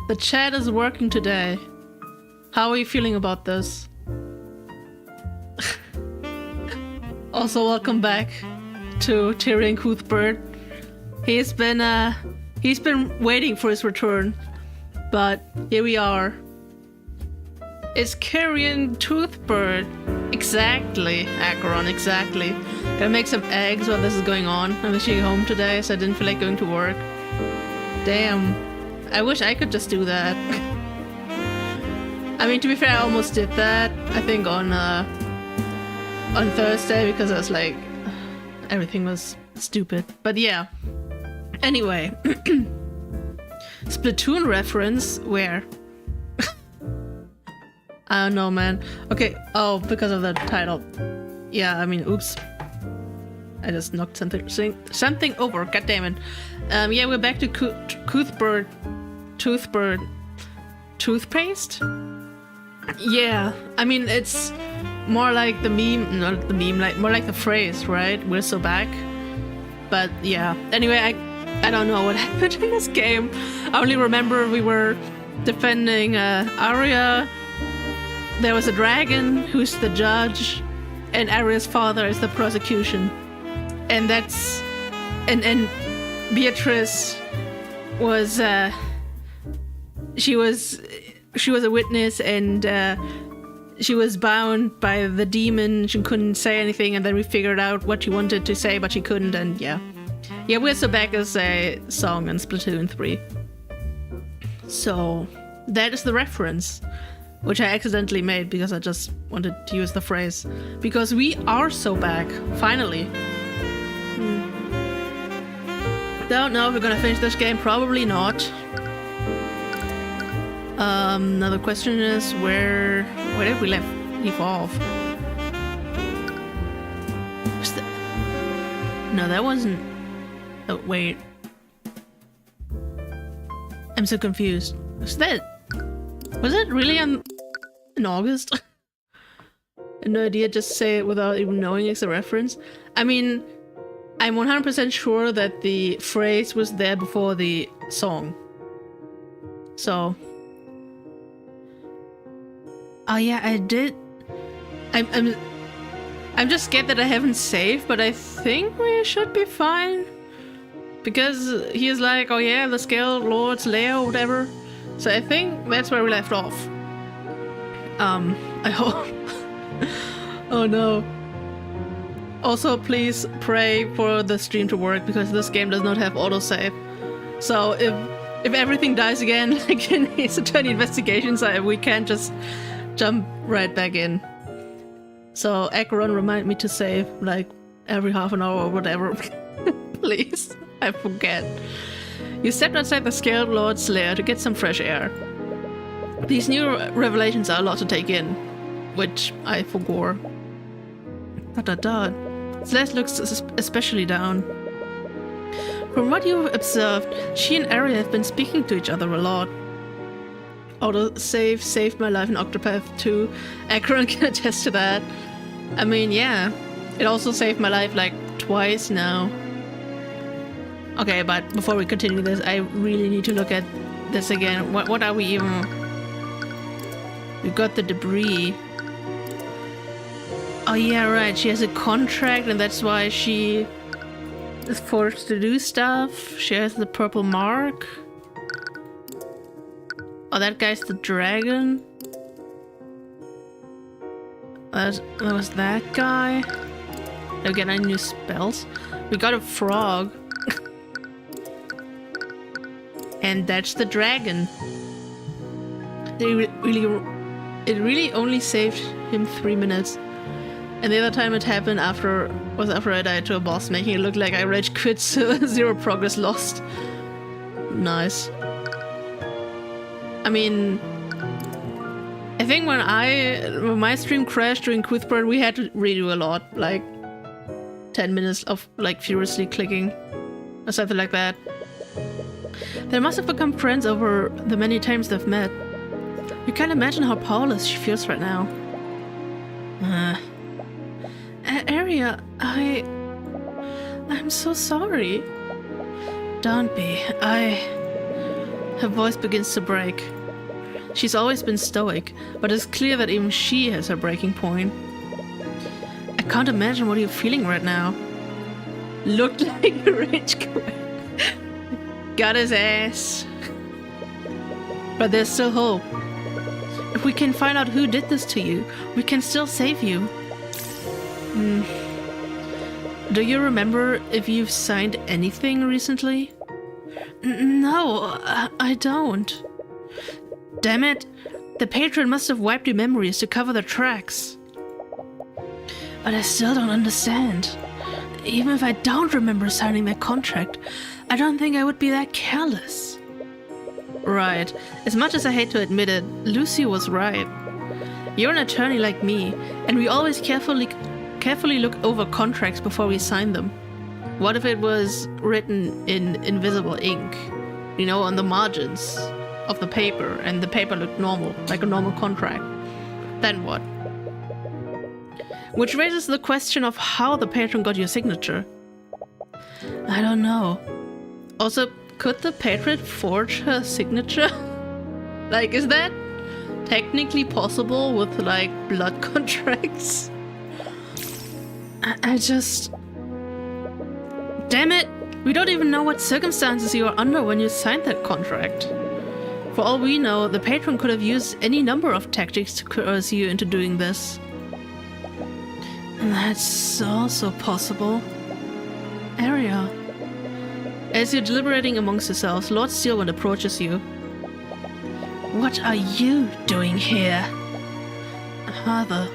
The chat is working today. How are you feeling about this? Also, welcome back to Tyrion Cuthbert. He's been waiting for his return, but here we are. It's Tyrion Cuthbert. Exactly, Acheron, exactly. Gonna make some eggs while this is going on. I'm actually home today, so I didn't feel like going to work. Damn. I wish I could just do that. I mean, to be fair, I almost did that, I think, on Thursday, because I was like, everything was stupid. But yeah. Anyway. Splatoon reference, where? I don't know, man. Okay, oh, because of the title. Yeah, I mean, oops. I just knocked something over, goddammit. Yeah, we're back to Cuthbert. Toothpaste? Yeah, I mean, it's more like the meme, not the meme, like more like the phrase, right? We're so back. But yeah, anyway, I don't know what happened in this game. I only remember we were defending Arya. There was a dragon who's the judge, and Arya's father is the prosecution. And that's... And Beatrice was... She was a witness, and she was bound by the demon. She couldn't say anything, and then we figured out what she wanted to say, but she couldn't, and yeah. Yeah, We're So Back is a song in Splatoon 3. So, that is the reference, which I accidentally made because I just wanted to use the phrase. Because we are so back, finally. Don't know if we're gonna finish this game, probably not. Another question is, where did we leave off? No, that wasn't... Oh, wait. I'm so confused. Was it really in August? No idea, just say it without even knowing it's a reference. I mean, I'm 100% sure that the phrase was there before the song. So... Oh yeah, I did. I'm just scared that I haven't saved, but I think we should be fine. Because he is like, oh yeah, the Scale Lord's lair or whatever. So I think that's where we left off. I hope. Oh no. Also, please pray for the stream to work, because this game does not have autosave. So if everything dies again, like in Ace Attorney Investigations, we can't just jump right back in. So Acheron, remind me to save like every half an hour or whatever. Please, I forget. You stepped outside the Scaled Lord's lair to get some fresh air. These new revelations are a lot to take in, which I forgot. ... Celeste looks especially down. From what you've observed, she and Arya have been speaking to each other a lot. Autosave saved my life in Octopath 2. Acheron can attest to that. I mean, yeah. It also saved my life like twice now. Okay, but before we continue this, I really need to look at this again. What are we even... We got the debris. Oh yeah, right. She has a contract, and that's why she is forced to do stuff. She has the purple mark. Oh, that guy's the dragon. That was that guy. Again, I knew spells. We got a frog. And that's the dragon. It really only saved him 3 minutes. And the other time it happened was after I died to a boss, making it look like I rage quit, so 0 progress lost. Nice. I mean, I think when my stream crashed during Cuthbert, we had to redo a lot, like 10 minutes of like furiously clicking or something like that. They must have become friends over the many times they've met. You can't imagine how powerless she feels right now. Arya, I'm so sorry. Don't be. Her voice begins to break. She's always been stoic, but it's clear that even she has her breaking point. I can't imagine what you're feeling right now. Looked like a rich queen. Got his ass. But there's still hope. If we can find out who did this to you, we can still save you. Do you remember if you've signed anything recently? No, I don't. Damn it! The patron must have wiped your memories to cover their tracks. But I still don't understand. Even if I don't remember signing that contract, I don't think I would be that careless. Right. As much as I hate to admit it, Lucy was right. You're an attorney like me, and we always carefully look over contracts before we sign them. What if it was written in invisible ink? You know, on the margins of the paper, and the paper looked normal, like a normal contract. Then what? Which raises the question of how the patron got your signature. I don't know. Also, could the patron forge her signature? Like, is that technically possible with, like, blood contracts? I just... Damn it! We don't even know what circumstances you were under when you signed that contract. For all we know, the patron could have used any number of tactics to coerce you into doing this. And that's also possible. Aria. As you're deliberating amongst yourselves, Lord Steelwind approaches you. What are you doing here? Father.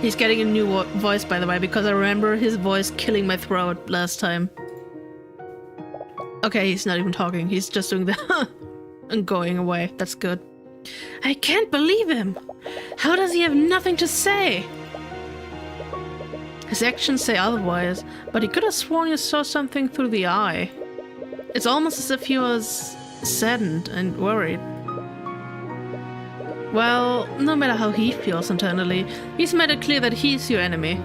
He's getting a new voice, by the way, because I remember his voice killing my throat last time. Okay, he's not even talking. He's just doing the and going away. That's good. I can't believe him. How does he have nothing to say? His actions say otherwise, but he could have sworn you saw something through the eye. It's almost as if he was saddened and worried. Well, no matter how he feels internally, he's made it clear that he's your enemy.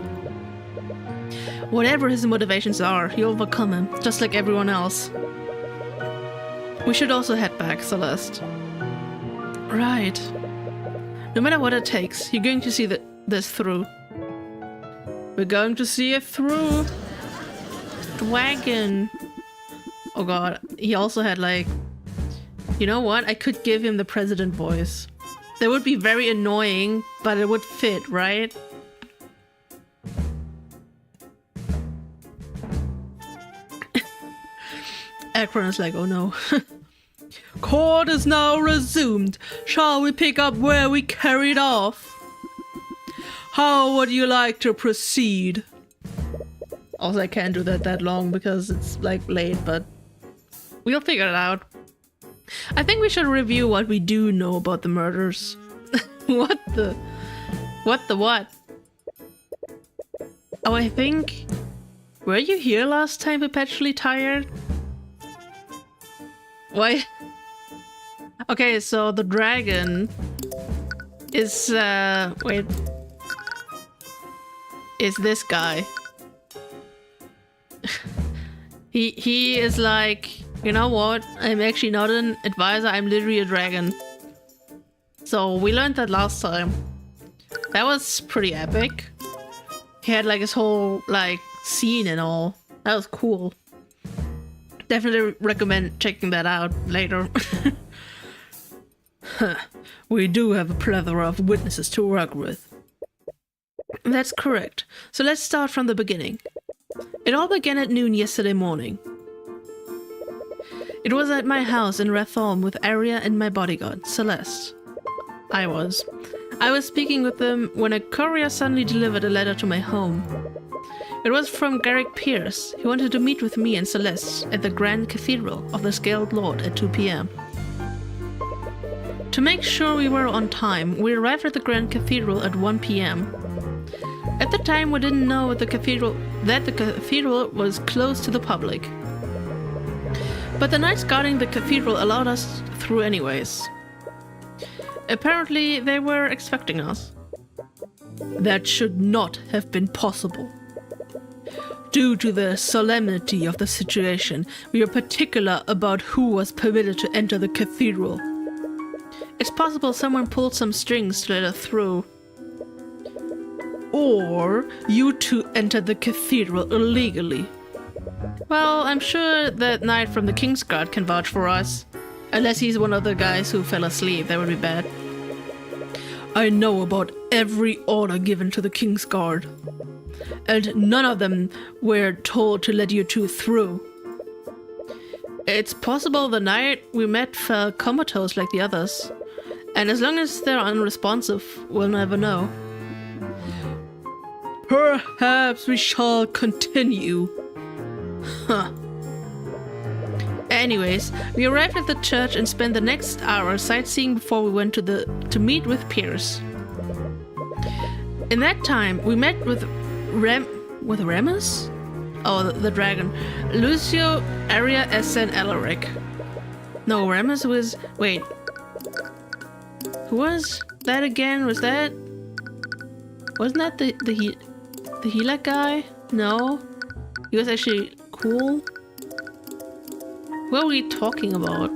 Whatever his motivations are, you overcome him, just like everyone else. We should also head back, Celeste. Right. No matter what it takes, you're going to see this through. We're going to see it through. Wagon. Oh god, he also had like... You know what? I could give him the president voice. That would be very annoying, but it would fit, right? Akron is like, oh no. Court is now resumed. Shall we pick up where we carried off? How would you like to proceed? Also, I can't do that long because it's like late, but we'll figure it out. I think we should review what we do know about the murders. What? Oh, I think... Were you here last time, perpetually tired? Why? Okay, so the dragon is, wait. Is this guy. He is like, you know what? I'm actually not an advisor, I'm literally a dragon. So we learned that last time. That was pretty epic. He had like his whole like scene and all. That was cool. Definitely recommend checking that out later. We do have a plethora of witnesses to work with. That's correct. So let's start from the beginning. It all began at noon yesterday morning. It was at my house in Rathorm with Aria and my bodyguard, Celeste. I was speaking with them when a courier suddenly delivered a letter to my home. It was from Garrick Pierce. He wanted to meet with me and Celeste at the Grand Cathedral of the Scaled Lord at 2 p.m. To make sure we were on time, we arrived at the Grand Cathedral at 1 p.m. At the time, we didn't know that the cathedral was closed to the public. But the knights guarding the cathedral allowed us through anyways. Apparently, they were expecting us. That should not have been possible. Due to the solemnity of the situation, we are particular about who was permitted to enter the cathedral. It's possible someone pulled some strings to let us through. Or you two entered the cathedral illegally. Well, I'm sure that knight from the King's Guard can vouch for us. Unless he's one of the guys who fell asleep, that would be bad. I know about every order given to the King's Guard. And none of them were told to let you two through. It's possible the knight we met fell comatose like the others. And as long as they're unresponsive, we'll never know. Perhaps we shall continue. Huh. Anyways, we arrived at the church and spent the next hour sightseeing before we went to meet with Pierce. In that time, we met with Remus? Oh, the dragon. Lucio, Arya, Essen, Elric. No, Remus was... Wait. Who was that again? Was that... Wasn't that the healer guy? No. He was actually cool. What are we talking about?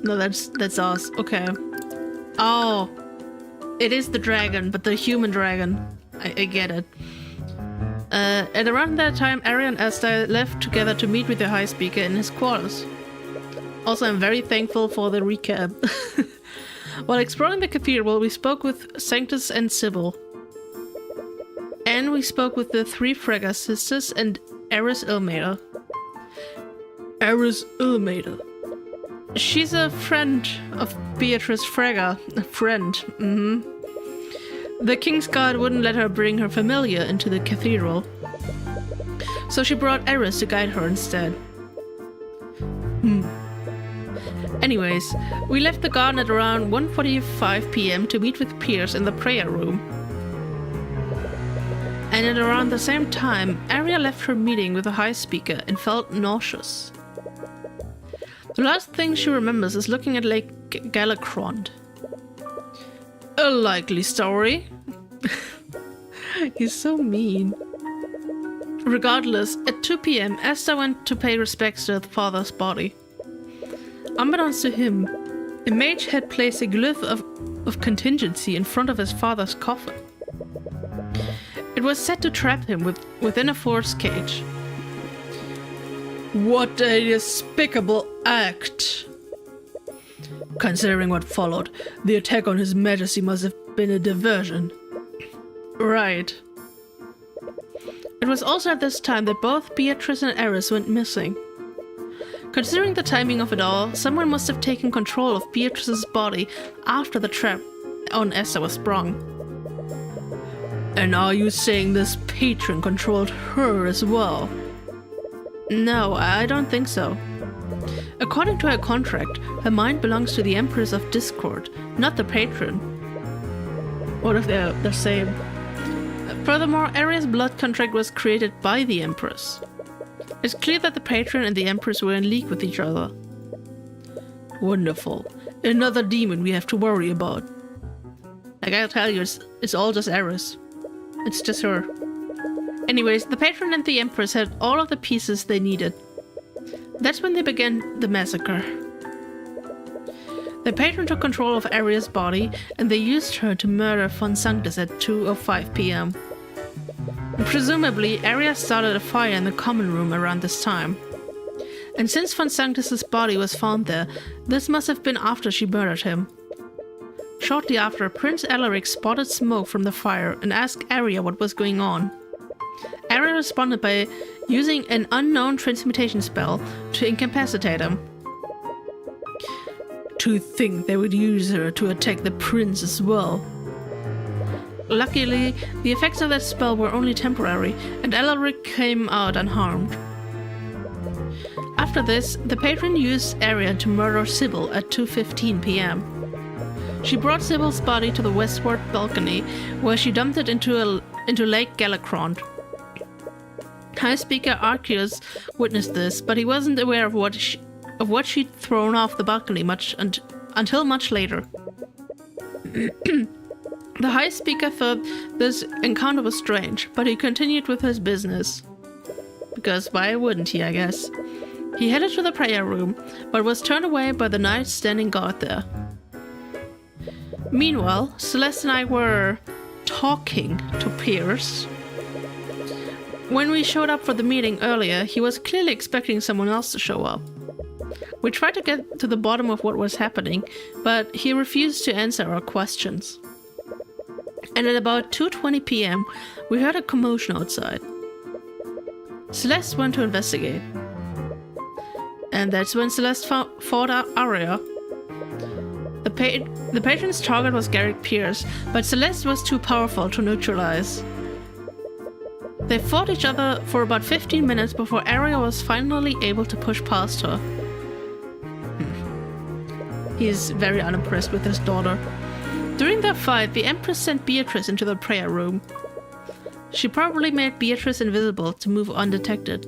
No, that's us. Okay. Oh. It is the dragon, but the human dragon. I get it. At around that time, Arya and Esther left together to meet with the High Speaker in his quarters. Also, I'm very thankful for the recap. While exploring the cathedral, we spoke with Sanctus and Sybil. And we spoke with the 3 Frega sisters and Eris Ilmater. Eris Ilmater. She's a friend of Beatrice Frega. A friend. The King's Guard wouldn't let her bring her familiar into the cathedral. So she brought Eris to guide her instead. Anyways, we left the garden at around 1:45 p.m. to meet with Pierce in the prayer room. And at around the same time, Arya left her meeting with the High Speaker and felt nauseous. The last thing she remembers is looking at Lake Galacrond. A likely story. He's so mean. Regardless, at 2 p.m, Esther went to pay respects to her father's body. Unbeknownst to him, a mage had placed a glyph of contingency in front of his father's coffin. It was set to trap him within a force cage. What a despicable act! Considering what followed, the attack on His Majesty must have been a diversion. Right. It was also at this time that both Beatrice and Eris went missing. Considering the timing of it all, someone must have taken control of Beatrice's body after the trap on Esther was sprung. And are you saying this patron controlled her as well? No, I don't think so. According to her contract, her mind belongs to the Empress of Discord, not the patron. What if they're the same? Furthermore, Arya's blood contract was created by the Empress. It's clear that the patron and the Empress were in league with each other. Wonderful. Another demon we have to worry about. I gotta tell you, it's all just Eris. It's just her. Anyways, the patron and the Empress had all of the pieces they needed. That's when they began the massacre. The patron took control of Arya's body, and they used her to murder Von Sanctus at 2:05 p.m. Presumably, Arya started a fire in the common room around this time. And since Von Sanctus's body was found there, this must have been after she murdered him. Shortly after, Prince Elric spotted smoke from the fire and asked Arya what was going on. Arya responded by using an unknown transmutation spell to incapacitate him. To think they would use her to attack the prince as well. Luckily, the effects of that spell were only temporary, and Elric came out unharmed. After this, the patron used Arya to murder Sybil at 2:15 p.m. She brought Sybil's body to the westward balcony, where she dumped it into Lake Galacrond. High Speaker Arceus witnessed this, but he wasn't aware of what she'd thrown off the balcony until much later. The High Speaker thought this encounter was strange, but he continued with his business. Because why wouldn't he, I guess? He headed to the prayer room, but was turned away by the knight standing guard there. Meanwhile, Celeste and I were talking to Pierce. When we showed up for the meeting earlier, he was clearly expecting someone else to show up. We tried to get to the bottom of what was happening, but he refused to answer our questions. And at about 2:20 p.m., we heard a commotion outside. Celeste went to investigate. And that's when Celeste fought Arya. The patron's target was Garrick Pierce, but Celeste was too powerful to neutralize. They fought each other for about 15 minutes before Arya was finally able to push past her. He's very unimpressed with his daughter. During their fight, the Empress sent Beatrice into the prayer room. She probably made Beatrice invisible to move undetected.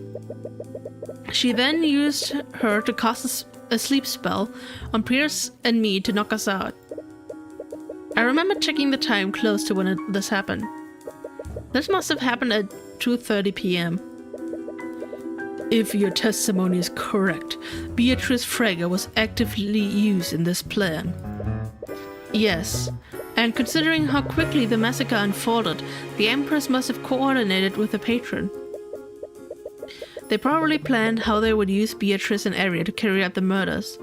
She then used her to cast a sleep spell on Pierce and me to knock us out. I remember checking the time close to when this happened. This must have happened at 2:30 p.m. If your testimony is correct, Beatrice Frege was actively used in this plan. Yes, and considering how quickly the massacre unfolded, the Empress must have coordinated with the patron. They probably planned how they would use Beatrice and Arya to carry out the murders.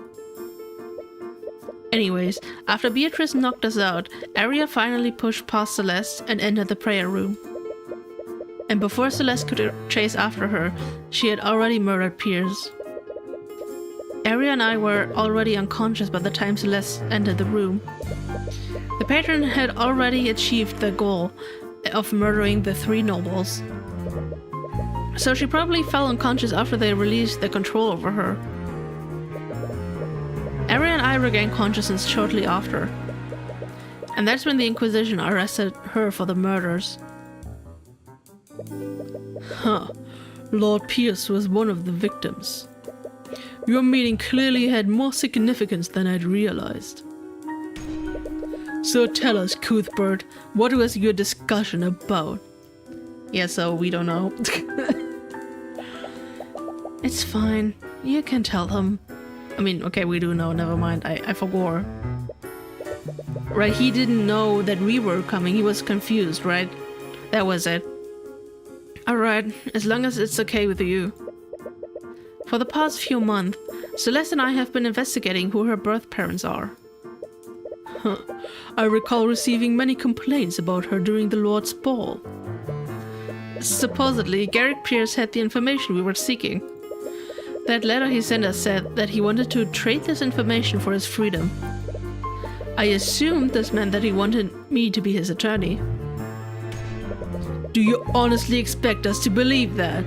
Anyways, after Beatrice knocked us out, Arya finally pushed past Celeste and entered the prayer room. And before Celeste could chase after her, she had already murdered Pierce. Arya and I were already unconscious by the time Celeste entered the room. The patron had already achieved the goal of murdering the 3 nobles. So she probably fell unconscious after they released their control over her. Arya and I regained consciousness shortly after. And that's when the Inquisition arrested her for the murders. Huh. Lord Pierce was one of the victims. Your meeting clearly had more significance than I'd realized. So tell us, Cuthbert, what was your discussion about? Yeah, so we don't know. It's fine. You can tell him. I mean, okay, we do know, never mind. I forgot. Right, he didn't know that we were coming. He was confused, right? That was it. Alright, as long as it's okay with you. For the past few months, Celeste and I have been investigating who her birth parents are. Huh. I recall receiving many complaints about her during the Lord's Ball. Supposedly, Garrick Pierce had the information we were seeking. That letter he sent us said that he wanted to trade this information for his freedom. I assumed this meant that he wanted me to be his attorney. Do you honestly expect us to believe that?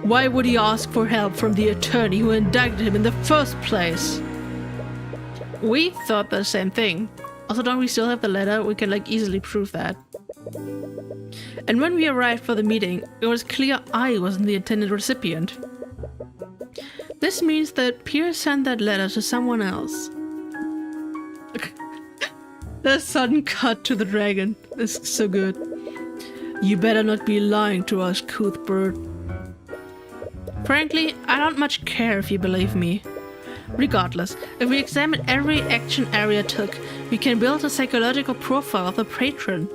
Why would he ask for help from the attorney who indicted him in the first place? We thought the same thing. Also, don't we still have the letter? We can easily prove that. And when we arrived for the meeting, it was clear I wasn't the intended recipient. This means that Pierce sent that letter to someone else. The sudden cut to the dragon is so good. You better not be lying to us, Cuthbert. Frankly, I don't much care if you believe me. Regardless, if we examine every action Arya took, we can build a psychological profile of the patron.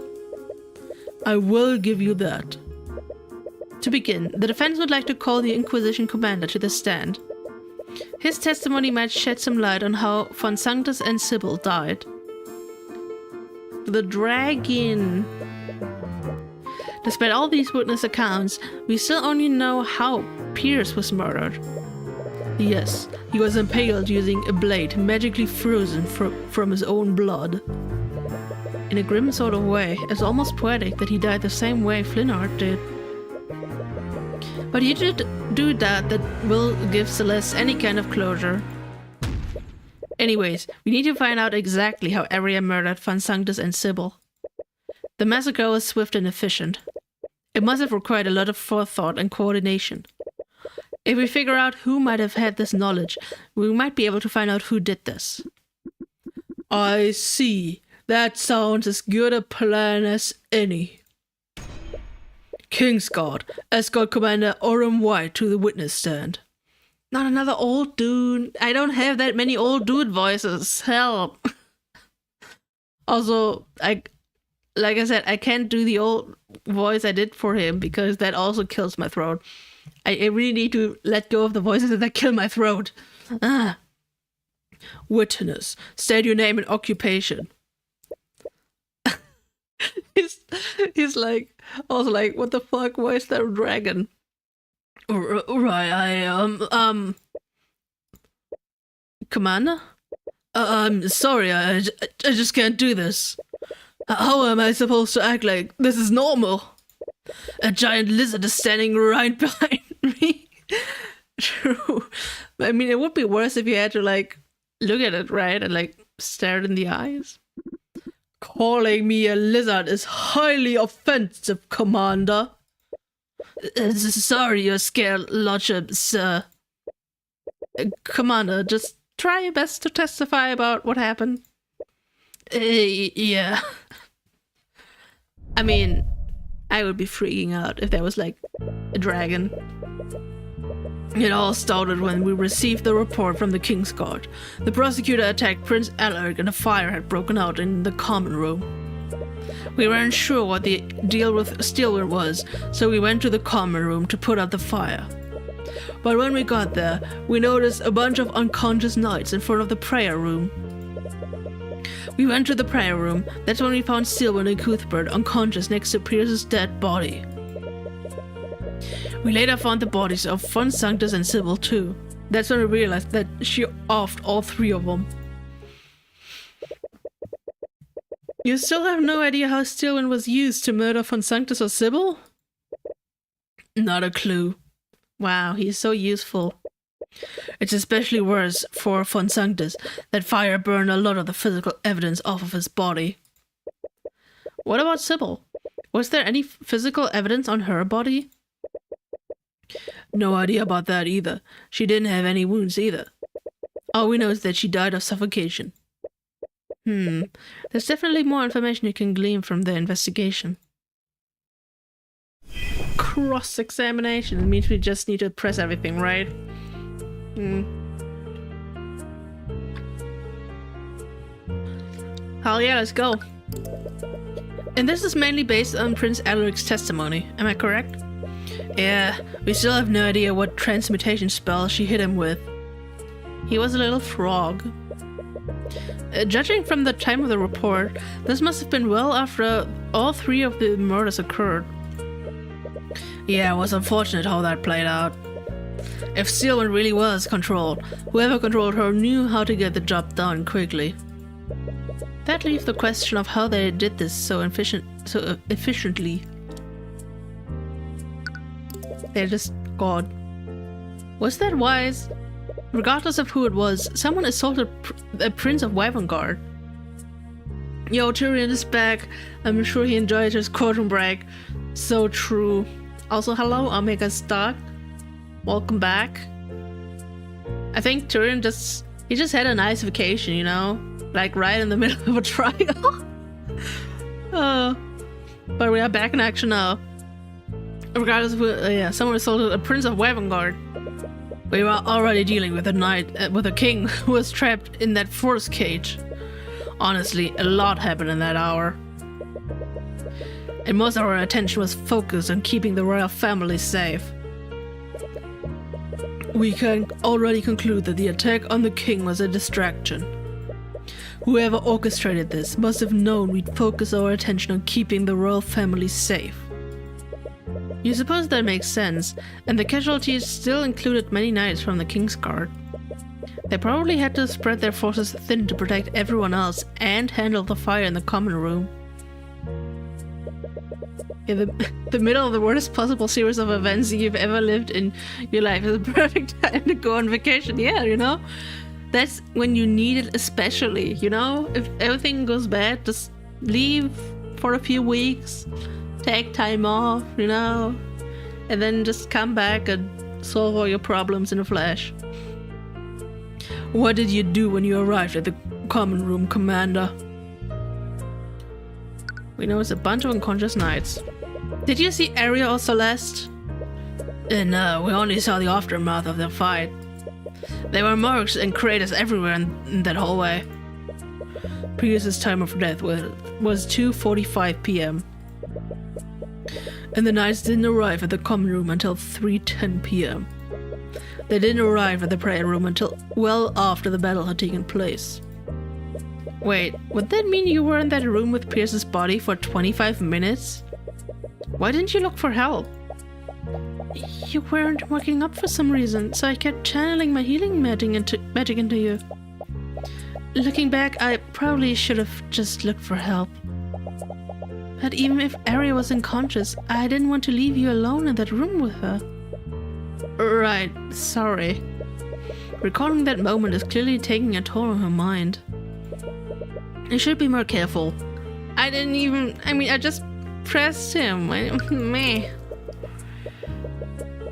I will give you that. To begin, the defense would like to call the Inquisition commander to the stand. His testimony might shed some light on how von Sanctus and Sybil died. The dragon. Despite all these witness accounts, we still only know how Pierce was murdered. Yes, he was impaled using a blade magically frozen from his own blood. In a grim sort of way, it's almost poetic that he died the same way Flinart did. But he did do that will give Celeste any kind of closure. Anyways, we need to find out exactly how Arya murdered von Sanctus and Sybil. The massacre was swift and efficient. It must have required a lot of forethought and coordination. If we figure out who might have had this knowledge, we might be able to find out who did this. I see. That sounds as good a plan as any. Kingsguard, escort Commander Orem White to the witness stand. Not another old dude. I don't have that many old dude voices. Help. Also, like I said, I can't do the old voice I did for him because that also kills my throat. I really need to let go of the voices that kill my throat. Witness, state your name and occupation. he's like, also like, what the fuck? Why is there a dragon? Right, Commander? I'm sorry, I just can't do this. How am I supposed to act like this is normal? A giant lizard is standing right behind me. True. I mean, it would be worse if you had to, like, look at it, right? And, like, stare it in the eyes. Calling me a lizard is highly offensive, Commander. Sorry, you're scared, Lordship, sir. Commander, just try your best to testify about what happened. Yeah. I mean, I would be freaking out if there was, like, a dragon. It all started when we received the report from the Kingsguard. The prosecutor attacked Prince Alaric and a fire had broken out in the common room. We weren't sure what the deal with Steelwind was, so we went to the common room to put out the fire. But when we got there, we noticed a bunch of unconscious knights in front of the prayer room. We went to the prayer room. That's when we found Steelwind and Cuthbert unconscious next to Pierce's dead body. We later found the bodies of Von Sanctus and Sybil too. That's when we realized that she offed all three of them. You still have no idea how Steelwind was used to murder Von Sanctus or Sybil? Not a clue. Wow, he's so useful. It's especially worse for Von Sanctus. That fire burned a lot of the physical evidence off of his body. What about Sybil? Was there any physical evidence on her body? No idea about that either. She didn't have any wounds either. All we know is that she died of suffocation. There's definitely more information you can glean from the investigation. Cross-examination. It means we just need to press everything, right? Hell yeah, let's go. And this is mainly based on Prince Alaric's testimony, am I correct? Yeah, we still have no idea what transmutation spell she hit him with. He was a little frog. Judging from the time of the report, this must have been well after all three of the murders occurred. Yeah, it was unfortunate how that played out. If Steelwind really was controlled, whoever controlled her knew how to get the job done quickly. That leaves the question of how they did this so efficiently. They're just God. Was that wise? Regardless of who it was, someone assaulted a Prince of Wyverngard. Yo, Tyrion is back. I'm sure he enjoyed his courtroom break. So true. Also, hello, Omega Stark. Welcome back. I think Tyrion just had a nice vacation, you know? Like right in the middle of a trial. But we are back in action now. Regardless of who, someone assaulted a Prince of Wyverngard. We were already dealing with a king who was trapped in that force cage. Honestly, a lot happened in that hour. And most of our attention was focused on keeping the royal family safe. We can already conclude that the attack on the king was a distraction. Whoever orchestrated this must have known we'd focus our attention on keeping the royal family safe. You suppose that makes sense, and the casualties still included many knights from the Kingsguard. They probably had to spread their forces thin to protect everyone else and handle the fire in the common room. In the middle of the worst possible series of events you've ever lived in your life is the perfect time to go on vacation. Yeah, you know? That's when you need it especially, you know? If everything goes bad, just leave for a few weeks. Take time off, you know, and then just come back and solve all your problems in a flash. What did you do when you arrived at the common room, Commander? We know it's a bunch of unconscious knights. Did you see Arya or Celeste? No, we only saw the aftermath of the fight. There were marks and craters everywhere in that hallway. Pierce's time of death was 2:45 p.m. And the knights didn't arrive at the common room until 3:10 p.m. They didn't arrive at the prayer room until well after the battle had taken place. Wait, would that mean you were in that room with Pierce's body for 25 minutes? Why didn't you look for help? You weren't waking up for some reason, so I kept channeling my healing magic into you. Looking back, I probably should have just looked for help. But even if Arya was unconscious, I didn't want to leave you alone in that room with her. Right, sorry. Recalling that moment is clearly taking a toll on her mind. You should be more careful. I just pressed him. Meh.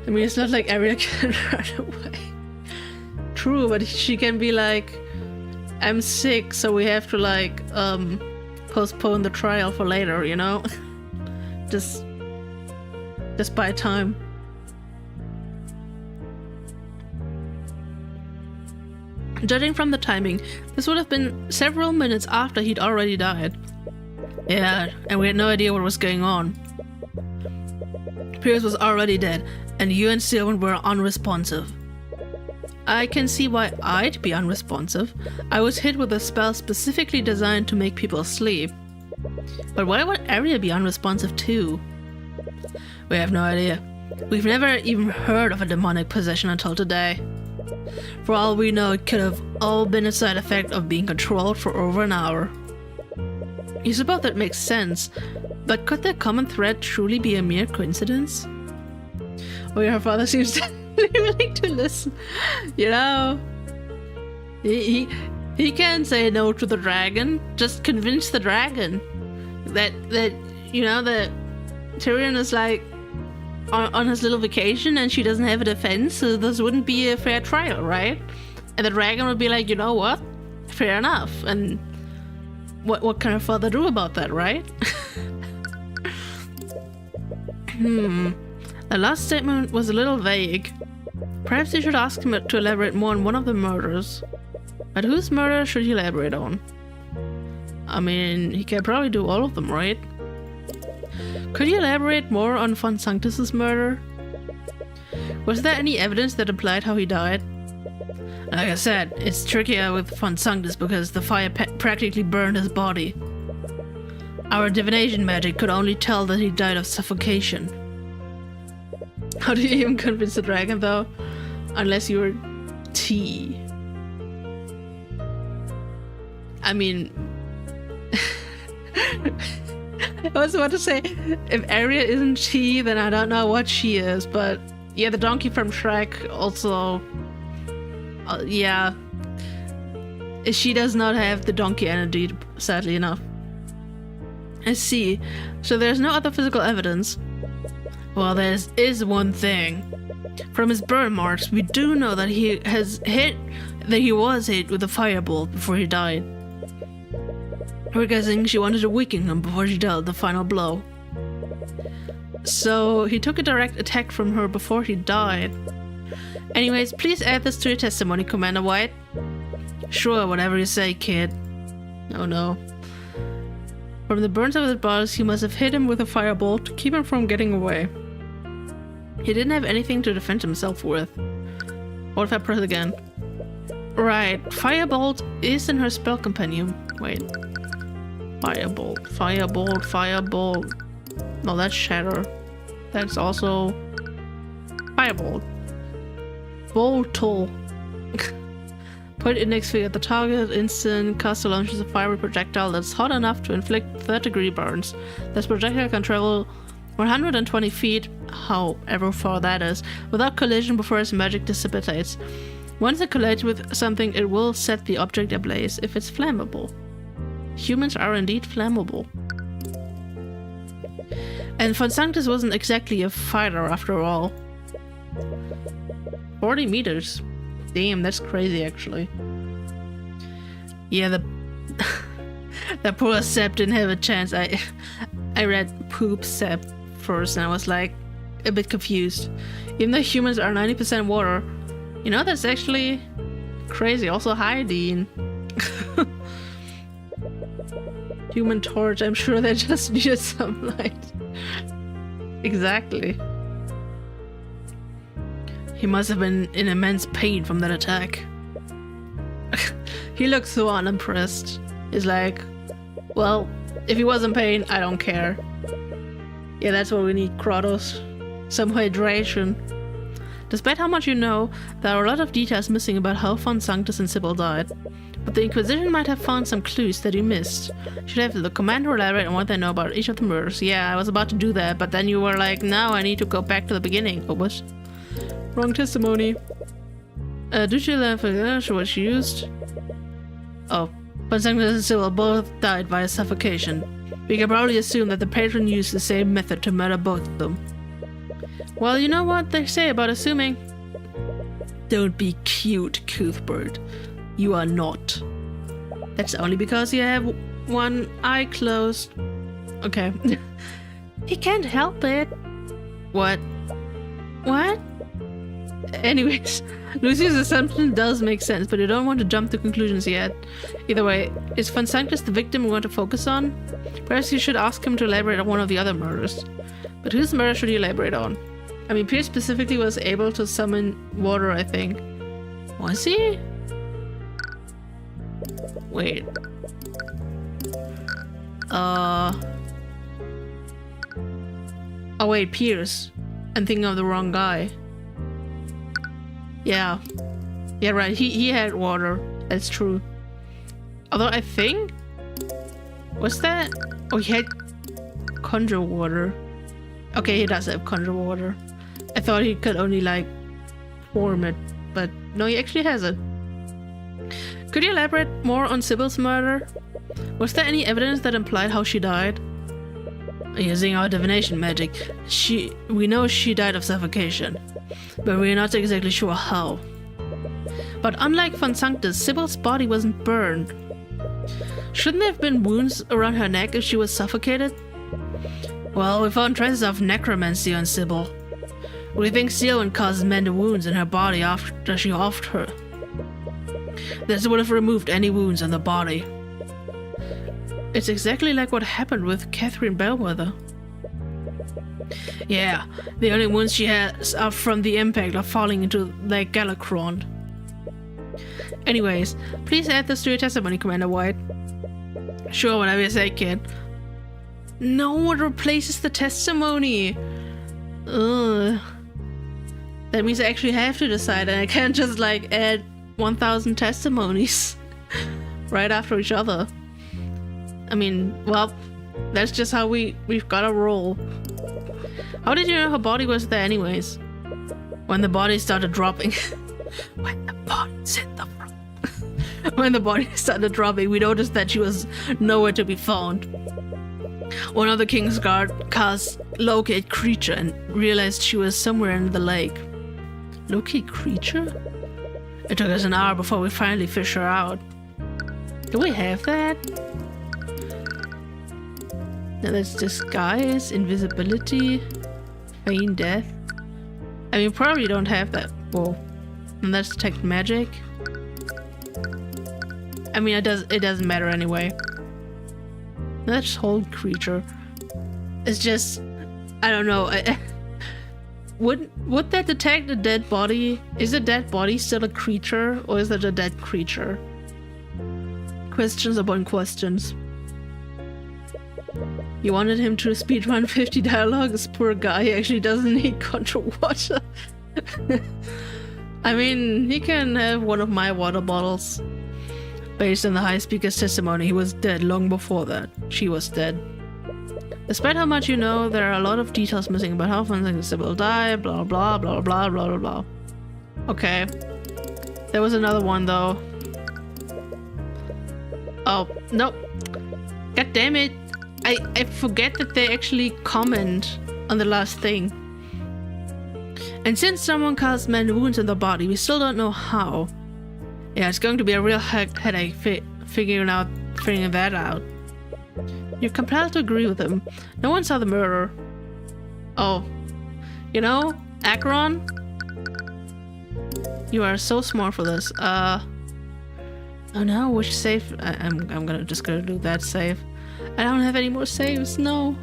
I mean, it's not like Arya can run away. True, but she can be like, I'm sick, so we have to like, postpone the trial for later, you know? just buy time. Judging from the timing, this would have been several minutes after he'd already died. Yeah, and we had no idea what was going on. Pierce was already dead, and you and Sylvan were unresponsive. I can see why I'd be unresponsive. I was hit with a spell specifically designed to make people sleep. But why would Arya be unresponsive too? We have no idea. We've never even heard of a demonic possession until today. For all we know, it could have all been a side effect of being controlled for over an hour. You suppose that makes sense, but could the common thread truly be a mere coincidence? Oh yeah, her father seems to be willing to listen. You know, he can't say no to the dragon. Just convince the dragon that you know that Tyrion is like on his little vacation and she doesn't have a defense, so this wouldn't be a fair trial, right? And the dragon would be like, you know what? Fair enough. And what can her father do about that, right? The last statement was a little vague. Perhaps you should ask him to elaborate more on one of the murders. But whose murder should he elaborate on? I mean, he can probably do all of them, right? Could you elaborate more on Von Sanctus's murder? Was there any evidence that implied how he died? Like I said, it's trickier with Von Sanctus because the fire practically burned his body. Our divination magic could only tell that he died of suffocation. How do you even convince the dragon though? Unless you were T. I mean... I was about to say, if Arya isn't she, then I don't know what she is, but yeah, the donkey from Shrek also, yeah, she does not have the donkey energy, sadly enough. I see, so there's no other physical evidence. Well, there is one thing. From his burn marks, we do know that he was hit with a firebolt before he died. We're guessing she wanted to weaken him before she dealt the final blow. So he took a direct attack from her before he died. Anyways, please add this to your testimony, Commander White. Sure, whatever you say, kid. Oh no. From the burns of his bodies, he must have hit him with a firebolt to keep him from getting away. He didn't have anything to defend himself with. What if I press again? Right, firebolt is in her spell compendium. Wait. Firebolt, firebolt, firebolt. No, that's shatter. That's also firebolt. Boltle. Put index finger at the target, instant, caster launches a fiery projectile that's hot enough to inflict 3rd-degree burns. This projectile can travel 120 feet, however far that is, without collision before its magic dissipates. Once it collides with something, it will set the object ablaze if it's flammable. Humans are indeed flammable. And Von Sanctus wasn't exactly a fighter after all. 40 meters. Damn, that's crazy actually. Yeah, That poor Seb didn't have a chance. I read poop Seb first and I was like a bit confused. Even though humans are 90% water, you know, that's actually crazy. Also, hi, Dean. Human Torch, I'm sure they just needed some light. Exactly. He must have been in immense pain from that attack. He looks so unimpressed. He's like, well, if he was in pain, I don't care. Yeah, that's what we need, Kratos. Some hydration. Despite how much you know, there are a lot of details missing about how Von Sanctus and Sybil died. But the Inquisition might have found some clues that you missed. Should have the commander elaborate on what they know about each of the murders. Yeah, I was about to do that, but then you were like, now I need to go back to the beginning. Oh, what? Wrong testimony. Did you learn what she used? Oh, Von Sanctus and Sybil both died via suffocation. We can probably assume that the patron used the same method to murder both of them. Well, you know what they say about assuming? Don't be cute, Cuthbert. You are not. That's only because you have one eye closed. Okay. He can't help it. What? What? Anyways, Lucy's assumption does make sense, but you don't want to jump to conclusions yet. Either way, is Von Sanctus the victim we want to focus on? Perhaps you should ask him to elaborate on one of the other murders. But whose murder should he elaborate on? I mean, Pierce specifically was able to summon water, I think. Was he? Wait. Oh wait, Pierce. I'm thinking of the wrong guy. Yeah. Yeah, right. He had water. That's true. Although I think... Was that... Oh, he had conjure water. Okay, he does have conjure water. I thought he could only, like, form it. But no, he actually has it. Could you elaborate more on Sybil's murder? Was there any evidence that implied how she died? Using our divination magic, we know she died of suffocation, but we're not exactly sure how. But unlike Von Sanctus, Sybil's body wasn't burned. Shouldn't there have been wounds around her neck if she was suffocated? Well, we found traces of necromancy on Sybil. We think Sealwind caused many wounds in her body after she offed her. This would have removed any wounds on the body. It's exactly like what happened with Catherine Bellwether. Yeah, the only wounds she has are from the impact of falling into Lake Galakrond. Anyways, please add this to your testimony, Commander White. Sure, whatever you say, kid. No, it replaces the testimony. Ugh. That means I actually have to decide, and I can't just like add 1,000 testimonies right after each other. I mean, well, that's just how we've gotta roll. How did you know her body was there anyways? When the body started dropping. When the bodies hit the front. When the body started dropping, we noticed that she was nowhere to be found. One of the King's Guard cast Locate Creature and realized she was somewhere in the lake. Locate Creature? It took us an hour before we finally fished her out. Do we have that? Now that's Disguise, Invisibility, Feign Death. I mean, probably don't have that. Whoa. And that's Detect Magic. I mean, it doesn't matter anyway. That's Hold Creature. It's just... I don't know. Would that detect a dead body? Is a dead body still a creature, or is it a dead creature? Questions upon questions. You wanted him to speedrun 50 dialogues? Poor guy, he actually doesn't need control water. I mean, he can have one of my water bottles. Based on the High Speaker's testimony, he was dead long before that. She was dead. Despite how much you know, there are a lot of details missing about how Von Sanctus will die, blah blah blah blah blah blah blah. Okay. There was another one though. Oh, no. God damn it. I forget that they actually comment on the last thing. And since someone caused many wounds in the body, we still don't know how. Yeah, it's going to be a real headache figuring that out. You're compelled to agree with him. No one saw the murder. Oh. You know, Acheron? You are so smart for this. Oh no, which save? I'm just gonna do that save. I don't have any more saves, no.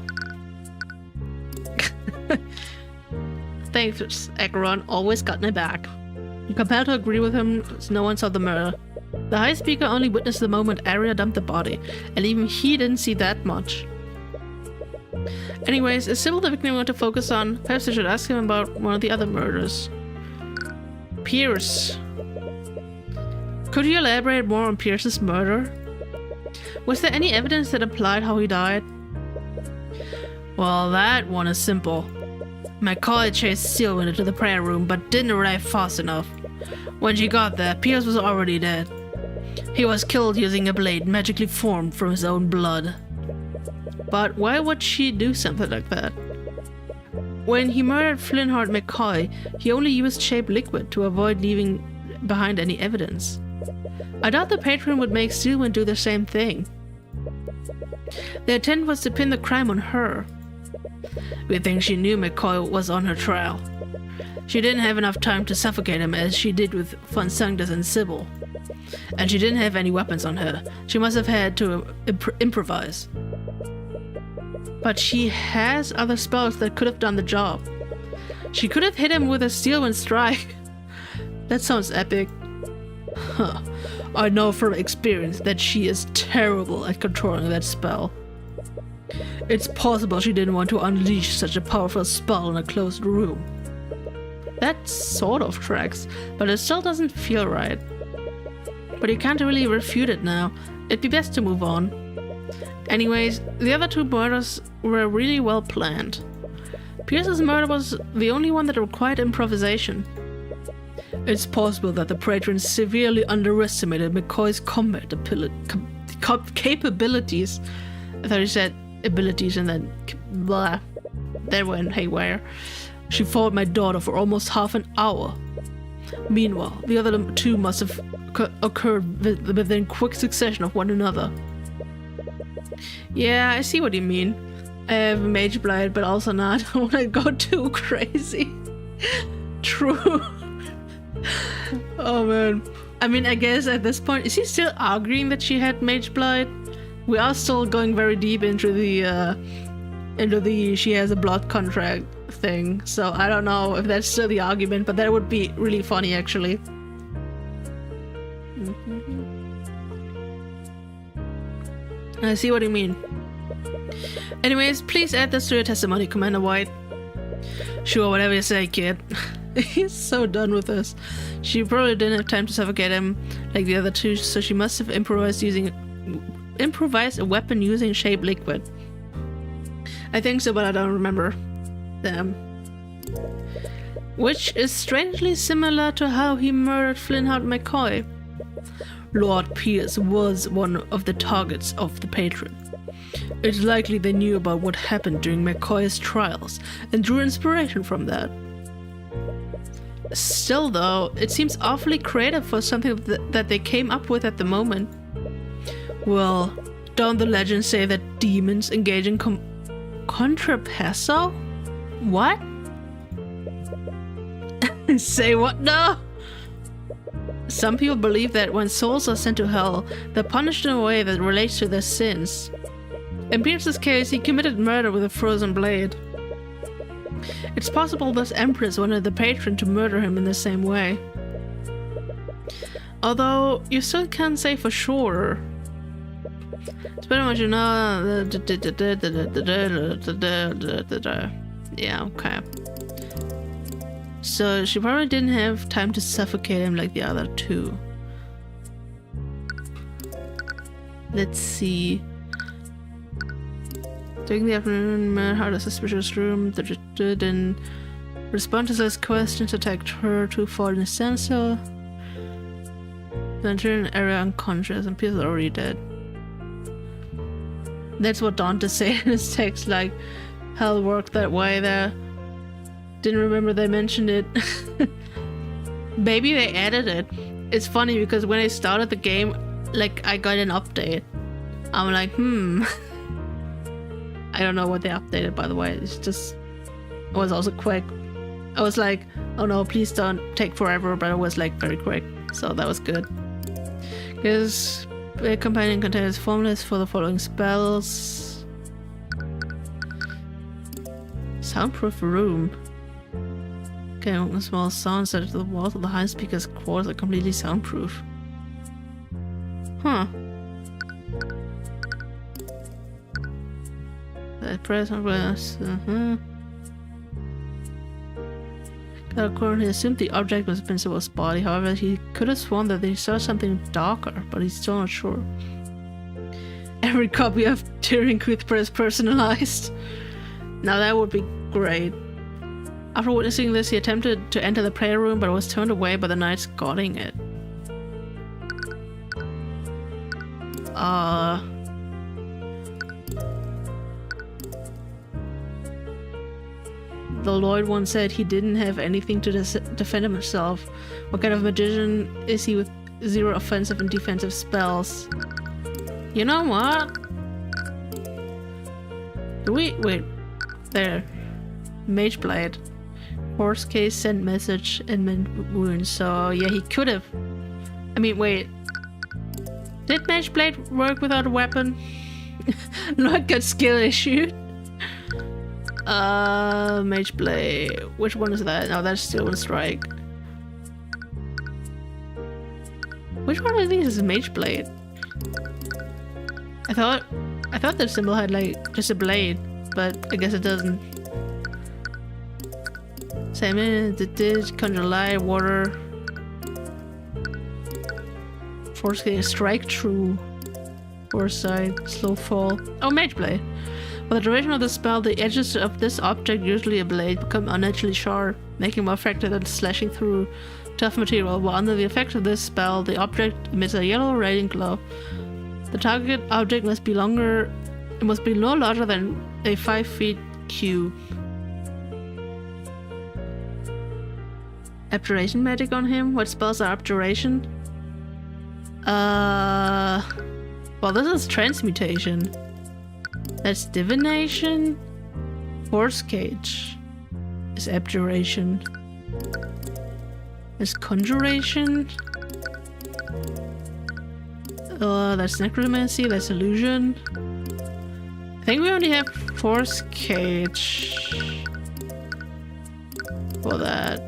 Thanks, Acheron. Always got my back. You're compelled to agree with him, so no one saw the murder. The High Speaker only witnessed the moment Arya dumped the body, and even he didn't see that much. Anyways, is Sybil the victim we want to focus on? Perhaps I should ask him about one of the other murders. Pierce. Could you elaborate more on Pierce's murder? Was there any evidence that implied how he died? Well, that one is simple. McCoy chased Steel into the prayer room, but didn't arrive fast enough. When she got there, Pierce was already dead. He was killed using a blade magically formed from his own blood. But why would she do something like that? When he murdered Flintheart McCoy, he only used shaped liquid to avoid leaving behind any evidence. I doubt the patron would make Steelwind do the same thing. The intent was to pin the crime on her. We think she knew McCoy was on her trail. She didn't have enough time to suffocate him as she did with Von Sanctus and Sybil. And she didn't have any weapons on her. She must have had to improvise. But she has other spells that could have done the job. She could have hit him with a Steelwind strike. That sounds epic. Huh. I know from experience that she is terrible at controlling that spell. It's possible she didn't want to unleash such a powerful spell in a closed room. That sort of tracks, but it still doesn't feel right. But you can't really refute it now. It'd be best to move on. Anyways, the other two murders were really well planned. Pierce's murder was the only one that required improvisation. It's possible that the patron severely underestimated McCoy's combat capabilities. I thought he said abilities and then blah. That went haywire. She fought my daughter for almost half an hour. Meanwhile, the other two must have occurred within quick succession of one another. Yeah, I see what you mean. I have Mage Blight, but also not. I don't want to go too crazy. True. Oh man. I mean, I guess at this point, is he still arguing that she had Mage Blight? We are still going very deep into the she has a blood contract thing. So I don't know if that's still the argument, but that would be really funny actually. I see what you mean. Anyways, please add this to your testimony, Commander White. Sure, whatever you say, kid. He's so done with this. She probably didn't have time to suffocate him like the other two, so she must have improvised a weapon using shaped liquid. I think so, but I don't remember. Damn. Which is strangely similar to how he murdered Flintheart McCoy. Lord Pierce was one of the targets of the patron. It's likely they knew about what happened during McCoy's trials and drew inspiration from that. Still though, it seems awfully creative for something that they came up with at the moment. Well, don't the legends say that demons engage in contrapeso? What? Say what now? Some people believe that when souls are sent to hell, they're punished in a way that relates to their sins. In Pierce's case, he committed murder with a frozen blade. It's possible this Empress wanted the patron to murder him in the same way. Although, you still can't say for sure. It's pretty much, you know... Yeah, okay. So she probably didn't have time to suffocate him like the other two. Let's see. During the afternoon, had a suspicious room. Then respond to those questions, attacked her to fall in a sensor. Then turn an area unconscious and people are already dead. That's what Dante said in his text, like hell worked that way there. Didn't remember they mentioned it. Maybe they added it. It's funny because when I started the game, like I got an update. I'm like, I don't know what they updated, by the way. It's just, it was also quick. I was like, oh no, please don't take forever, but it was like very quick. So that was good. Because the companion contains formulas for the following spells. Soundproof room. Okay, a small sound set to the walls of the high speaker's quarters are completely soundproof. Huh. The present was Currently assumed the object was Principal's body. However, he could have sworn that they saw something darker, but he's still not sure. Every copy of Tyrion Cuthbert is personalized. Now that would be great. After witnessing this, he attempted to enter the prayer room, but was turned away by the knights guarding it. The Lord once said he didn't have anything to defend himself. What kind of magician is he with zero offensive and defensive spells? You know what? Wait. There. Mage Blade. Horse case, send message, and mend wounds. So yeah, he could have. I mean, wait. Did Mage Blade work without a weapon? Not got skill issue. Mage Blade. Which one is that? No, that's still a strike. Which one of these is Mage Blade? I thought the symbol had like just a blade, but I guess it doesn't. Same in the ditch, conjure light, water. Force strike true. Foresight, slow fall. Oh, Mage Blade. For the duration of the spell, the edges of this object, usually a blade, become unnaturally sharp, making more effective at slashing through tough material. While under the effect of this spell, the object emits a yellow radiant glow. The target object must be longer. It must be no larger than a 5 feet cube. Abjuration magic on him? What spells are abjuration? Well, this is transmutation. That's divination. Force cage is abjuration. Is conjuration. That's necromancy. That's illusion. I think we only have force cage for that.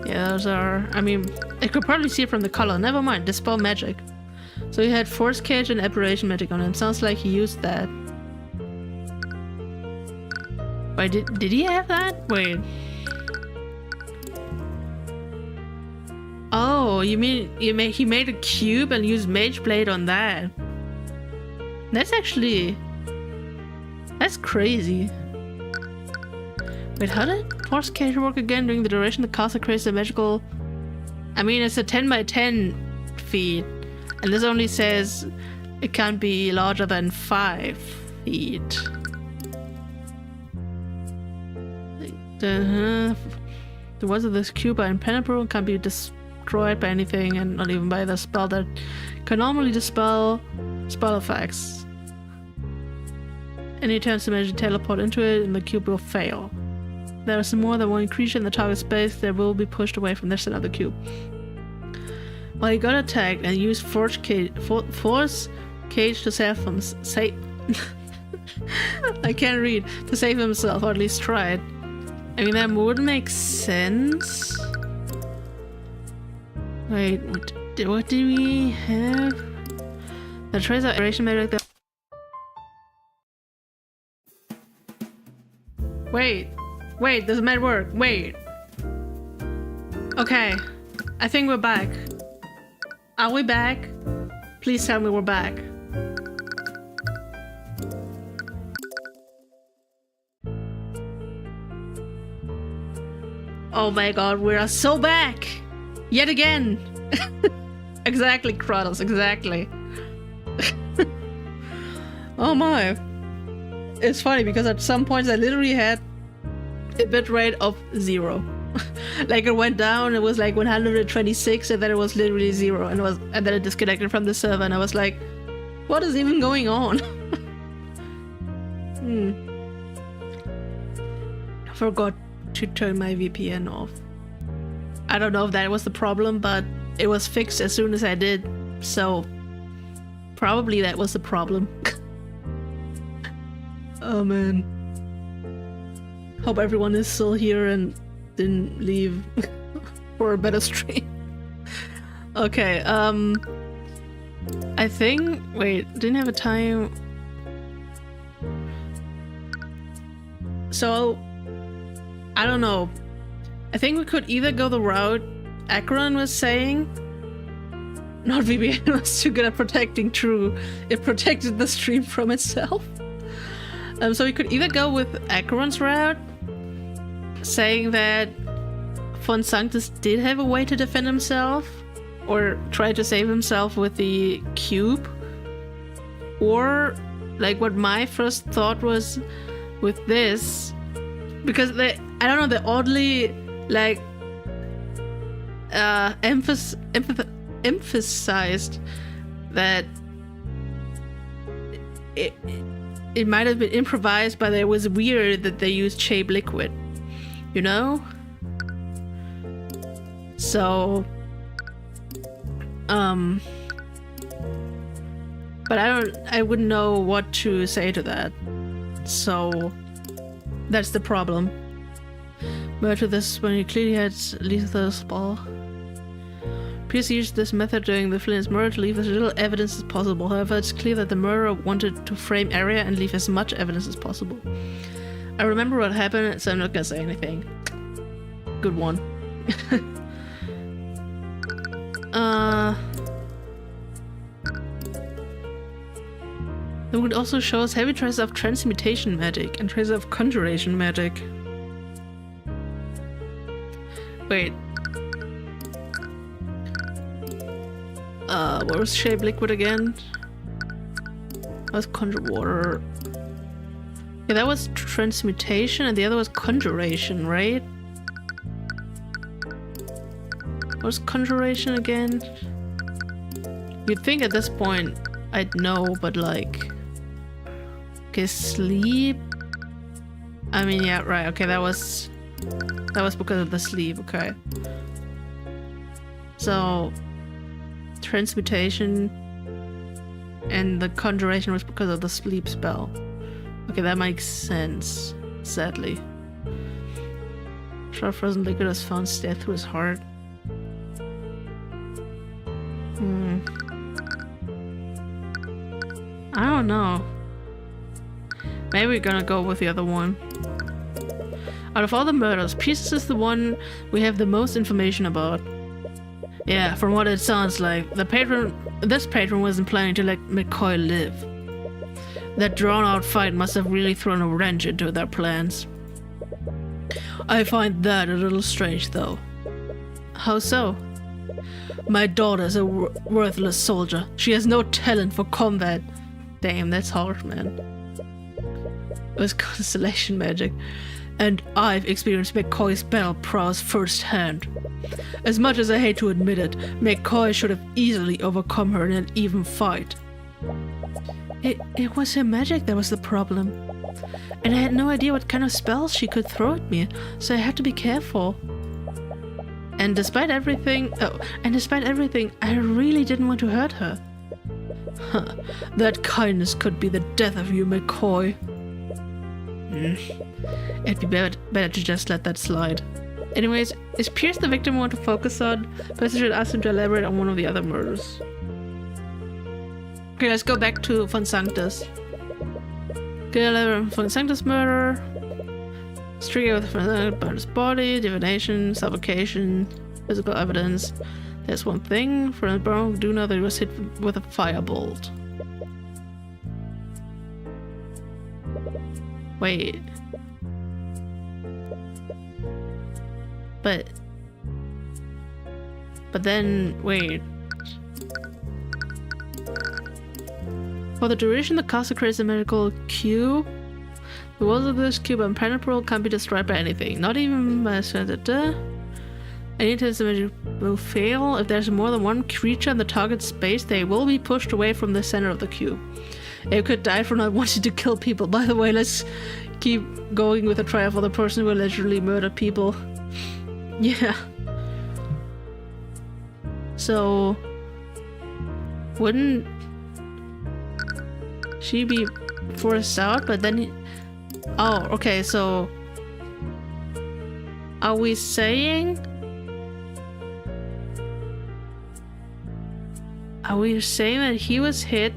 Yeah, those are. I mean, I could probably see it from the color. Never mind, dispel magic. So he had force cage and abjuration magic on him. Sounds like he used that. Wait, did he have that? Wait. Oh, you mean he made a cube and used Mage Blade on that? That's crazy. Wait, how did force cage work again? During the duration the caster creates a magical... I mean, it's a 10 by 10 feet, and this only says it can't be larger than 5 feet. The words of this cube are impenetrable and can't be destroyed by anything, and not even by the spell that can normally dispel spell effects. Any attempts to magic teleport into it, and the cube will fail. There is more than one creature in the target space, they will be pushed away from this another cube. While he got attacked and used force cage to save him, I can't read, to save himself, or at least try it. I mean, that would make sense. Wait, what do we have? The trace of aberration magic that... Wait, this might work. Wait. Okay. I think we're back. Are we back? Please tell me we're back. Oh my god, we are so back! Yet again! Exactly, Kratos, exactly. Oh my. It's funny because at some points I literally had a bitrate of 0. Like it went down, it was like 126, and then it was literally 0, and then it disconnected from the server, and I was like, what is even going on? I forgot to turn my VPN off. I don't know if that was the problem, but it was fixed as soon as I did, so probably that was the problem. Oh man. Hope everyone is still here and didn't leave for a better stream. Okay, I think... Wait, didn't have a time... So... I don't know. I think we could either go the route Akron was saying. Not VPN was too good at protecting True. It protected the stream from itself. So we could either go with Akron's route, saying that Von Sanctus did have a way to defend himself, or try to save himself with the cube, or like what my first thought was with this, because they, I don't know, they oddly like emphasized that it might have been improvised, but it was weird that they used shape liquid, you know? So but I wouldn't know what to say to that, so that's the problem. Murder this when he clearly had lethal spell. Pierce used this method during the Flynn's murder to leave as little evidence as possible. However, it's clear that the murderer wanted to frame Arya and leave as much evidence as possible. I remember what happened, so I'm not gonna say anything. Good one. It would also show us heavy traces of transmutation magic and traces of conjuration magic. Wait. What was shape liquid again? That was conjure water. Yeah, that was transmutation, and the other was conjuration, right? What was conjuration again? You'd think at this point I'd know, but like... Okay, sleep... I mean, yeah, right, okay, that was because of the sleep, okay. So... transmutation and the conjuration was because of the sleep spell. Okay, that makes sense, sadly. Shot frozen liquid has found stare through his heart. I don't know. Maybe we're gonna go with the other one. Out of all the murders, Pierce is the one we have the most information about. Yeah, from what it sounds like, this patron wasn't planning to let McCoy live. That drawn-out fight must have really thrown a wrench into their plans. I find that a little strange, though. How so? My daughter's a worthless soldier. She has no talent for combat. Damn, that's harsh, man. It was constellation magic. And I've experienced McCoy's battle prowess firsthand. As much as I hate to admit it, McCoy should have easily overcome her in an even fight. It was her magic that was the problem. And I had no idea what kind of spells she could throw at me, so I had to be careful. And despite everything, I really didn't want to hurt her. Huh, that kindness could be the death of you, McCoy. It'd be better to just let that slide. Anyways, is Pierce the victim we want to focus on? Perhaps I should ask him to elaborate on one of the other murders. Okay, let's go back to Von Sanctus. Okay, elaborate on Von Sanctus murder. Streak with about his body, divination, suffocation, physical evidence. There's one thing. For the Baron, we do know that he was hit with a firebolt. Wait. But then, wait. For the duration, the caster creates a magical cube The walls of this cube are impenetrable, can't be destroyed by anything. Not even by any test magic will fail. If there's more than one creature in the target space, they will be pushed away from the center of the cube. You could die for not wanting to kill people. By the way, let's keep going with the trial for the person who allegedly murdered people. Yeah. So, wouldn't she be forced out? But then oh, okay, so are we saying that he was hit?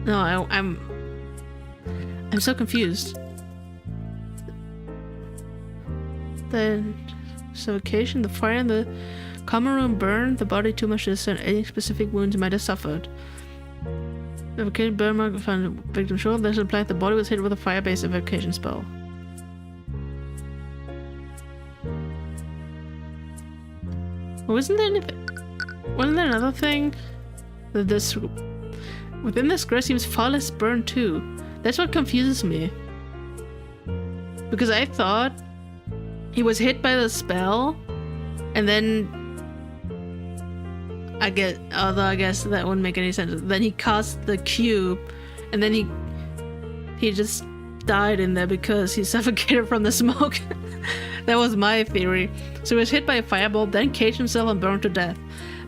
No, I'm so confused. Then suffocation, the fire in the common room burned the body too much to discern any specific wounds he might have suffered. Evocation burn mark found the victim's shoulder. This implies the body was hit with a fire-based evocation spell. Wasn't there another thing? That this within this square seems far less burned too. That's what confuses me. Because I thought he was hit by the spell, and then although I guess that wouldn't make any sense. Then he cast the cube, and then he just died in there because he suffocated from the smoke. That was my theory. So he was hit by a fireball, then caged himself and burned to death.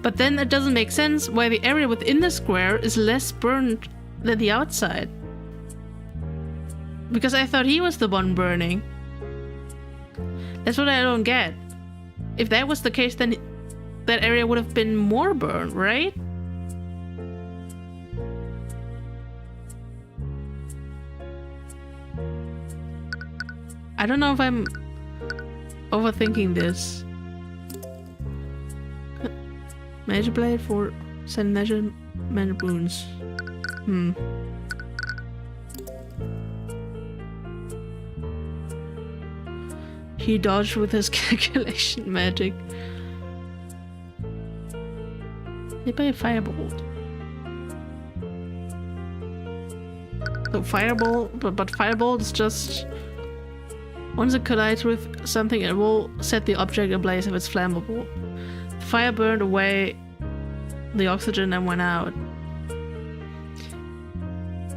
But then it doesn't make sense why the area within the square is less burned than the outside. Because I thought he was the one burning. That's what I don't get. If that was the case, then that area would have been more burned, right? I don't know if I'm overthinking this. Magic blade for send magic wounds. He dodged with his calculation magic. Hit by a firebolt. So firebolt, but firebolt is just once it collides with something, it will set the object ablaze if it's flammable. The fire burned away the oxygen and went out.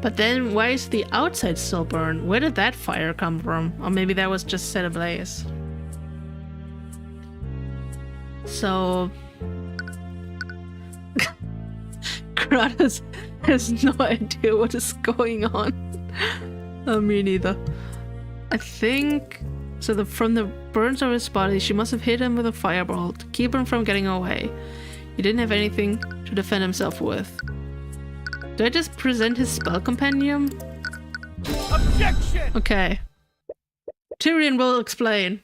But then why is the outside still burned? Where did that fire come from? Or maybe that was just set ablaze. So Kratos has no idea what is going on. Me neither. I think so. From the burns of his body, she must have hit him with a fireball to keep him from getting away. He didn't have anything to defend himself with. Do I just present his spell compendium? Objection! Okay. Tyrion will explain.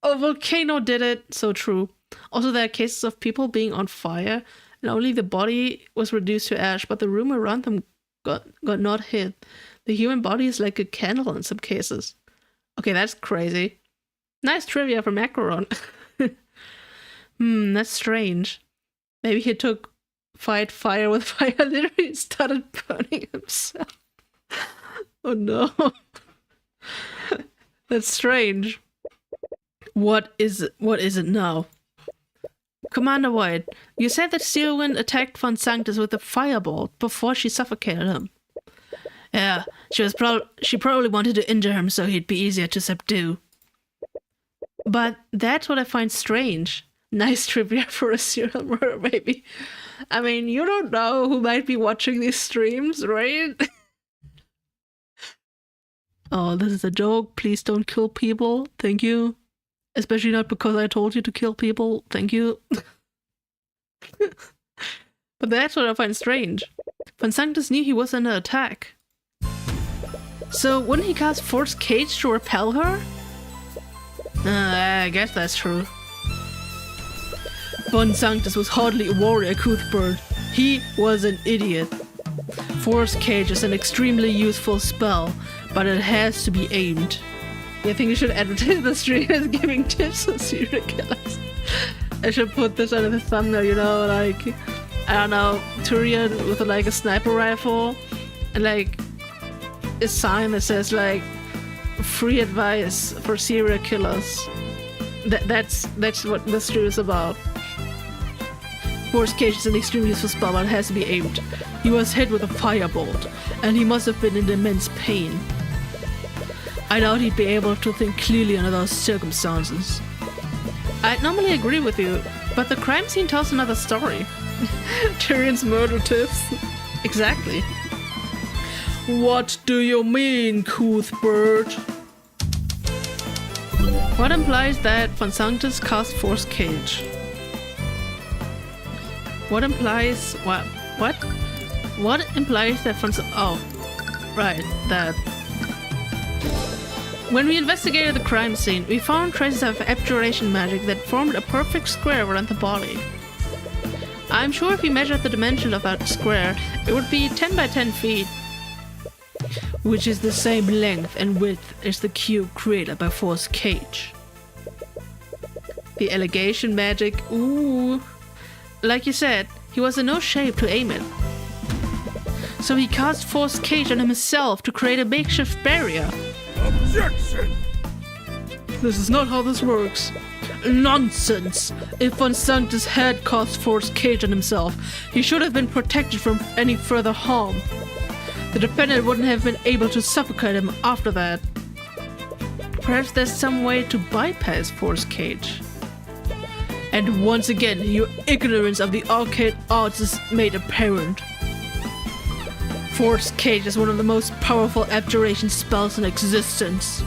Oh, Volcano did it. So true. Also, there are cases of people being on fire, and only the body was reduced to ash, but the room around them got not hit. The human body is like a candle in some cases. Okay, that's crazy. Nice trivia from Macaron. That's strange. Maybe he took fight fire with fire, literally started burning himself. Oh no. That's strange. What is it now? Commander White, you said that Steelwind attacked Von Sanctus with a firebolt before she suffocated him. Yeah, she probably wanted to injure him so he'd be easier to subdue. But that's what I find strange. Nice trivia for a serial murder, baby. I mean, you don't know who might be watching these streams, right? Oh, this is a joke. Please don't kill people. Thank you. Especially not because I told you to kill people. Thank you. But that's what I find strange. Von Sanctus knew he was under attack. So wouldn't he cast Force Cage to repel her? I guess that's true. Von Sanctus was hardly a warrior, Cuthbert. He was an idiot. Force Cage is an extremely useful spell, but it has to be aimed. I think you should advertise the stream as giving tips on serial killers. I should put this under the thumbnail, you know, like, I don't know, Tyrion with like a sniper rifle, and like, a sign that says like free advice for serial killers. That's what the story is about. Force Cage is an extremely useful spell, but it has to be aimed. He was hit with a firebolt, and he must have been in immense pain. I doubt he'd be able to think clearly under those circumstances. I'd normally agree with you, but the crime scene tells another story. Tyrion's murder tips. Exactly. What do you mean, Cuthbert? What implies that Von Sanctus cast Force Cage? What implies what? What implies that that. When we investigated the crime scene, we found traces of abjuration magic that formed a perfect square around the body. I'm sure if we measured the dimension of that square, it would be 10 by 10 feet, which is the same length and width as the cube created by Force Cage. The allegation magic, ooh. Like you said, he was in no shape to aim it. So he cast Force Cage on himself to create a makeshift barrier. Objection! This is not how this works. Nonsense! If Von Sanctus had cast Force Cage on himself, he should have been protected from any further harm. The defendant wouldn't have been able to suffocate him after that. Perhaps there's some way to bypass Force Cage. And once again, your ignorance of the arcane arts is made apparent. Force Cage is one of the most powerful abjuration spells in existence.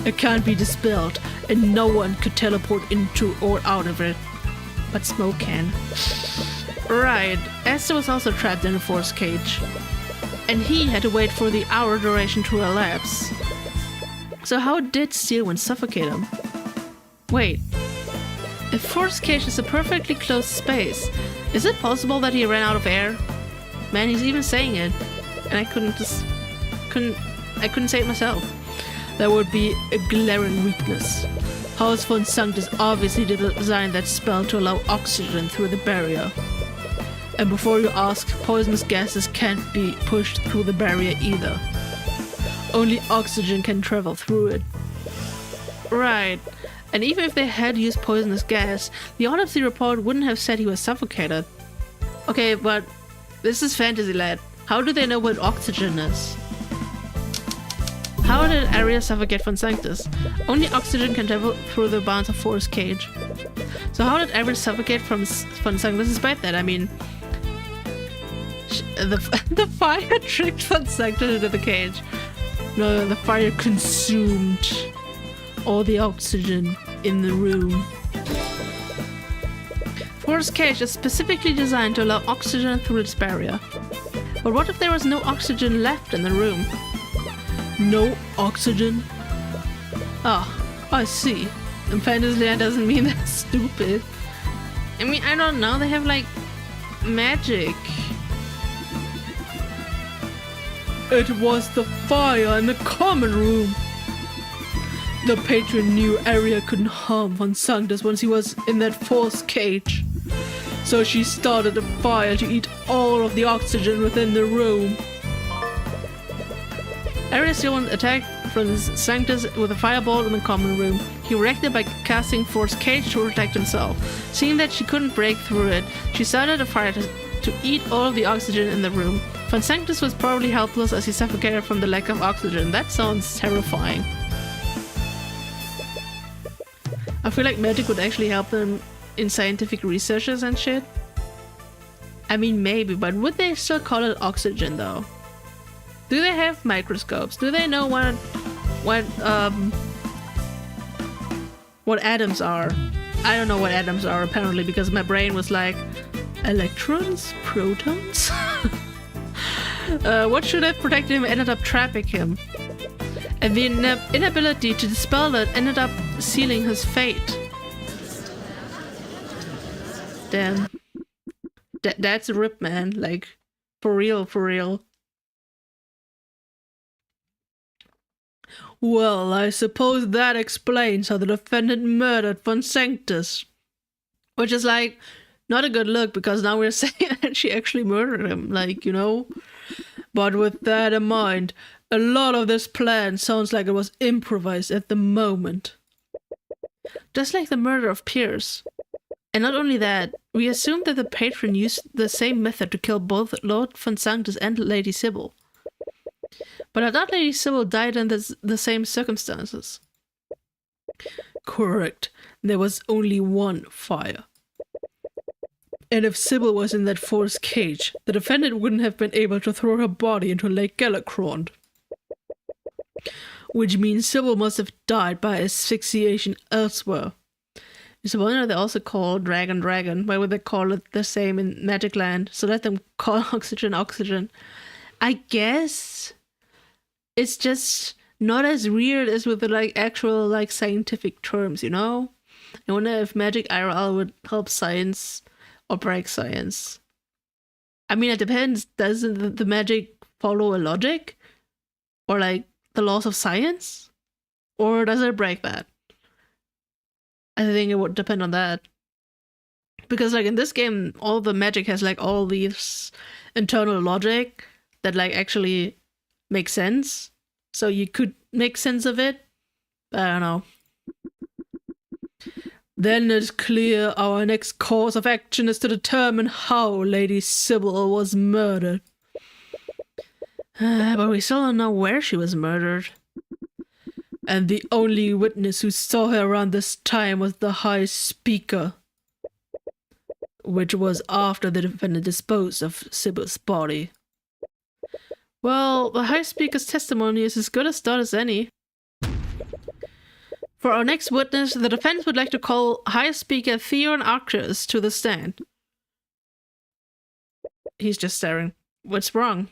It can't be dispelled, and no one could teleport into or out of it. But Smoke can. Right, Esther was also trapped in a Force Cage. And he had to wait for the hour duration to elapse. So how did Steelwind suffocate him? Wait. If Force Cage is a perfectly closed space, is it possible that he ran out of air? Man, he's even saying it. And I couldn't say it myself. That would be a glaring weakness. House Von Sanctus obviously designed that spell to allow oxygen through the barrier. And before you ask, poisonous gases can't be pushed through the barrier either. Only oxygen can travel through it. Right. And even if they had used poisonous gas, the autopsy report wouldn't have said he was suffocated. Okay, but this is Fantasyland. How do they know what oxygen is? How did Arya suffocate Von Sanctus? Only oxygen can travel through the bonds of Force Cage. So how did Arya suffocate from Von Sanctus despite that? I mean, the fire tricked Von Sanctus into the cage. No, the fire consumed all the oxygen in the room. Force Cage is specifically designed to allow oxygen through its barrier. But what if there was no oxygen left in the room? No oxygen? Ah, I see. And Fantasyland doesn't mean they're stupid. I mean, I don't know, they have like magic. It was the fire in the common room. The patron knew Arya couldn't harm Von Sanctus once he was in that Force Cage. So she started a fire to eat all of the oxygen within the room. Arya Steelwind attacked Von Sanctus with a firebolt in the common room. He reacted by casting Force Cage to protect himself. Seeing that she couldn't break through it, she started a fire to eat all of the oxygen in the room. Von Sanctus was probably helpless as he suffocated from the lack of oxygen. That sounds terrifying. I feel like magic would actually help them in scientific researches and shit. I mean, maybe, but would they still call it oxygen though? Do they have microscopes? Do they know what atoms are? I don't know what atoms are apparently, because my brain was like, electrons? Protons? What should have protected him ended up trapping him. And the inability to dispel it ended up sealing his fate. Damn. That's a rip, man. Like, for real, for real. Well, I suppose that explains how the defendant murdered Von Sanctus. Which is like, not a good look, because now we're saying that she actually murdered him, like, you know? But with that in mind, A lot of this plan sounds like it was improvised at the moment. Just like the murder of Pierce. And not only that, we assumed that the patron used the same method to kill both Lord von Sanctus and Lady Sybil. But I thought Lady Sybil died in the same circumstances. Correct. There was only one fire. And if Sybil was in that forced cage, the defendant wouldn't have been able to throw her body into Lake Galakrond. Which means Sybil must have died by asphyxiation elsewhere. It's a wonder they also call Dragon Dragon. Why would they call it the same in Magic Land? So let them call oxygen Oxygen. I guess it's just not as weird as with the like actual like scientific terms, you know? I wonder if Magic IRL would help science or break science. I mean, it depends. Doesn't the magic follow a logic? Or like the laws of science? Or does it break that? I think it would depend on that. Because like in this game, all the magic has like all these internal logic that like actually makes sense. So you could make sense of it. I don't know. Then it's clear our next course of action is to determine how Lady Sybil was murdered. But we still don't know where she was murdered. And the only witness who saw her around this time was the High Speaker. Which was after the defendant disposed of Sybil's body. Well, the High Speaker's testimony is as good a start as any. For our next witness, the defense would like to call High Speaker Theon Arcus to the stand. He's just staring. What's wrong?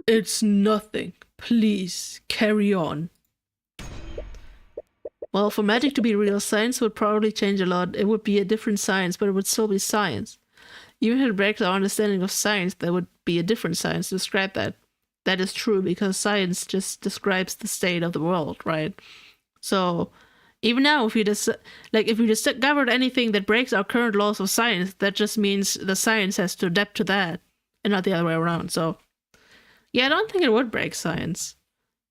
It's nothing. Please, carry on. Well, for magic to be real, science would probably change a lot. It would be a different science, but it would still be science. Even if it breaks our understanding of science, there would be a different science to describe that. That is true, because science just describes the state of the world, right? So, even now, if we discovered anything that breaks our current laws of science, that just means the science has to adapt to that, and not the other way around. So, yeah, I don't think it would break science.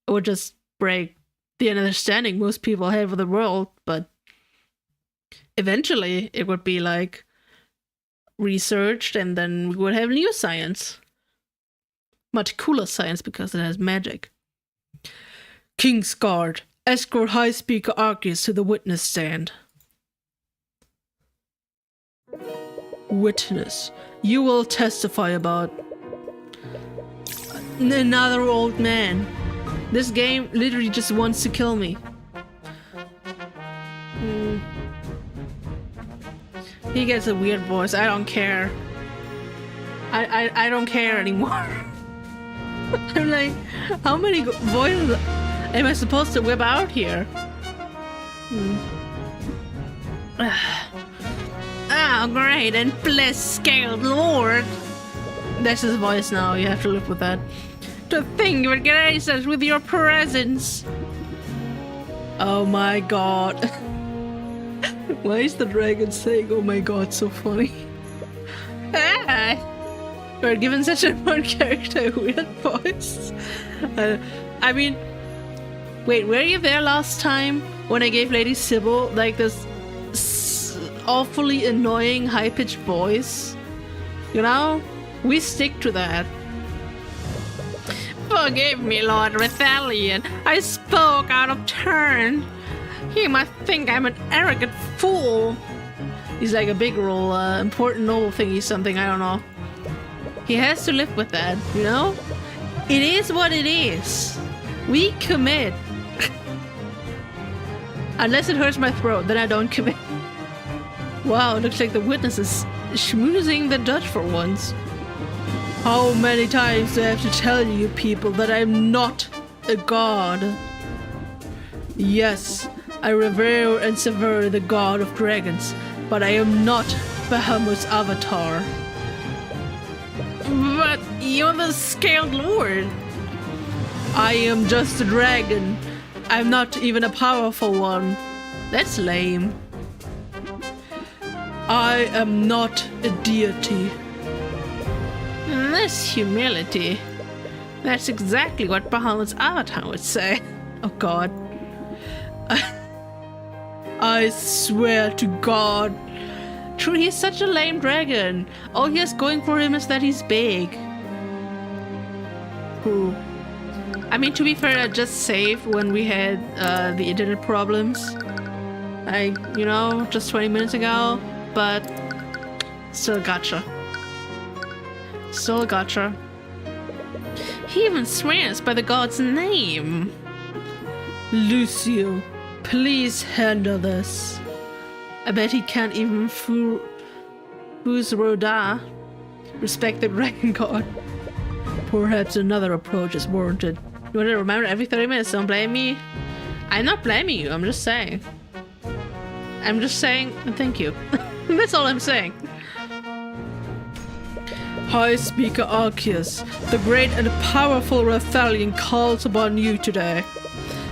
It would just break the understanding most people have of the world, but eventually it would be like researched, and then we would have new science. Much cooler science because it has magic. Kingsguard, escort High Speaker Arcus to the witness stand. Witness, you will testify about another old man. This game literally just wants to kill me. He gets a weird voice. I don't care. I don't care anymore. I'm like, how many voices am I supposed to whip out here? Oh, great and blessed scaled lord. That's his voice now. You have to live with that. To think you would grace us with your presence. Oh my god. Why is the dragon saying oh my god so funny? We're given such a fun character, weird voice. I mean, wait, were you there last time when I gave Lady Sybil like this awfully annoying high-pitched voice? You know? We stick to that. Forgive me, Lord Rethalion. I spoke out of turn. He must think I'm an arrogant fool. He's like a big role, important noble thingy something, I don't know. He has to live with that, you know? It is what it is. We commit. Unless it hurts my throat, then I don't commit. Wow, looks like the witness is schmoozing the judge for once. How many times do I have to tell you people that I'm not a god? Yes, I revere and sever the god of dragons, but I am not Bahamut's avatar. But you're the scaled lord. I am just a dragon. I'm not even a powerful one. That's lame. I am not a deity. This humility. That's exactly what Bahamut's avatar would say. Oh god. I swear to God. True, he's such a lame dragon. All he has going for him is that he's big. Ooh. I mean, to be fair, I just saved when we had the internet problems. You know, just 20 minutes ago. But still gotcha. Still gotcha. He even swears by the god's name. Lucio, please handle this. I bet he can't even fool Roda, respected dragon god. Perhaps another approach is warranted. You want to remember every 30 minutes, don't blame me. I'm not blaming you, I'm just saying. I'm just saying thank you. That's all I'm saying. High Speaker Arceus, the great and powerful Rathalion calls upon you today.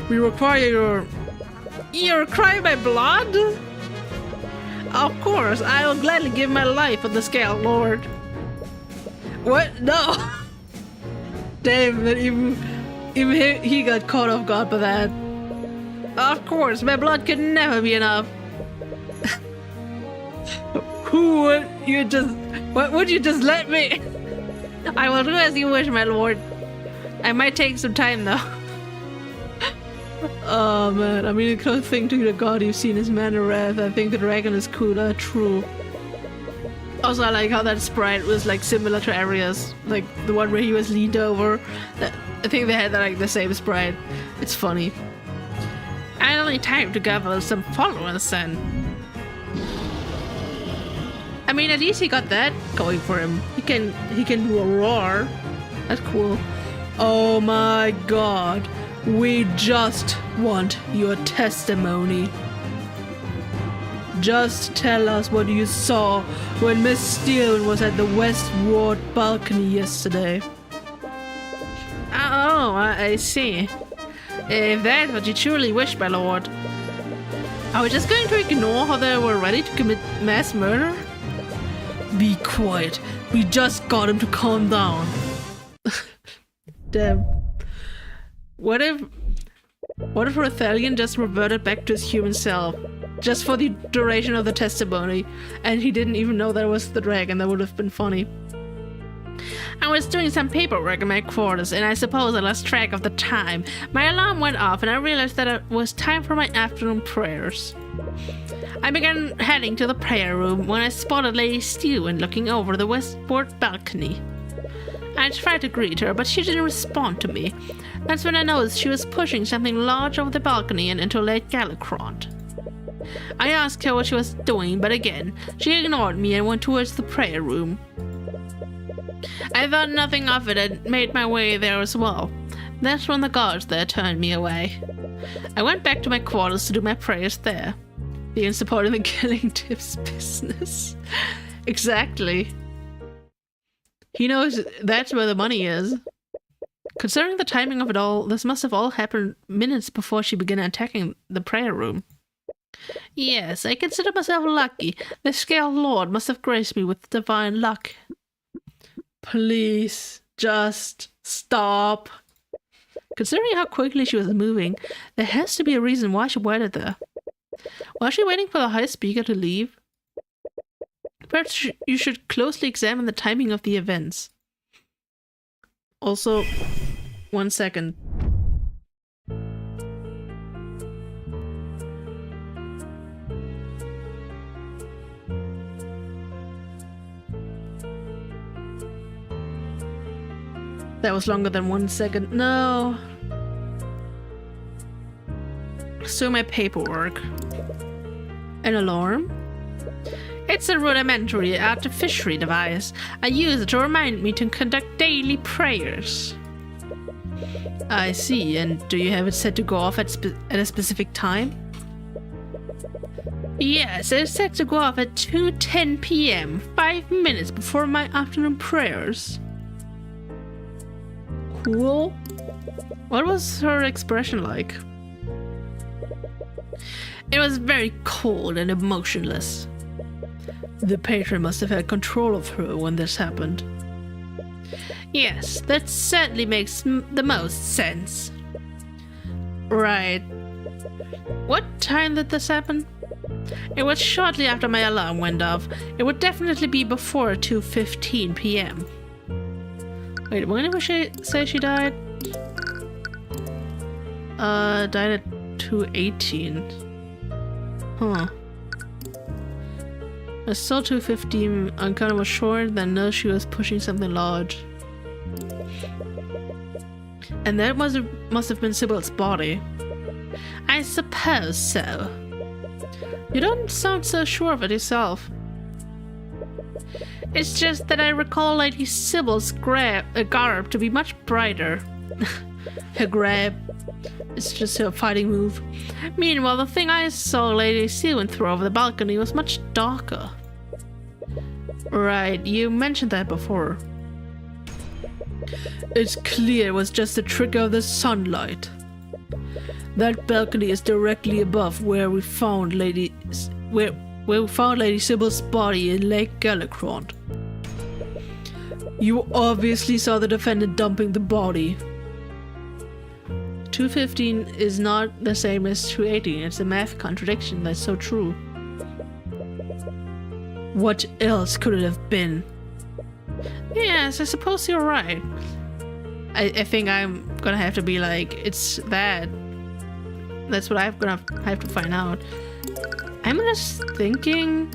We require your cry by blood? Of course, I will gladly give my life for the Scale Lord. What? No! Damn, that even he got caught off guard by that. Of course, my blood could never be enough. Who would you just... What would you just let me? I will do as you wish, my lord. I might take some time, though. Oh, man. I mean, a close thing to the god you've seen is Mana Wrath. I think the dragon is cooler, true. Also, I like how that sprite was, like, similar to Arias. Like, the one where he was leaned over. I think they had, like, the same sprite. It's funny. I only time to gather some followers, then. I mean, at least he got that going for him. He can do a roar. That's cool. Oh my god. We just want your testimony. Just tell us what you saw when Miss Steele was at the West Ward balcony yesterday. Oh, I see. If that's what you truly wish, my lord. Are we just going to ignore how they were ready to commit mass murder? Be quiet. We just got him to calm down. Damn. What if Rathalion just reverted back to his human self? Just for the duration of the testimony. And he didn't even know that was the dragon. That would have been funny. I was doing some paperwork in my quarters, and I suppose I lost track of the time. My alarm went off, and I realized that it was time for my afternoon prayers. I began heading to the prayer room when I spotted Lady Steele looking over the westward balcony. I tried to greet her, but she didn't respond to me. That's when I noticed she was pushing something large over the balcony and into Lake Galacront. I asked her what she was doing, but again, she ignored me and went towards the prayer room. I thought nothing of it and made my way there as well. That's when the guards there turned me away. I went back to my quarters to do my prayers there. Being supporting the killing tips business. Exactly. He knows that's where the money is. Considering the timing of it all, this must have all happened minutes before she began attacking the prayer room. Yes, I consider myself lucky. The Scale Lord must have graced me with divine luck. Please, just stop. Considering how quickly she was moving, there has to be a reason why she waited there. Was she waiting for the High Speaker to leave? Perhaps you should closely examine the timing of the events. Also, 1 second. That was longer than 1 second. No. So my paperwork. An alarm? It's a rudimentary artificial device. I use it to remind me to conduct daily prayers. I see. And do you have it set to go off at a specific time? Yes, it's set to go off at 2:10 p.m., 5 minutes before my afternoon prayers. Cool. What was her expression like? It was very cold and emotionless. The patron must have had control of her when this happened. Yes, that certainly makes the most sense. Right. What time did this happen? It was shortly after my alarm went off. It would definitely be before 2:15 p.m. Wait, when did she say she died? Died at 2:18. Huh. I saw 2:15 and kind of was sure that no, she was pushing something large. And that must have been Sybil's body. I suppose so. You don't sound so sure of it yourself. It's just that I recall Lady Sybil's garb to be much brighter. Her grab. It's just her fighting move. Meanwhile, the thing I saw Lady Sybil throw over the balcony was much darker. Right, you mentioned that before. It's clear it was just a trick of the sunlight. That balcony is directly above where we found Lady Sybil's body in Lake Gallicrond. You obviously saw the defendant dumping the body. 2:15 is not the same as 2:18. It's a math contradiction. That's so true. What else could it have been? Yes, I suppose you're right. I think I'm gonna have to be like, it's that. That's what I'm gonna have to find out. I'm just thinking,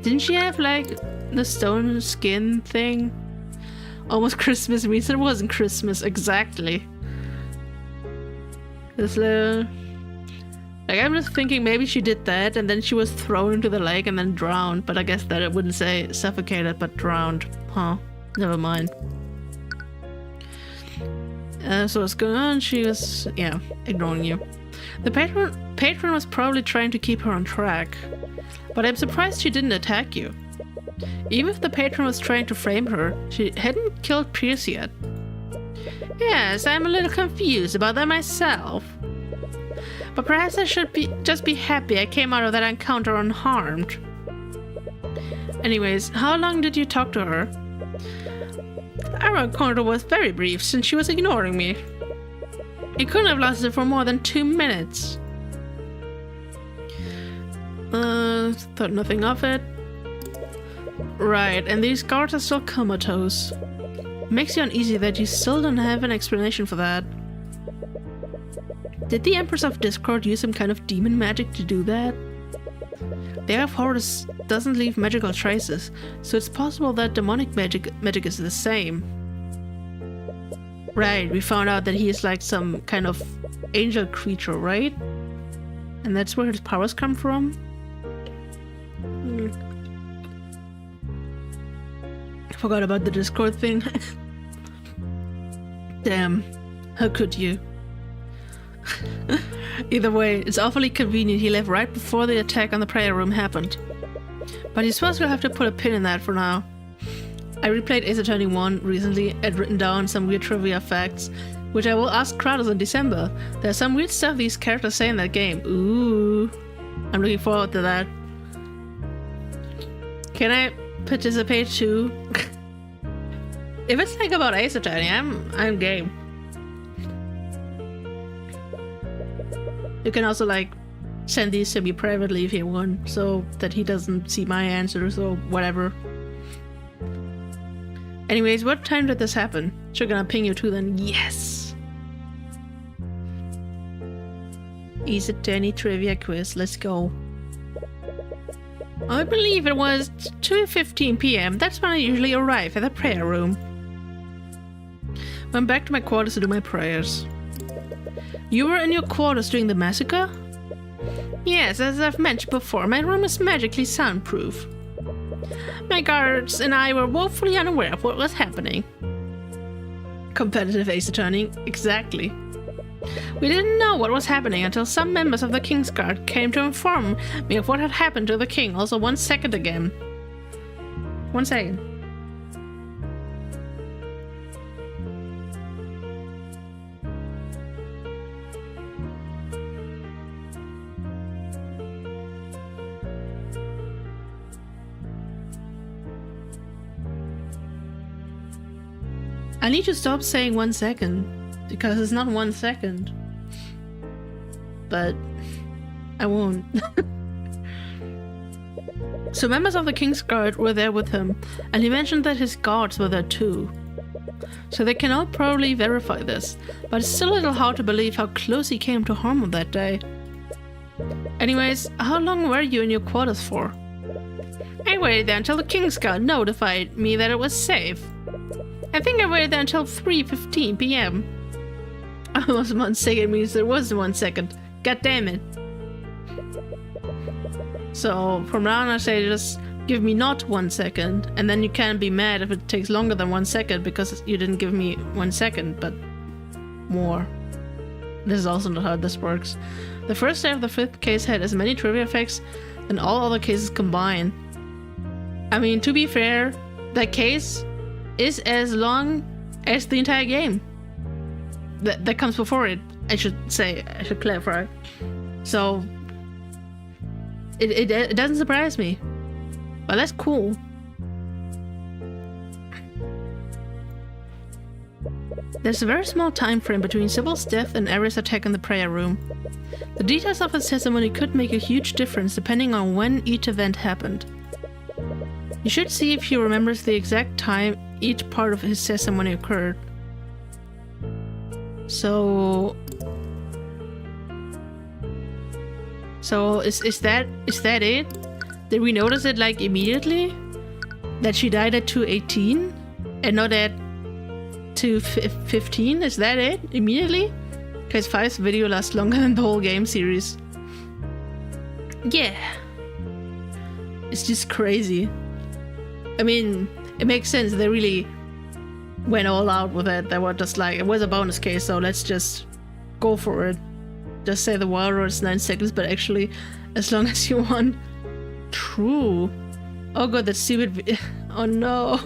didn't she have like the stone skin thing? Almost Christmas means it wasn't Christmas exactly. This little, like, I'm just thinking maybe she did that and then she was thrown into the lake and then drowned, but I guess that it wouldn't say suffocated but drowned. Huh, never mind. So what's going on? She was, yeah, ignoring you. The patron was probably trying to keep her on track, but I'm surprised she didn't attack you. Even if the patron was trying to frame her, she hadn't killed Pierce yet. Yes, I'm a little confused about that myself. But perhaps I should just be happy I came out of that encounter unharmed. Anyways, how long did you talk to her? Our encounter was very brief since she was ignoring me. It couldn't have lasted for more than 2 minutes. Thought nothing of it. Right, and these guards are still comatose. Makes you uneasy that you still don't have an explanation for that. Did the Empress of Discord use some kind of demon magic to do that? The Eye of Horus doesn't leave magical traces, so it's possible that demonic magic is the same. Right, we found out that he is like some kind of angel creature, right? And that's where his powers come from? Forgot about the Discord thing. Damn, how could you? Either way, it's awfully convenient he left right before the attack on the prayer room happened. But I suppose we'll have to put a pin in that for now. I replayed Ace Attorney 1 recently and written down some weird trivia facts, which I will ask Kratos in December. There's some weird stuff these characters say in that game. Ooh, I'm looking forward to that. Can I participate too? If it's like about Ace Attorney, I'm game. You can also like send these to me privately if you want, so that he doesn't see my answers or whatever. Anyways, what time did this happen? She's gonna ping you too then. Yes! Ace Attorney trivia quiz, let's go. I believe it was 2:15 p.m. That's when I usually arrive at the prayer room. Went back to my quarters to do my prayers. You were in your quarters during the massacre? Yes, as I've mentioned before, my room is magically soundproof. My guards and I were woefully unaware of what was happening. Competitive Ace Attorney, exactly. We didn't know what was happening until some members of the King's Guard came to inform me of what had happened to the King. Also, 1 second again. 1 second. I need to stop saying 1 second, because it's not 1 second. But I won't. So members of the King's Guard were there with him, and he mentioned that his guards were there too. So they cannot probably verify this, but it's still a little hard to believe how close he came to harm him that day. Anyways, how long were you in your quarters for? I waited there until the King's Guard notified me that it was safe. I think I waited there until 3:15 p.m. Almost 1 second means there was 1 second. God damn it. So from now on I say just give me not 1 second, and then you can't be mad if it takes longer than 1 second because you didn't give me 1 second, but more. This is also not how this works. The first day of the 5th case had as many trivia facts than all other cases combined. I mean, to be fair, that case is as long as the entire game. That comes before it, I should clarify. So, it doesn't surprise me. But that's cool. There's a very small time frame between Sybil's death and Ares' attack in the prayer room. The details of his testimony could make a huge difference depending on when each event happened. You should see if he remembers the exact time each part of his testimony occurred. So is that it? Did we notice it like immediately? That she died at 2:18 and not at 2:15? Is that it? Immediately? Because 5's video lasts longer than the whole game series. Yeah. It's just crazy. I mean, it makes sense. They really went all out with it. They were just like, it was a bonus case, so let's just go for it. Just say the wild road is 9 seconds, but actually, as long as you want. True. Oh god, that stupid oh no.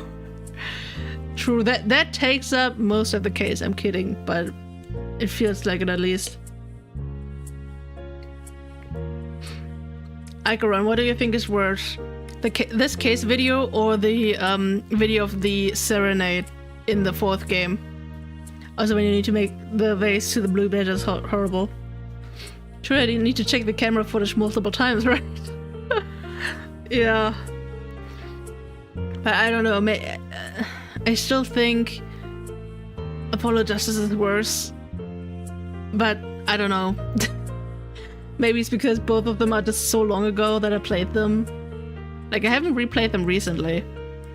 True, that takes up most of the case. I'm kidding, but it feels like it at least. Icaron, what do you think is worse? This case video or the video of the serenade in the 4th game? Also, when you need to make the vase to the blue badges horrible. Sure, I didn't need to check the camera footage multiple times, right? Yeah. But I don't know, I still think Apollo Justice is worse. But I don't know. Maybe it's because both of them are just so long ago that I played them. Like, I haven't replayed them recently.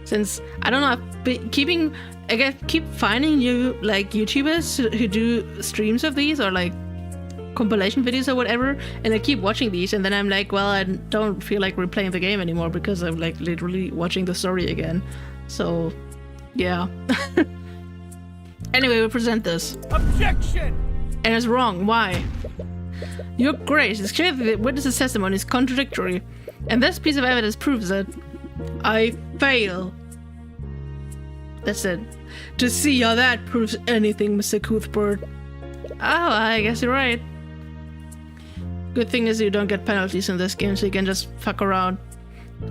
Since, I don't know, I've been keep finding new, like, YouTubers who do streams of these, or, like, compilation videos or whatever, and I keep watching these, and then I'm like, well, I don't feel like replaying the game anymore because I'm, like, literally watching the story again. So, yeah. Anyway, we present this. Objection! And it's wrong. Why? Your Grace, it's clear that the witness's testimony is contradictory, and this piece of evidence proves it. I fail. That's it. To see how that proves anything, Mr. Cuthbert. Oh, I guess you're right. Good thing is you don't get penalties in this game, so you can just fuck around.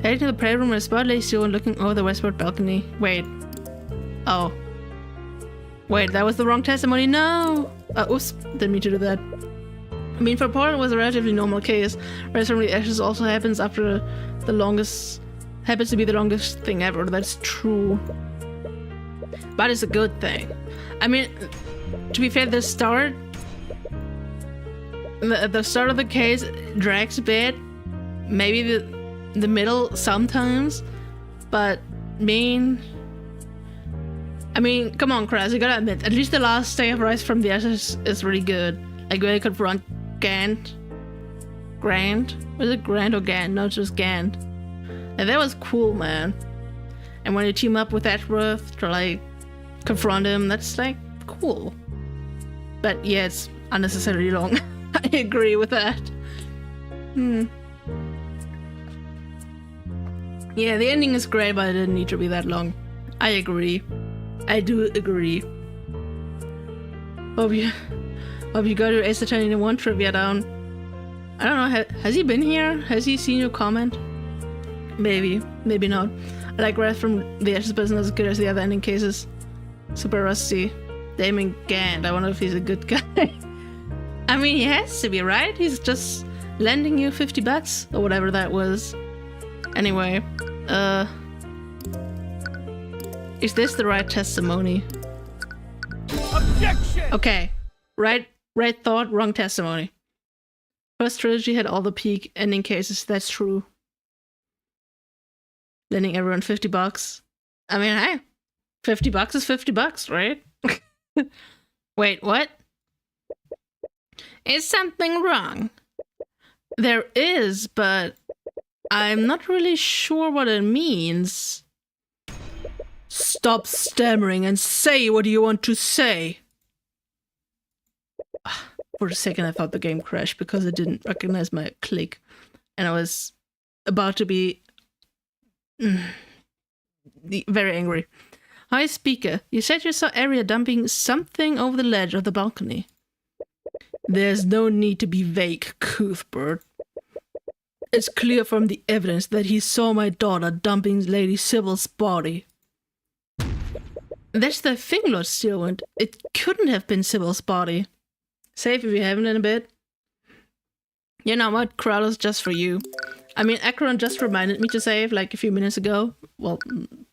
Heading to the prayer room, a spotlight is you and looking over the westward balcony. Wait. Oh. Wait, that was the wrong testimony. No! Oops, didn't mean to do that. I mean, for Paul, it was a relatively normal case. Rise from the ashes also happens after the longest... happens to be the longest thing ever. That's true. But it's a good thing. I mean, to be fair, the start of the case drags a bit. Maybe the middle sometimes. But, I mean, come on, Kraz, you gotta admit, at least the last day of Rise from the Ashes is really good. Like, when you confront Grant? Was it Grant or Gant? No, just Gant. And that was cool, man. And when you team up with Ashworth to, like, confront him, that's, like, cool. But, yeah, it's unnecessarily long. I agree with that. Yeah, the ending is great, but it didn't need to be that long. I agree. I do agree. Hope you got your Ace Attorney 1 trivia down. I don't know, has he been here? Has he seen your comment? Maybe, maybe not. I like Wrath from the Ashes Business as good as the other ending cases. Super Rusty. Damon Gant. I wonder if he's a good guy. I mean, he has to be, right? He's just lending you $50 or whatever that was. Anyway, is this the right testimony? Objection! Okay, right thought, wrong testimony. First trilogy had all the peak ending cases. That's true. Lending everyone $50. I mean, hey, $50 is $50, right? Wait, what? Is something wrong? There is, but I'm not really sure what it means. Stop stammering and say what you want to say. For a second I thought the game crashed because it didn't recognize my click. And I was about to be very angry. Hi, speaker. You said you saw Arya dumping something over the ledge of the balcony. There's no need to be vague, Cuthbert. It's clear from the evidence that he saw my daughter dumping Lady Sybil's body. That's the thing, Lord Steelwind. It couldn't have been Sybil's body. Save if you haven't in a bit. You know what, Kralos, just for you. I mean, Akron just reminded me to save like a few minutes ago. Well,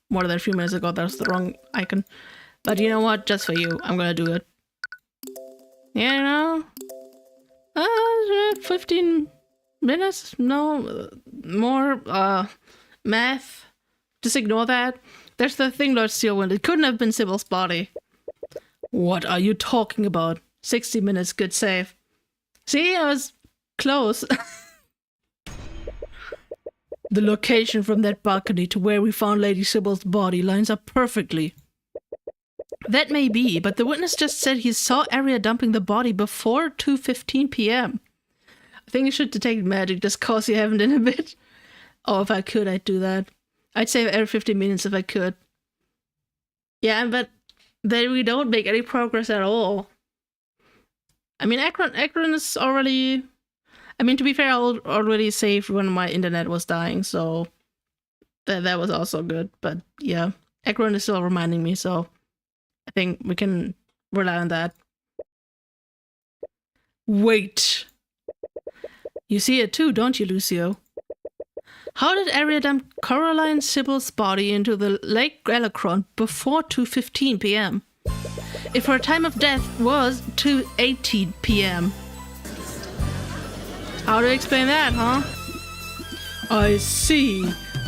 more than a few minutes ago, that was the wrong icon. But you know what, just for you, I'm gonna do it. Yeah, you know? 15 minutes? No, more, math. Just ignore that. There's the thing, Lord Steelwind. It couldn't have been Sybil's body. What are you talking about? 60 minutes, good save. See, I was close. The location from that balcony to where we found Lady Sybil's body lines up perfectly. That may be, but the witness just said he saw Arya dumping the body before 2:15 p.m. I think you should detect magic just cause you haven't in a bit. Oh, if I could, I'd do that. I'd save every 15 minutes if I could. Yeah, but then we don't make any progress at all. I mean, Akron is already... I mean, to be fair, I already saved when my internet was dying, so that was also good. But yeah, Akron is still reminding me, so I think we can rely on that. Wait. You see it too, don't you, Lucio? How did Arya dump Coraline Sybil's body into the Lake Galacron before 2:15 p.m.? If her time of death was 2:18 p.m. How do you explain that, huh? I see.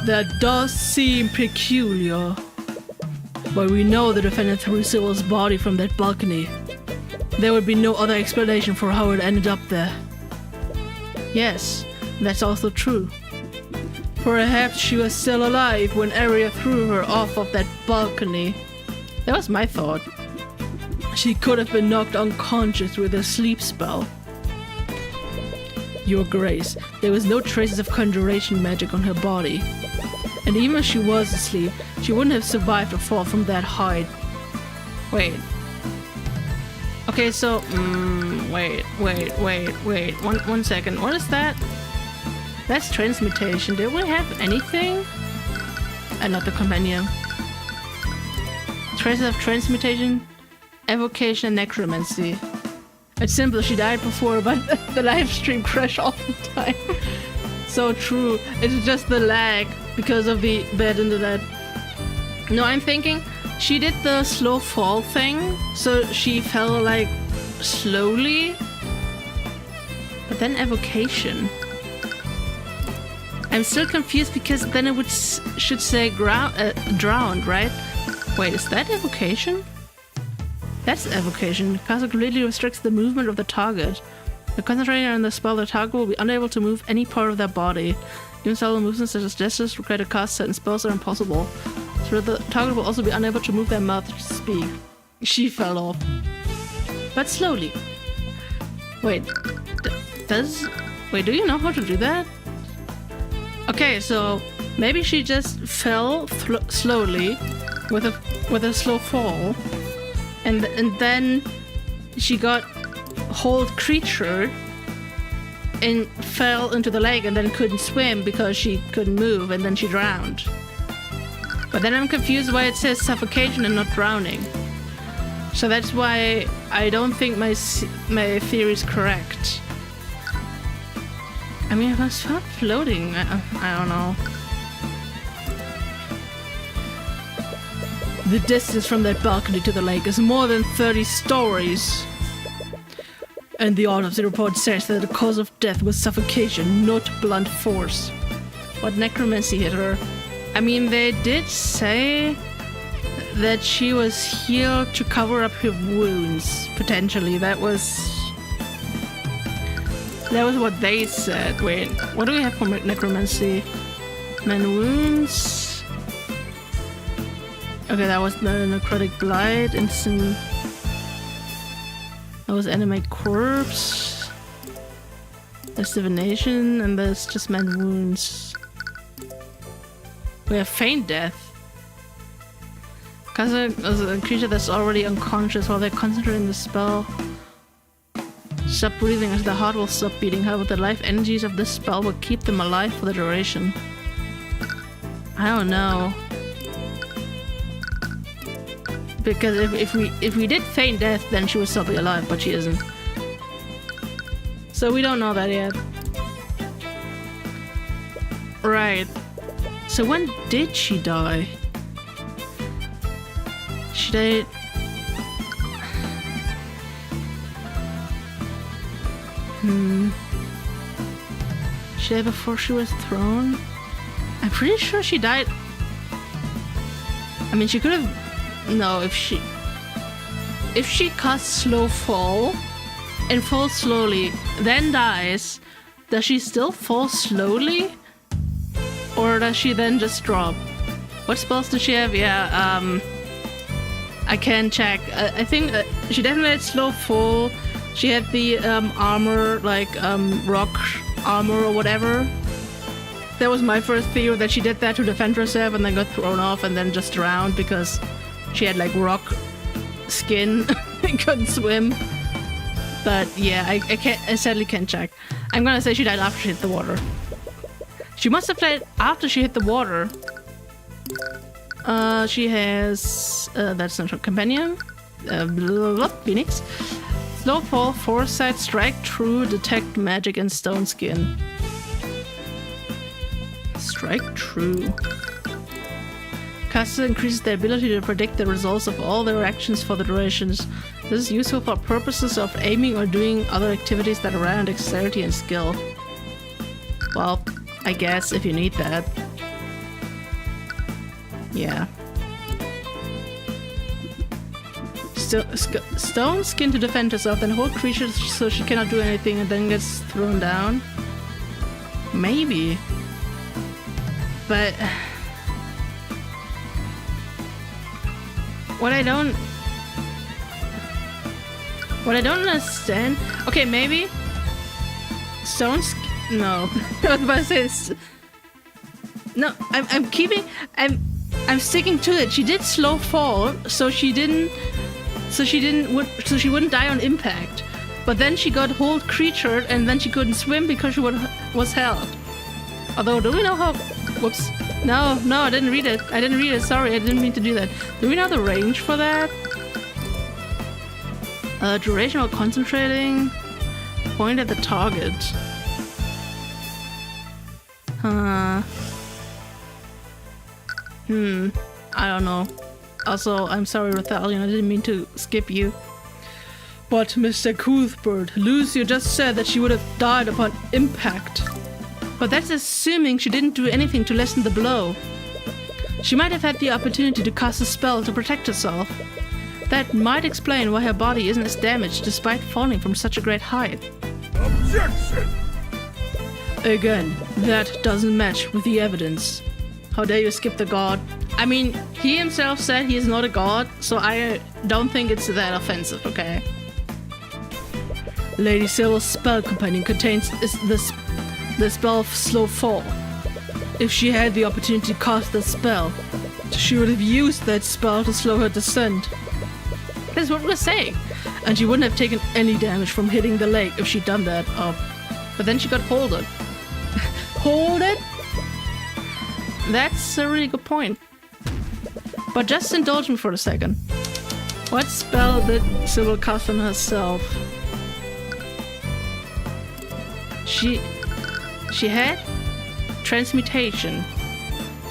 That does seem peculiar. But we know the defendant threw Sybil's body from that balcony. There would be no other explanation for how it ended up there. Yes, that's also true. Perhaps she was still alive when Arya threw her off of that balcony. That was my thought. She could have been knocked unconscious with a sleep spell. Your Grace, there was no traces of conjuration magic on her body. And even if she was asleep, she wouldn't have survived a fall from that height. Wait. Okay, so... wait. One second. What is that? That's transmutation. Did we have anything? Not the companion. Traces of transmutation, evocation, and necromancy. It's simple, she died before, but the live stream crashed all the time. So true. It's just the lag because of the bad internet. No, I'm thinking she did the slow fall thing, so she fell like slowly. But then evocation. I'm still confused because then it should say drowned, right? Wait, is that evocation? That's evocation. Cast completely restricts the movement of the target. By concentrating on the spell, the target will be unable to move any part of their body. Even subtle movements such as gestures required to cast certain spells are impossible. So the target will also be unable to move their mouth to speak. She fell off. But slowly. Wait. Wait, do you know how to do that? Okay, so maybe she just fell slowly with a slow fall. And then she got hold creature and fell into the lake and then couldn't swim because she couldn't move and then she drowned. But then I'm confused why it says suffocation and not drowning. So that's why I don't think my theory is correct. I mean, I was found floating. I don't know. The distance from that balcony to the lake is more than 30 stories. And the autopsy report says that the cause of death was suffocation, not blunt force. What necromancy hit her? I mean, they did say that she was healed to cover up her wounds, potentially. That was what they said. Wait, what do we have for necromancy? Man wounds. Okay, that was the necrotic blight, instant. That was animate corpse. There's divination, and there's just man wounds. We have feign death. Cause a creature that's already unconscious while they're concentrating the spell. Stop breathing as the heart will stop beating. However, the life energies of this spell will keep them alive for the duration. I don't know. Because if we did feign death, then she would still be alive, but she isn't. So we don't know that yet. Right. So when did she die? She died... She died before she was thrown? I'm pretty sure she died... I mean, she could have... No, if she casts slow fall and falls slowly, then dies, does she still fall slowly? Or does she then just drop? What spells does she have? Yeah, I can check. I think she definitely had slow fall. She had the armor, like rock armor or whatever. That was my first theory, that she did that to defend herself and then got thrown off and then just drowned because she had like rock skin and couldn't swim. But yeah, I sadly can't check. I'm gonna say she died after she hit the water. She must have died after she hit the water. She has that's not her companion. Phoenix. Slow fall, foresight, strike true, detect magic, and stone skin. Strike true. Caster increases their ability to predict the results of all their actions for the durations. This is useful for purposes of aiming or doing other activities that rely on dexterity and skill. Well, I guess if you need that. Yeah. Stone skin to defend herself, then hold creature so she cannot do anything and then gets thrown down. Maybe. But... What I don't understand... Okay, maybe... No. I was about to say... No, I'm sticking to it. She did slow fall, so she wouldn't die on impact. But then she got hold creatured, and then she couldn't swim because she was held. Although, do we know how... Whoops. No, I didn't read it. Sorry, I didn't mean to do that. Do we know the range for that? Duration while concentrating. Point at the target. I don't know. Also, I'm sorry, Rathalion, I didn't mean to skip you. But, Mr. Cuthbert, Lucio just said that she would have died upon impact. But that's assuming she didn't do anything to lessen the blow. She might have had the opportunity to cast a spell to protect herself. That might explain why her body isn't as damaged despite falling from such a great height. Objection! Again, that doesn't match with the evidence. How dare you skip the god? I mean, he himself said he is not a god, so I don't think it's that offensive, okay? Lady Sybil's spell companion contains the spell of slow fall. If she had the opportunity to cast the spell, she would have used that spell to slow her descent. That's what we're saying. And she wouldn't have taken any damage from hitting the lake if she'd done that. But then she got holded. Holded? That's a really good point. But just indulge me for a second. What spell did Sybil cast on herself? She had transmutation.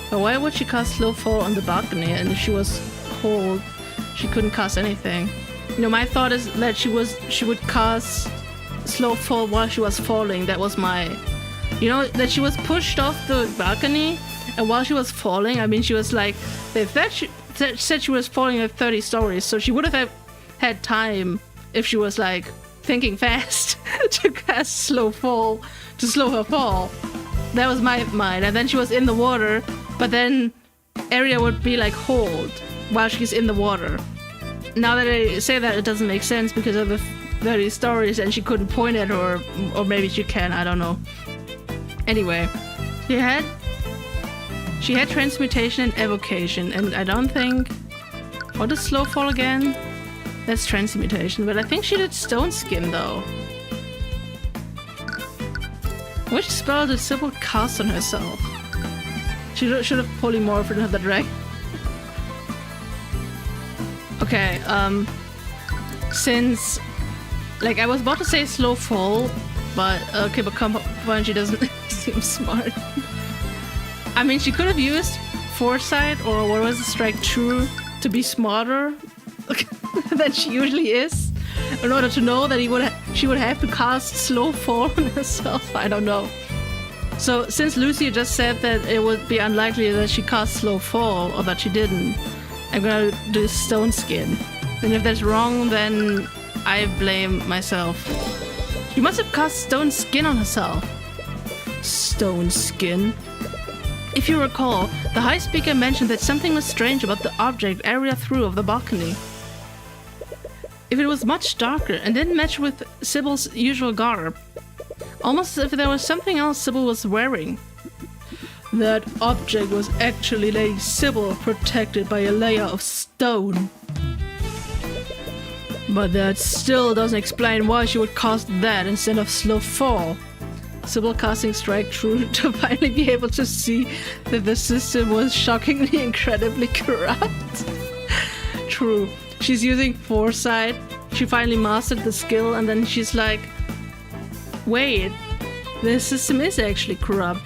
But why would she cast slow fall on the balcony? And if she was cold, she couldn't cast anything. You know, my thought is that she would cast slow fall while she was falling. That was my, you know, that she was pushed off the balcony, and while she was falling, I mean, she was like, they said she was falling at 30 stories, so she would have had time if she was like thinking fast to cast slow fall to slow her fall. That was my mind. And then she was in the water, but then Arya would be like hold while she's in the water. Now that I say that, it doesn't make sense because of the 30 stories and she couldn't point at her, or maybe she can, I don't know. Anyway, she had transmutation and evocation, and I don't think... What is slow fall again? That's transmutation, but I think she did stone skin though. Which spell did Sybil cast on herself? She should have polymorphed into the dragon. Okay, since... Like, I was about to say slow fall, but... Okay, but come on, she doesn't seem smart. I mean, she could have used foresight, or what was the strike true, to be smarter than she usually is, in order to know that she would have to cast slow fall on herself. I don't know. So since Lucy just said that it would be unlikely that she cast slow fall, or that she didn't, I'm gonna do stone skin. And if that's wrong, then I blame myself. She must have cast stone skin on herself. Stone skin? If you recall, the High Speaker mentioned that something was strange about the object Arya threw off the balcony. If it was much darker and didn't match with Sybil's usual garb, almost as if there was something else Sybil was wearing. That object was actually Lady Sybil, protected by a layer of stone. But that still doesn't explain why she would cast that instead of slow fall. Sybil casting strike true to finally be able to see that the system was shockingly incredibly corrupt. True. She's using foresight. She finally mastered the skill, and then she's like, wait, the system is actually corrupt.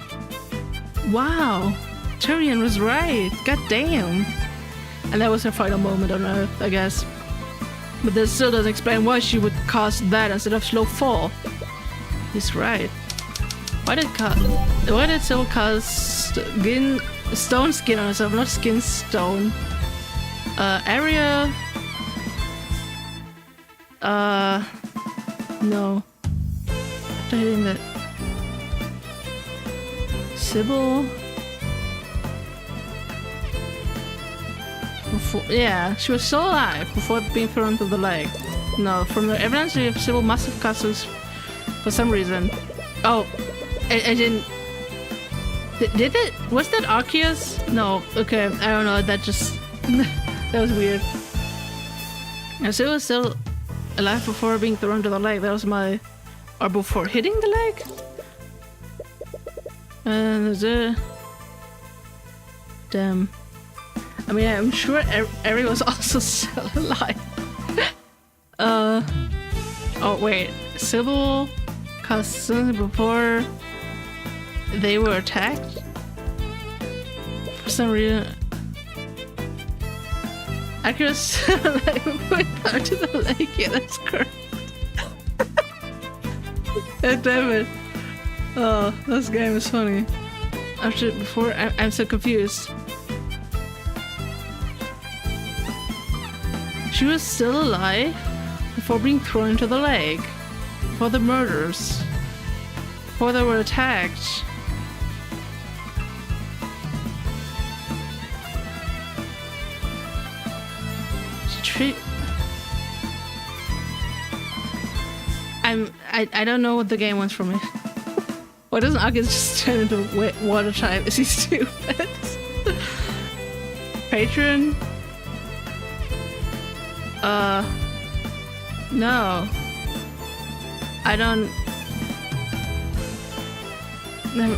Wow, Tyrion was right. God damn. And that was her final moment on Earth, I guess. But this still doesn't explain why she would cast that instead of slow fall. He's right. Why did Sybil cast stone skin on herself, not skin stone? Arya... no. After hitting that... Sybil... Before, yeah, she was still alive before being thrown into the lake. No, from the evidence, Sybil must have cast this for some reason. Oh, I didn't... Did it? Was that Arceus? No, okay, I don't know, that just... that was weird. And Sybil was still alive before being thrown to the lake. That was my... Or before hitting the lake? And damn. I mean, I'm sure Eri was also still alive. Oh wait, Sybil cast something before they were attacked? For some reason. Accurate went out to the lake, yeah, that's correct. Damn it. Oh, this game is funny. Before, I'm so confused. She was still alive before being thrown into the lake. For the murders. Before they were attacked. I don't know what the game wants from me. Why doesn't Arcane just turn into water type? Is he stupid? Patron? No. I don't... Never...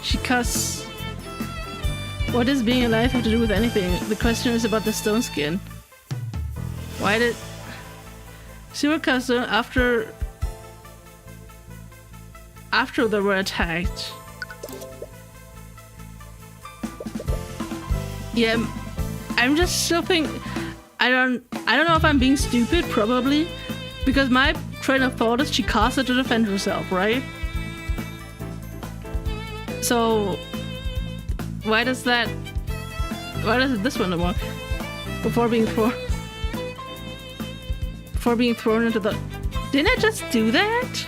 She casts... What does being alive have to do with anything? The question is about the stone skin. Why did... Zero custom after they were attacked. Yeah, I'm just still thinking... I don't know if I'm being stupid, probably. Because my train of thought is she cast it to defend herself, right? So... Why does this one work? Before being thrown into the... Didn't I just do that?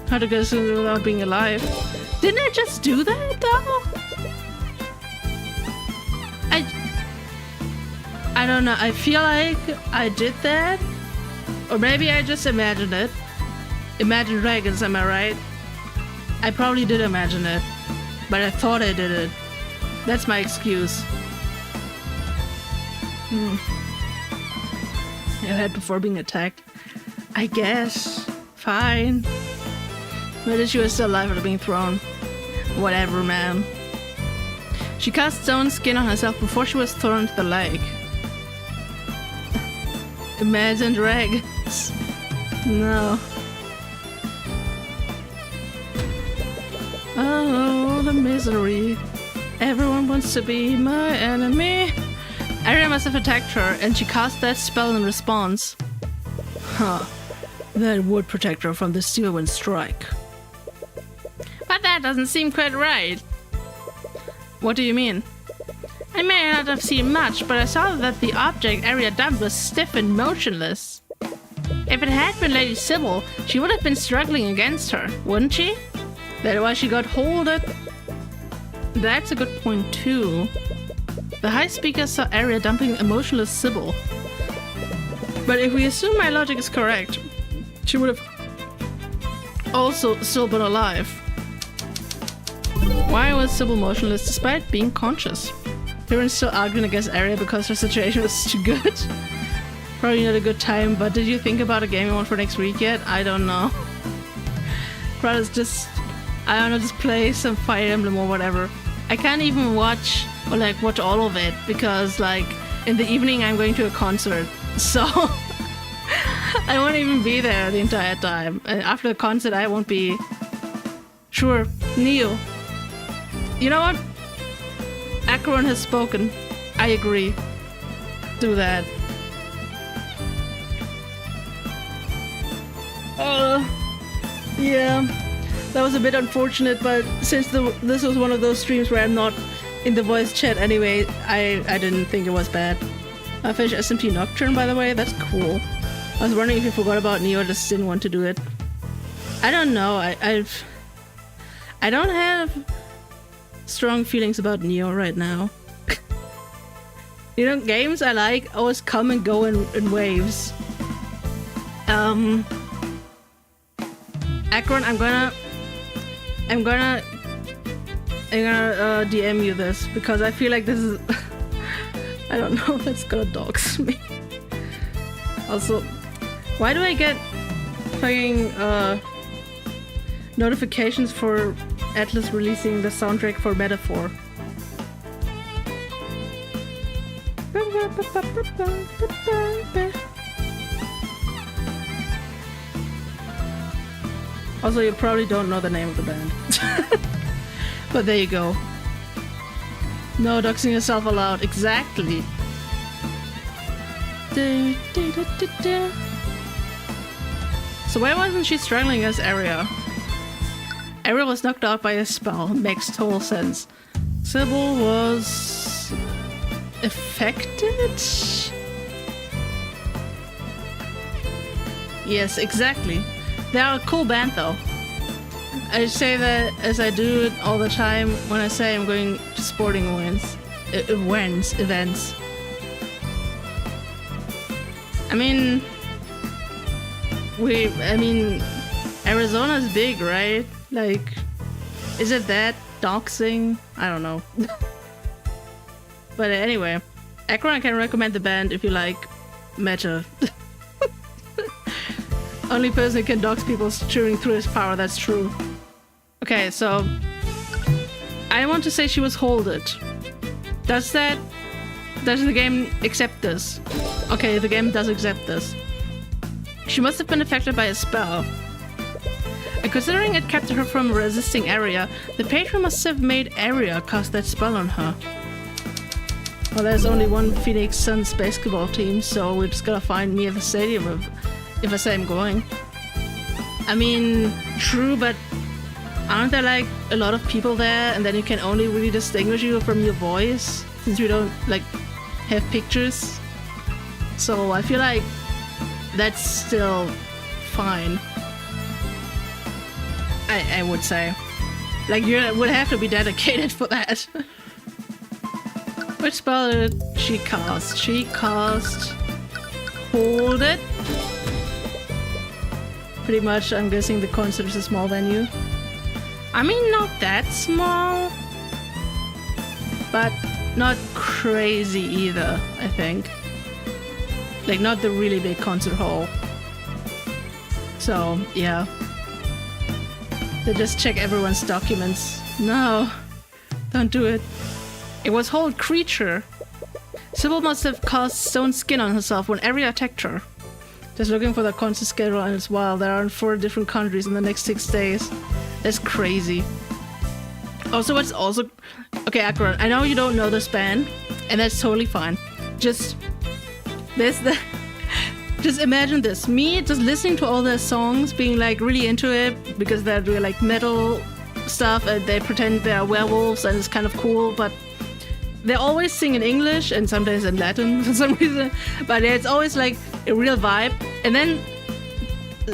How to go without being alive? Didn't I just do that though? I don't know. I feel like I did that, or maybe I just imagined it. Imagine dragons, am I right? I probably did imagine it, but I thought I did it. That's my excuse. I had before being attacked. I guess. Fine. Maybe she was still alive after being thrown. Whatever, man. She cast stone skin on herself before she was thrown into the lake. Imagine dragons. No. Oh, the misery. Everyone wants to be my enemy. Arya must have attacked her, and she cast that spell in response. Huh. That would protect her from the Steelwind strike. But that doesn't seem quite right. What do you mean? I may not have seen much, but I saw that the object Arya dumped was stiff and motionless. If it had been Lady Sybil, she would have been struggling against her, wouldn't she? That's why she got holded. That's a good point too. The High Speaker saw Arya dumping a motionless Sybil. But if we assume my logic is correct, she would have also still been alive. Why was Sybil motionless despite being conscious? Tyrion's still arguing against Arya because her situation was too good. Probably not a good time, but did you think about a game you want for next week yet? I don't know. Probably just, I don't know, just play some Fire Emblem or whatever. I can't even watch watch all of it because in the evening I'm going to a concert, so I won't even be there the entire time. And after the concert I won't be. Sure, Neo. You know what? Acheron has spoken. I agree. Do that. Yeah. That was a bit unfortunate, but since this was one of those streams where I'm not in the voice chat anyway, I didn't think it was bad. I finished SMT Nocturne, by the way. That's cool. I was wondering if you forgot about Neo, just didn't want to do it. I don't know. I don't have strong feelings about Neo right now. You know, games I like always come and go in waves. Acheron, I'm gonna DM you this because I feel like this is I don't know if it's gonna dox me. Also, why do I get fucking notifications for Atlas releasing the soundtrack for Metaphor? Also, you probably don't know the name of the band. But there you go. No doxing yourself allowed. Exactly. So why wasn't she struggling as Arya? Arya was knocked out by a spell. Makes total sense. Sybil was affected? Yes, exactly. They are a cool band though. I say that as I do it all the time when I say I'm going to sporting events. I mean, Arizona's big, right? Like, is it that doxing? I don't know. But anyway, Acheron can recommend the band if you like meta. Only person who can dox people chewing through his power, that's true. Okay, so I want to say she was holded. Does the game accept this? Okay, the game does accept this. She must have been affected by a spell. And considering it kept her from resisting Arya, the patron must have made Arya cast that spell on her. Well, there's only one Phoenix Suns basketball team, so we're just gonna find me at the stadium if I say I'm going. I mean, true, but aren't there like a lot of people there, and then you can only really distinguish you from your voice since we don't like have pictures? So I feel like that's still fine. I would say. Like, you would have to be dedicated for that. Which spell did she cast? She cast Hold It. Pretty much, I'm guessing the concert is a small venue. I mean, not that small, but not crazy either, I think. Like, not the really big concert hall. So, yeah. They just check everyone's documents. No, don't do it. It was Hold Creature. Sybil must have cast stone skin on herself when Arya attacked her. Just looking for the concert schedule, and it's wild. There are in 4 different countries in the next 6 days. That's crazy. Also, what's also... Okay, Akron, I know you don't know this band, and that's totally fine. Just imagine this. Me just listening to all their songs, being like really into it, because they're doing like metal stuff, and they pretend they're werewolves, and it's kind of cool, but they always sing in English, and sometimes in Latin for some reason, but it's always like a real vibe. And then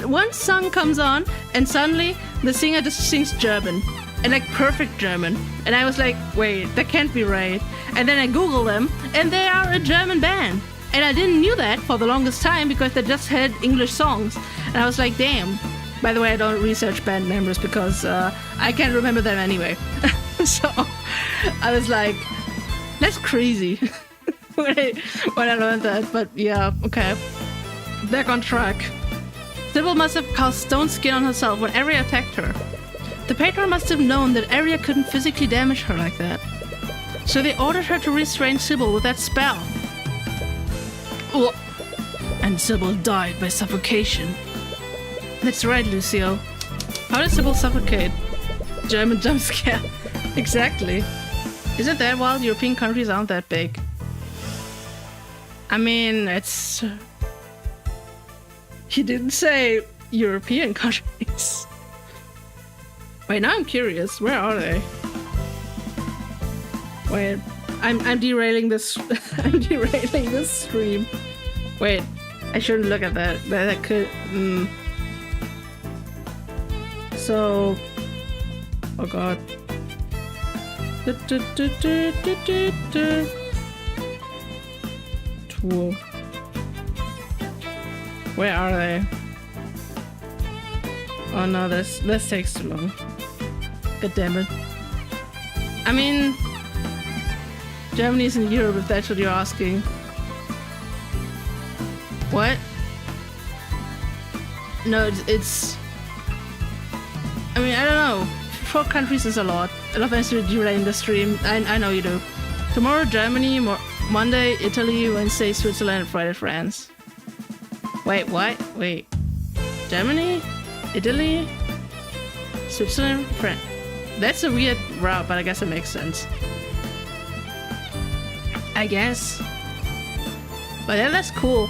one song comes on, and suddenly the singer just sings German, and like perfect German. And I was like, wait, that can't be right. And then I Googled them, and they are a German band. And I didn't knew that for the longest time because they just had English songs. And I was like, damn. By the way, I don't research band members because I can't remember them anyway. So I was like, that's crazy when I learned that. But yeah, okay. Back on track. Sybil must have cast stone skin on herself when Arya attacked her. The patron must have known that Arya couldn't physically damage her like that. So they ordered her to restrain Sybil with that spell. Oh. And Sybil died by suffocation. That's right, Lucio. How does Sybil suffocate? German jump scare. Exactly. Isn't that wild? European countries aren't that big. I mean, it's... He didn't say European countries. Wait, now I'm curious. Where are they? Wait, I'm derailing this. I'm derailing this stream. Wait, I shouldn't look at that. That could. So, oh god. Tool. Where are they? Oh no, this takes too long. God damn it. I mean, Germany's in Europe, if that's what you're asking. What? No, it's... I mean, I don't know. 4 countries is a lot. I love to derail the stream. I know you do. Tomorrow, Germany. Monday, Italy. Wednesday, Switzerland. Friday, France. Wait, what? Wait. Germany? Italy? Switzerland? France. That's a weird route, but I guess it makes sense. I guess. But yeah, that's cool.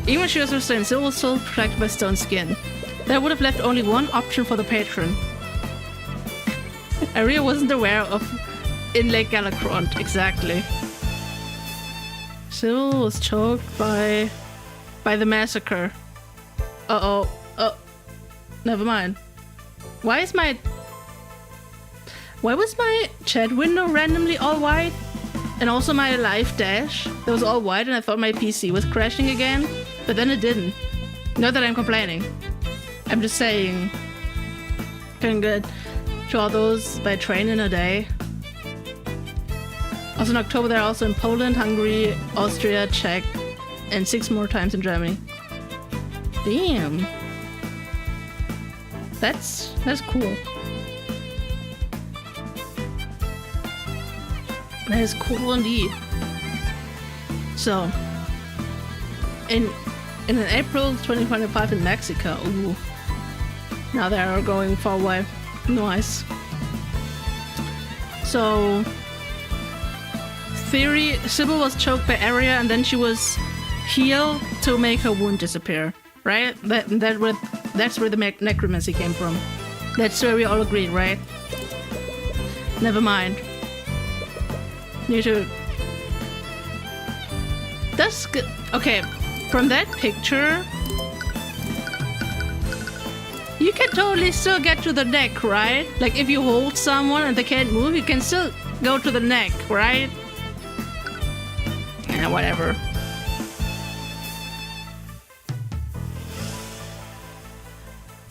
Even when she was restrained, Sybil was still protected by stone skin. That would have left only one option for the patron. Arya wasn't aware of in Lake Galacront, exactly. Sybil was choked by the massacre. Uh-oh. Oh. Never mind. Why was my chat window randomly all white? And also my live dash that was all white, and I thought my PC was crashing again, but then it didn't. Not that I'm complaining. I'm just saying. Can get to all those by train in a day. Also in October they're also in Poland, Hungary, Austria, Czech, and 6 more times in Germany. Damn. That's cool. That is cool indeed. So, in April 2025 in Mexico. Ooh. Now they are going far away. Nice. So, theory: Sybil was choked by Arya, and then she was healed to make her wound disappear. Right? That's where the necromancy came from. That's where we all agreed, right? Never mind. Need to. That's good. Okay, from that picture, you can totally still get to the neck, right? Like if you hold someone and they can't move, you can still go to the neck, right? Yeah, whatever.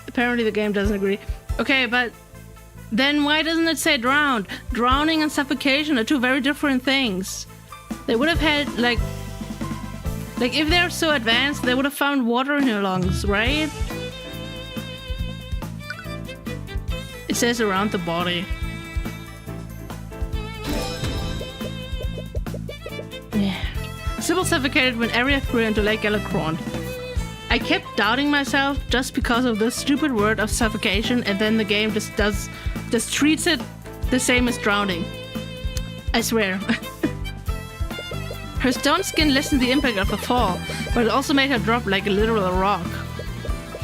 Apparently the game doesn't agree. Okay, but then why doesn't it say drowned? Drowning and suffocation are two very different things. They would have had, like if they're so advanced, they would have found water in your lungs, right? It says around the body. Yeah. Sybil suffocated when Arya threw her into Lake Galakrond. I kept doubting myself just because of this stupid word of suffocation, and then the game just treats it the same as drowning. I swear. Her stone skin lessened the impact of the fall, but it also made her drop like a literal rock.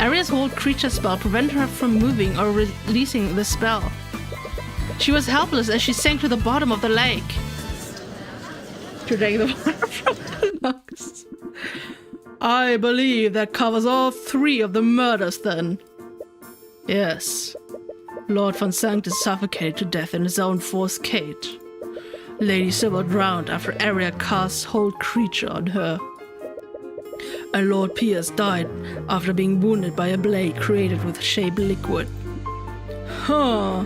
Arya's hold creature spell prevented her from moving or releasing the spell. She was helpless as she sank to the bottom of the lake. To drink the water from the lungs. I believe that covers all three of the murders then. Yes. Lord von Sanctus suffocated to death in his own forced cage. Lady Sybil drowned after Arya cast hold creature on her. And Lord Piers died after being wounded by a blade created with shape liquid. Huh.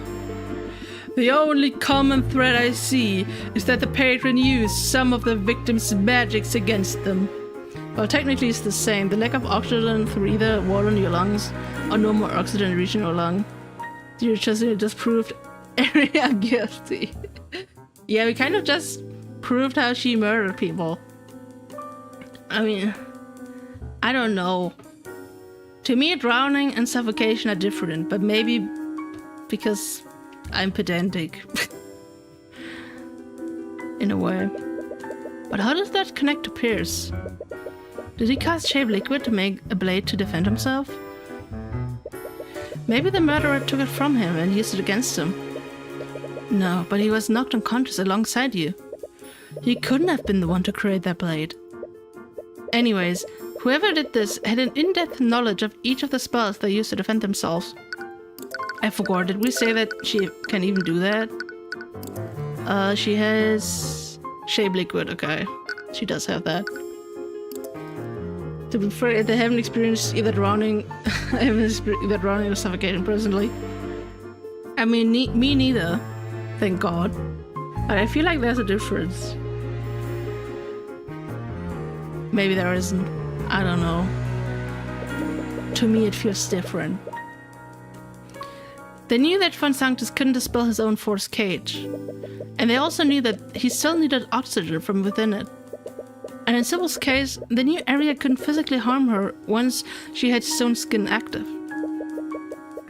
The only common thread I see is that the patron used some of the victims' magics against them. Well, technically it's the same. The lack of oxygen through either wall in your lungs or no more oxygen reaching your lung. You just proved Arya guilty. Yeah, we kind of just proved how she murdered people. I mean, I don't know. To me, drowning and suffocation are different, but maybe because I'm pedantic. In a way. But how does that connect to Pierce? Did he cast shape liquid to make a blade to defend himself? Maybe the murderer took it from him and used it against him. No, but he was knocked unconscious alongside you. He couldn't have been the one to create that blade. Anyways, whoever did this had an in-depth knowledge of each of the spells they used to defend themselves. I forgot, did we say that she can even do that? She has shape liquid, okay. She does have that. To be fair, they haven't experienced either drowning or suffocation personally. I mean, me neither. Thank God. But I feel like there's a difference. Maybe there isn't. I don't know. To me, it feels different. They knew that Von Sanctus couldn't dispel his own force cage. And they also knew that he still needed oxygen from within it. And in Sybil's case, they knew Arya couldn't physically harm her once she had stone skin active.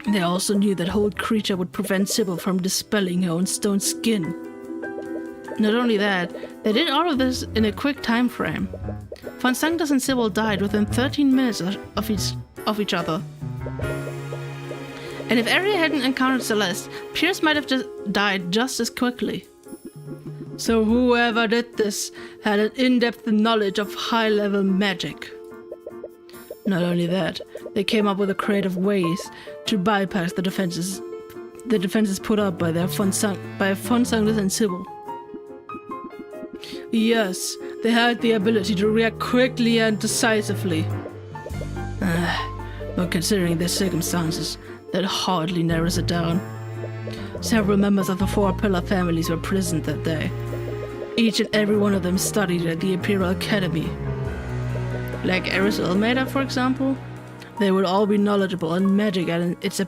They also knew that hold creature would prevent Sybil from dispelling her own stone skin. Not only that, they did all of this in a quick time frame. Von Sanctus and Sybil died within 13 minutes of each other. And if Arya hadn't encountered Celeste, Pierce might have just died just as quickly. So whoever did this had an in-depth knowledge of high-level magic. Not only that, they came up with creative ways to bypass the defenses put up by Von Sanctus and Sybil. Yes, they had the ability to react quickly and decisively. But considering their circumstances, that hardly narrows it down. Several members of the Four Pillar families were present that day. Each and every one of them studied at the Imperial Academy. Like Eris Ilmater, for example, they would all be knowledgeable in magic and its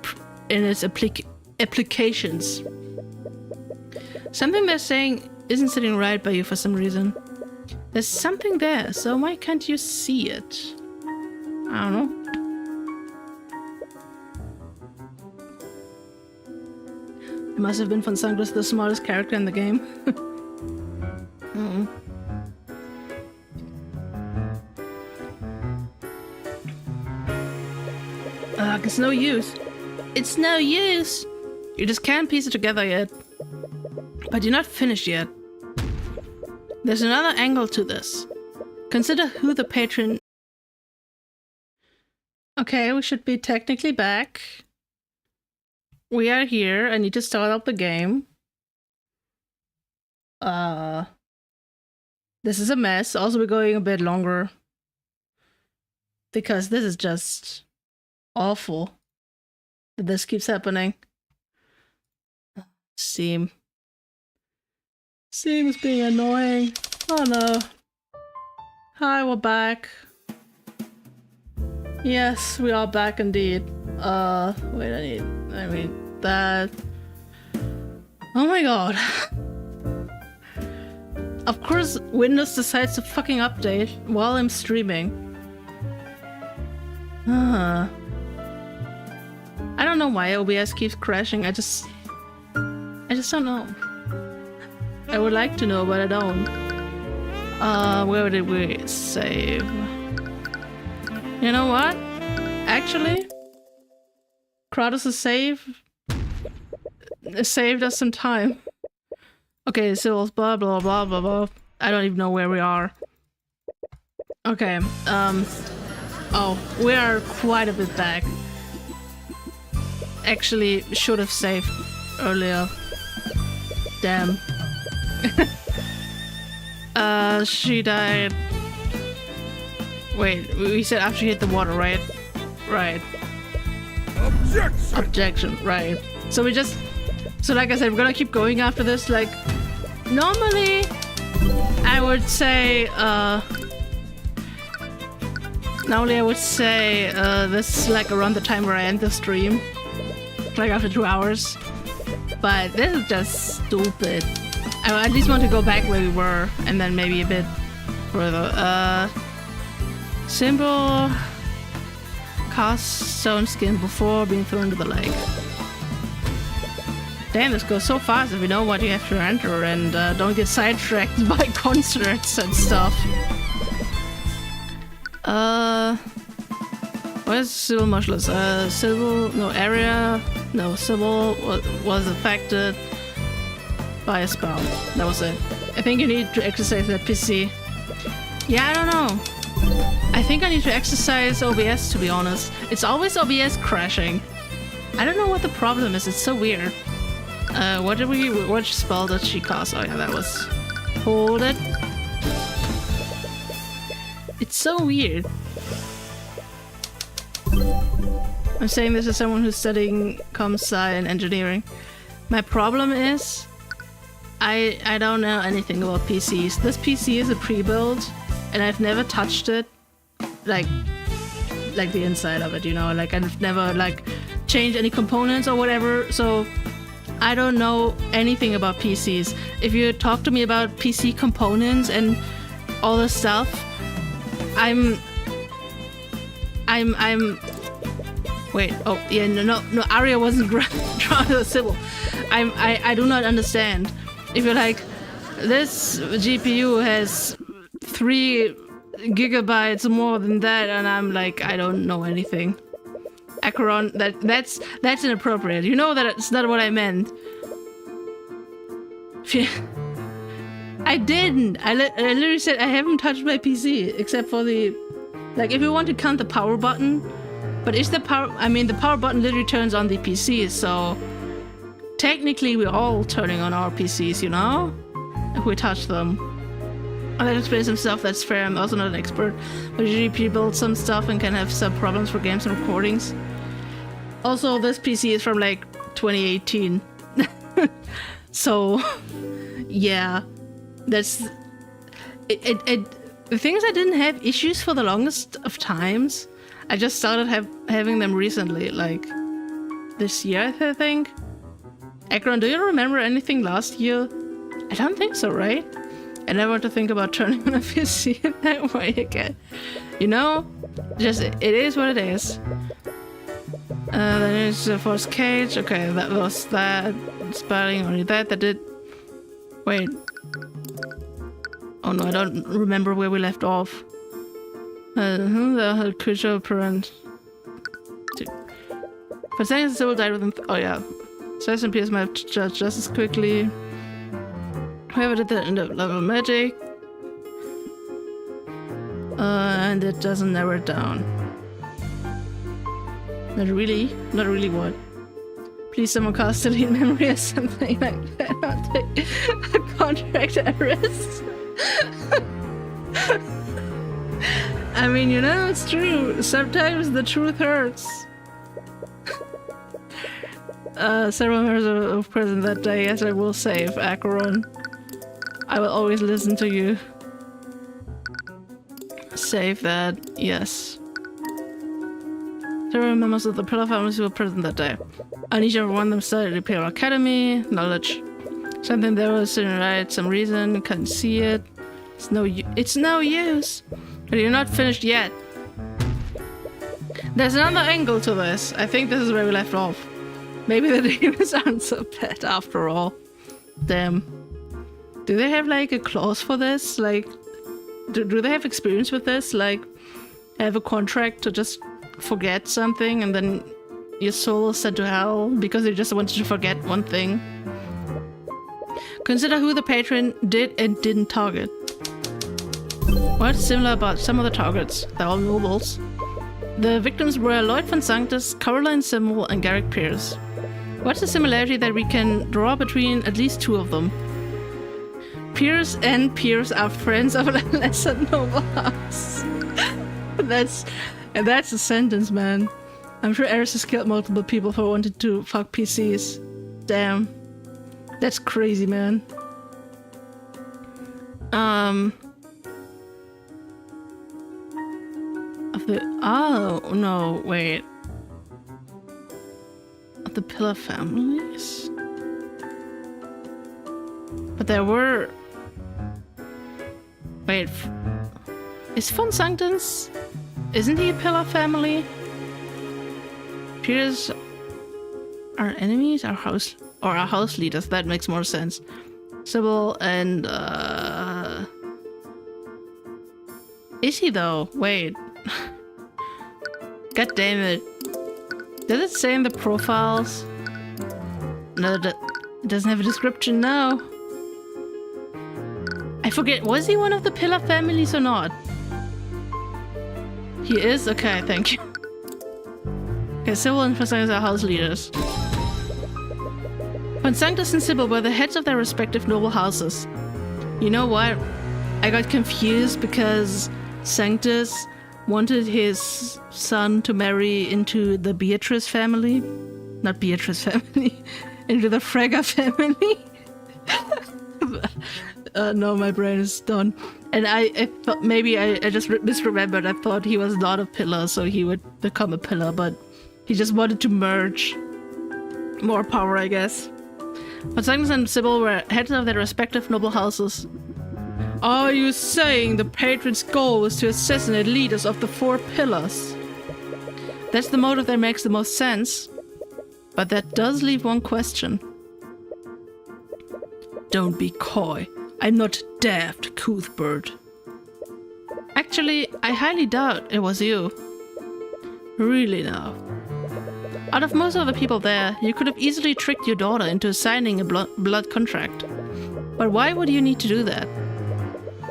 applications. Something they're saying isn't sitting right by you for some reason. There's something there, so why can't you see it? I don't know. It must have been von Sangres, the smartest character in the game. It's no use. It's no use! You just can't piece it together yet. But you're not finished yet. There's another angle to this. Consider who the patron... Okay, we should be technically back. We are here. I need to start up the game. This is a mess. Also, we're going a bit longer. Because this is just awful. This keeps happening. Steam. Steam is being annoying. Oh no. Hi, we're back. Yes, we are back indeed. Wait, I mean that. Oh my god. Of course, Windows decides to fucking update while I'm streaming. I don't know why OBS keeps crashing. I just don't know. I would like to know, but I don't. Where did we save? You know what? Actually, Kratos' save saved us some time. Okay, so blah blah blah blah blah. I don't even know where we are. Okay, oh, we are quite a bit back. Actually, should have saved earlier. Damn. She died. Wait, we said after she hit the water, right? Right. Objection, right. So we just... So like I said, we're gonna keep going after this. Like, normally, I would say, this is like around the time where I end the stream. Like after 2 hours. But this is just stupid. I at least want to go back where we were, and then maybe a bit further. Symbol cast stone skin before being thrown into the lake. Damn, this goes so fast if you know what you have to enter and don't get sidetracked by concerts and stuff. Where's Sybil Motionless? Sybil, no area, no Sybil was affected by a spell. That was it. I think you need to exercise that PC. Yeah, I don't know. I think I need to exercise OBS, to be honest. It's always OBS crashing. I don't know what the problem is. It's so weird. What spell did she cast? Oh yeah, that was... Hold it. It's so weird. I'm saying this as someone who's studying comp sci and engineering. My problem is I don't know anything about PCs. This PC is a pre-build and I've never touched it, like the inside of it, you know, like I've never like changed any components or whatever, so I don't know anything about PCs. If you talk to me about PC components and all this stuff, I'm wait, oh yeah, no, Arya wasn't drawn to Sybil. I do not understand. If you're like, this GPU has 3 gigabytes more than that, and I'm like, I don't know anything. Acheron, that's inappropriate. You know that it's not what I meant. I didn't. I literally said I haven't touched my PC except for the, like, if you want to count the power button. But is the power? I mean, the power button literally turns on the PC, so technically we're all turning on our PCs, you know, if we touch them. I'll explain some stuff. That's fair. I'm also not an expert, but usually people build some stuff and can have some problems for games and recordings. Also, this PC is from like 2018, so yeah, that's it. The thing is, I didn't have issues for the longest of times. I just started having them recently, like this year, I think. Akron, do you remember anything last year? I don't think so, right? I never want to think about turning on a PC in that way again. You know, just it is what it is. Then it's the first cage. Okay, that was that. Spelling only that did. Wait. Oh no, I don't remember where we left off. The creature parent. For seconds, Sybil died within. Oh yeah. Celeste and Pierce might have judged just as quickly. Whoever did that end up level magic. And it doesn't narrow it down. Not really? Not really what? Please someone cast delete memory or something like that. I'll take a contract arrest. I mean, you know, it's true. Sometimes the truth hurts. Several members of prison that day. Yes, I will save Acheron. I will always listen to you. Save that, yes. Several members of the Pillar families who were present that day. On each of one of them studied at Imperial Academy. Knowledge. Something there was sitting right, some reason, couldn't see it. It's no use. But you're not finished yet. There's another angle to this. I think this is where we left off. Maybe the demons aren't so bad after all. Damn. Do they have like a clause for this? Like, do they have experience with this? Like, have a contract to just forget something and then your soul is sent to hell because you just wanted to forget one thing? Consider who the patron did and didn't target. What's similar about some of the targets? They're all nobles. The victims were Lloyd von Sanctus, Caroline Simmel, and Garrick Pierce. What's the similarity that we can draw between at least two of them? Pierce and Pierce are friends of a lesser noble house. That's a sentence, man. I'm sure Eris has killed multiple people for wanting to fuck PCs. Damn. That's crazy, man. Oh, no, wait. Of the Pillar families? But there were... Wait. Is von Sanctus... Isn't he a Pillar family? Pierce... Our enemies? Our house leaders. That makes more sense. Sybil and, Is he though? Wait. God damn it. Does it say in the profiles? No, it doesn't have a description now. I forget, was he one of the Pillar families or not? He is? Okay, thank you. Okay, Sybil and von Sanctus are house leaders. Von Sanctus and Sybil were the heads of their respective noble houses. You know what? I got confused because Sanctus wanted his son to marry into the Beatrice family. Not Beatrice family. Into the Frega family. No, my brain is done. And I thought maybe I just misremembered. I thought he was not a Pillar, so he would become a Pillar, but he just wanted to merge. More power, I guess. Von Sanctus and Sybil were heads of their respective noble houses. Are you saying the patron's goal was to assassinate leaders of the 4 pillars? That's the motive that makes the most sense. But that does leave one question. Don't be coy. I'm not daft, Cuthbert. Actually, I highly doubt it was you. Really now. Out of most of the people there, you could have easily tricked your daughter into signing a blood contract. But why would you need to do that?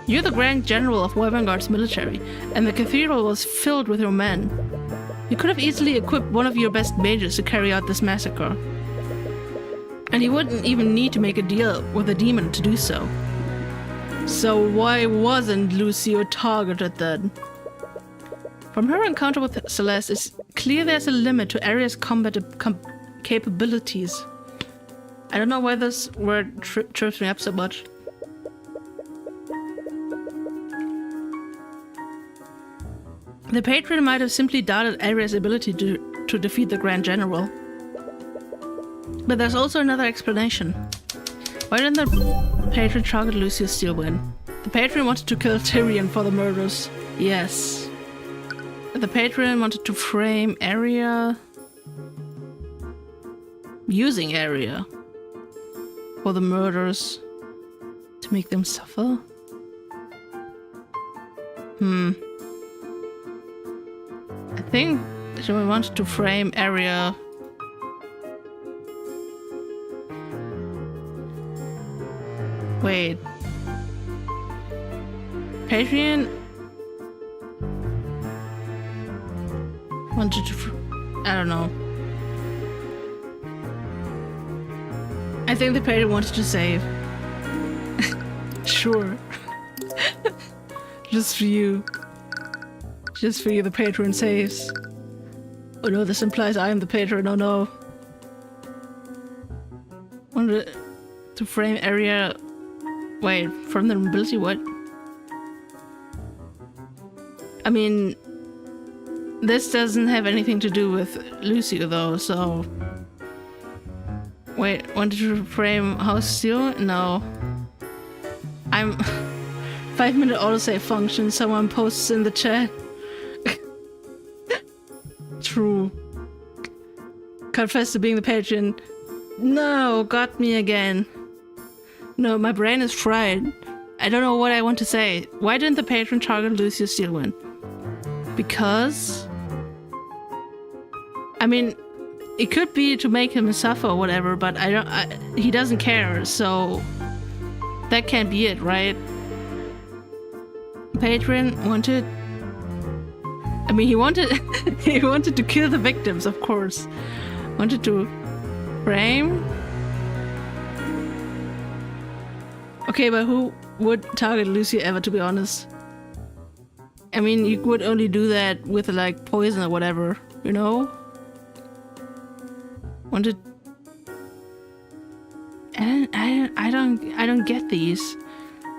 You're the Grand General of Wyvernguard's military, and the cathedral was filled with your men. You could have easily equipped one of your best mages to carry out this massacre. And you wouldn't even need to make a deal with a demon to do so. So why wasn't Lucio targeted then? From her encounter with Celeste, it's clear there's a limit to Aria's combat capabilities. I don't know why this word trips me up so much. The patron might have simply doubted Aria's ability to defeat the Grand General. But there's also another explanation. Why didn't the Patron targeted Lucius Steelwind. The patron wanted to kill Tyrion for the murders. Yes. The patron wanted to frame Arya... using Arya for the murders to make them suffer. I think she wanted to frame Arya. Wait. Patreon wanted to... I don't know. I think the patron wanted to save. Sure. Just for you. Just for you, the patron saves. Oh no, this implies I am the patron. Oh no. Wanted to frame Arya. Wait, from the nobility? What? I mean, this doesn't have anything to do with Lucio though, so... Wait, wanted to frame House Steel? No. I'm... 5-minute autosave function, someone posts in the chat. True. Confess to being the patron. No, got me again. No, my brain is fried. I don't know what I want to say. Why didn't the patron target Lucius Steelwind? Because... I mean, it could be to make him suffer or whatever, but he doesn't care, so... That can't be it, right? Patron wanted... I mean, he wanted... he wanted to kill the victims, of course. Wanted to frame... Okay, but who would target Lucy ever, to be honest? I mean, you would only do that with, like, poison or whatever, you know? Wanted... I don't get these.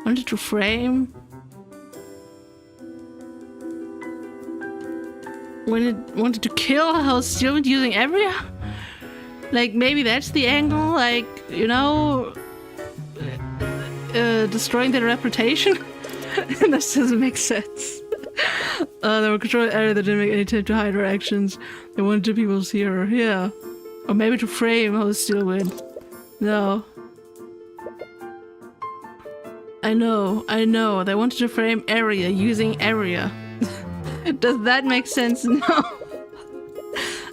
Wanted to frame... Wanted to kill House Steelwind using Arya? Like, maybe that's the angle? Like, you know... destroying their reputation? That doesn't make sense. They were controlling Arya that didn't make any attempt to hide her actions. They wanted people to see her, yeah. Or maybe to frame House Steelwind. No. I know. They wanted to frame Arya using Arya. Does that make sense? No.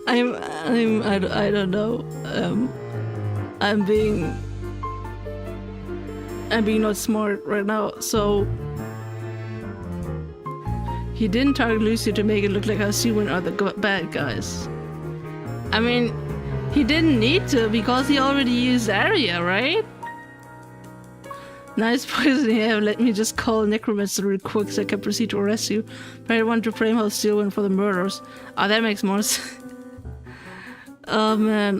I don't know. I'm being not smart right now, so... He didn't target Lucy to make it look like House Steelwind are the bad guys. I mean, he didn't need to because he already used Arya, right? Nice poison here. Let me just call Necromancer real quick so I can proceed to arrest you. But I want to frame House Steelwind for the murders. Oh, that makes more sense. Oh man,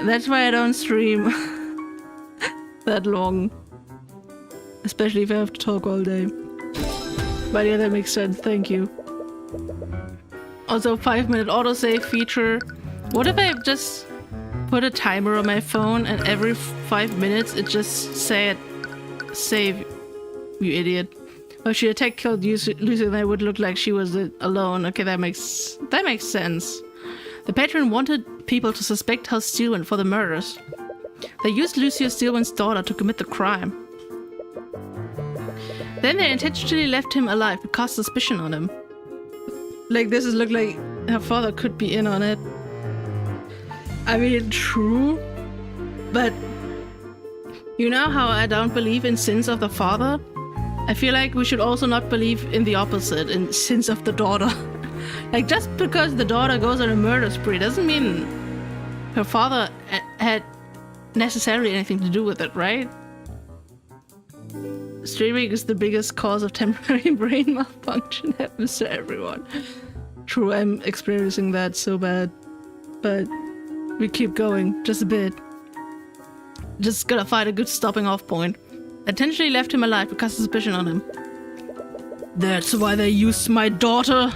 that's why I don't stream that long. Especially if I have to talk all day. But yeah, that makes sense. Thank you. Also, 5-minute autosave feature. What if I just put a timer on my phone and every 5 minutes it just said, "Save, you idiot." Or if she attacked, killed Lucy, then it would look like she was alone. Okay, that makes sense. The patron wanted people to suspect House Steelwind for the murders. They used Lucius Steelwind's daughter to commit the crime. Then they intentionally left him alive to cast suspicion on him. Like, this is look like her father could be in on it. I mean, true, but you know how I don't believe in sins of the father? I feel like we should also not believe in the opposite, in sins of the daughter. Like, just because the daughter goes on a murder spree doesn't mean her father had necessarily anything to do with it, right? Streaming is the biggest cause of temporary brain malfunction. Happens to everyone. True, I'm experiencing that so bad. But we keep going, just a bit. Just gotta find a good stopping off point. Intentionally left him alive because of suspicion on him. That's why they used my daughter!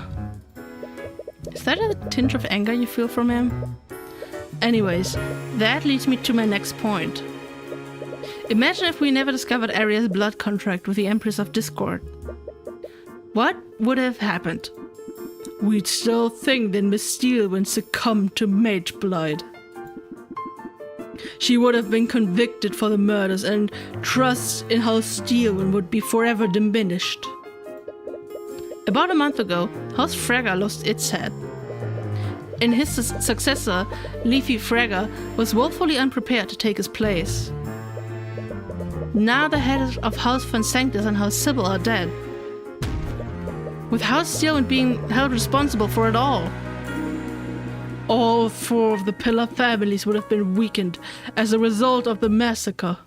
Is that a tinge of anger you feel from him? Anyways, that leads me to my next point. Imagine if we never discovered Arya's blood contract with the Empress of Discord. What would have happened? We'd still think that Miss Steelwind succumbed to mage blood. She would have been convicted for the murders, and trust in House Steelwind would be forever diminished. About a month ago, House Fragga lost its head. And his successor, Leafy Fragga, was woefully unprepared to take his place. Now the heads of House Von Sanctus and House Sybil are dead, with House Steelwind being held responsible for it all. All 4 of the Pillar families would have been weakened as a result of the massacre.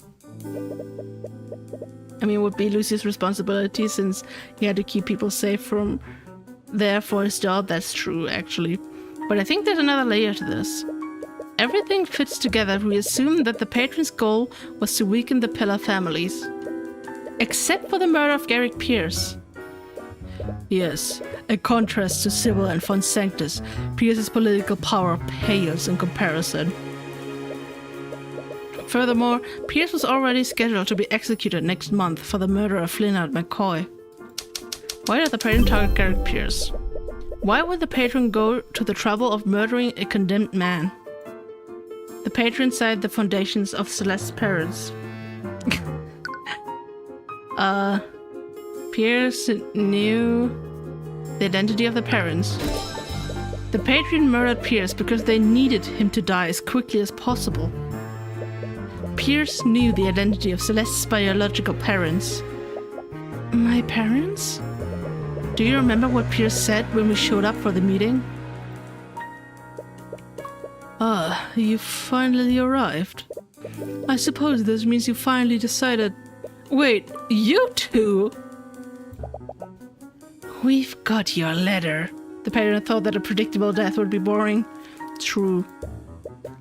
I mean, it would be Lucy's responsibility since he had to keep people safe from there for his job. That's true, actually. But I think there's another layer to this. Everything fits together if we assume that the patron's goal was to weaken the Pillar families. Except for the murder of Garrick Pierce. Yes, a contrast to Sybil and Von Sanctus, Pierce's political power pales in comparison. Furthermore, Pierce was already scheduled to be executed next month for the murder of Lynard McCoy. Why did the patron target Garrick Pierce? Why would the patron go to the trouble of murdering a condemned man? The patron cited the foundations of Celeste's parents. Pierce knew the identity of the parents. The patron murdered Pierce because they needed him to die as quickly as possible. Pierce knew the identity of Celeste's biological parents. My parents? Do you remember what Pierce said when we showed up for the meeting? Ah, you finally arrived. I suppose this means you finally decided... Wait, you two? We've got your letter. The patron thought that a predictable death would be boring. True.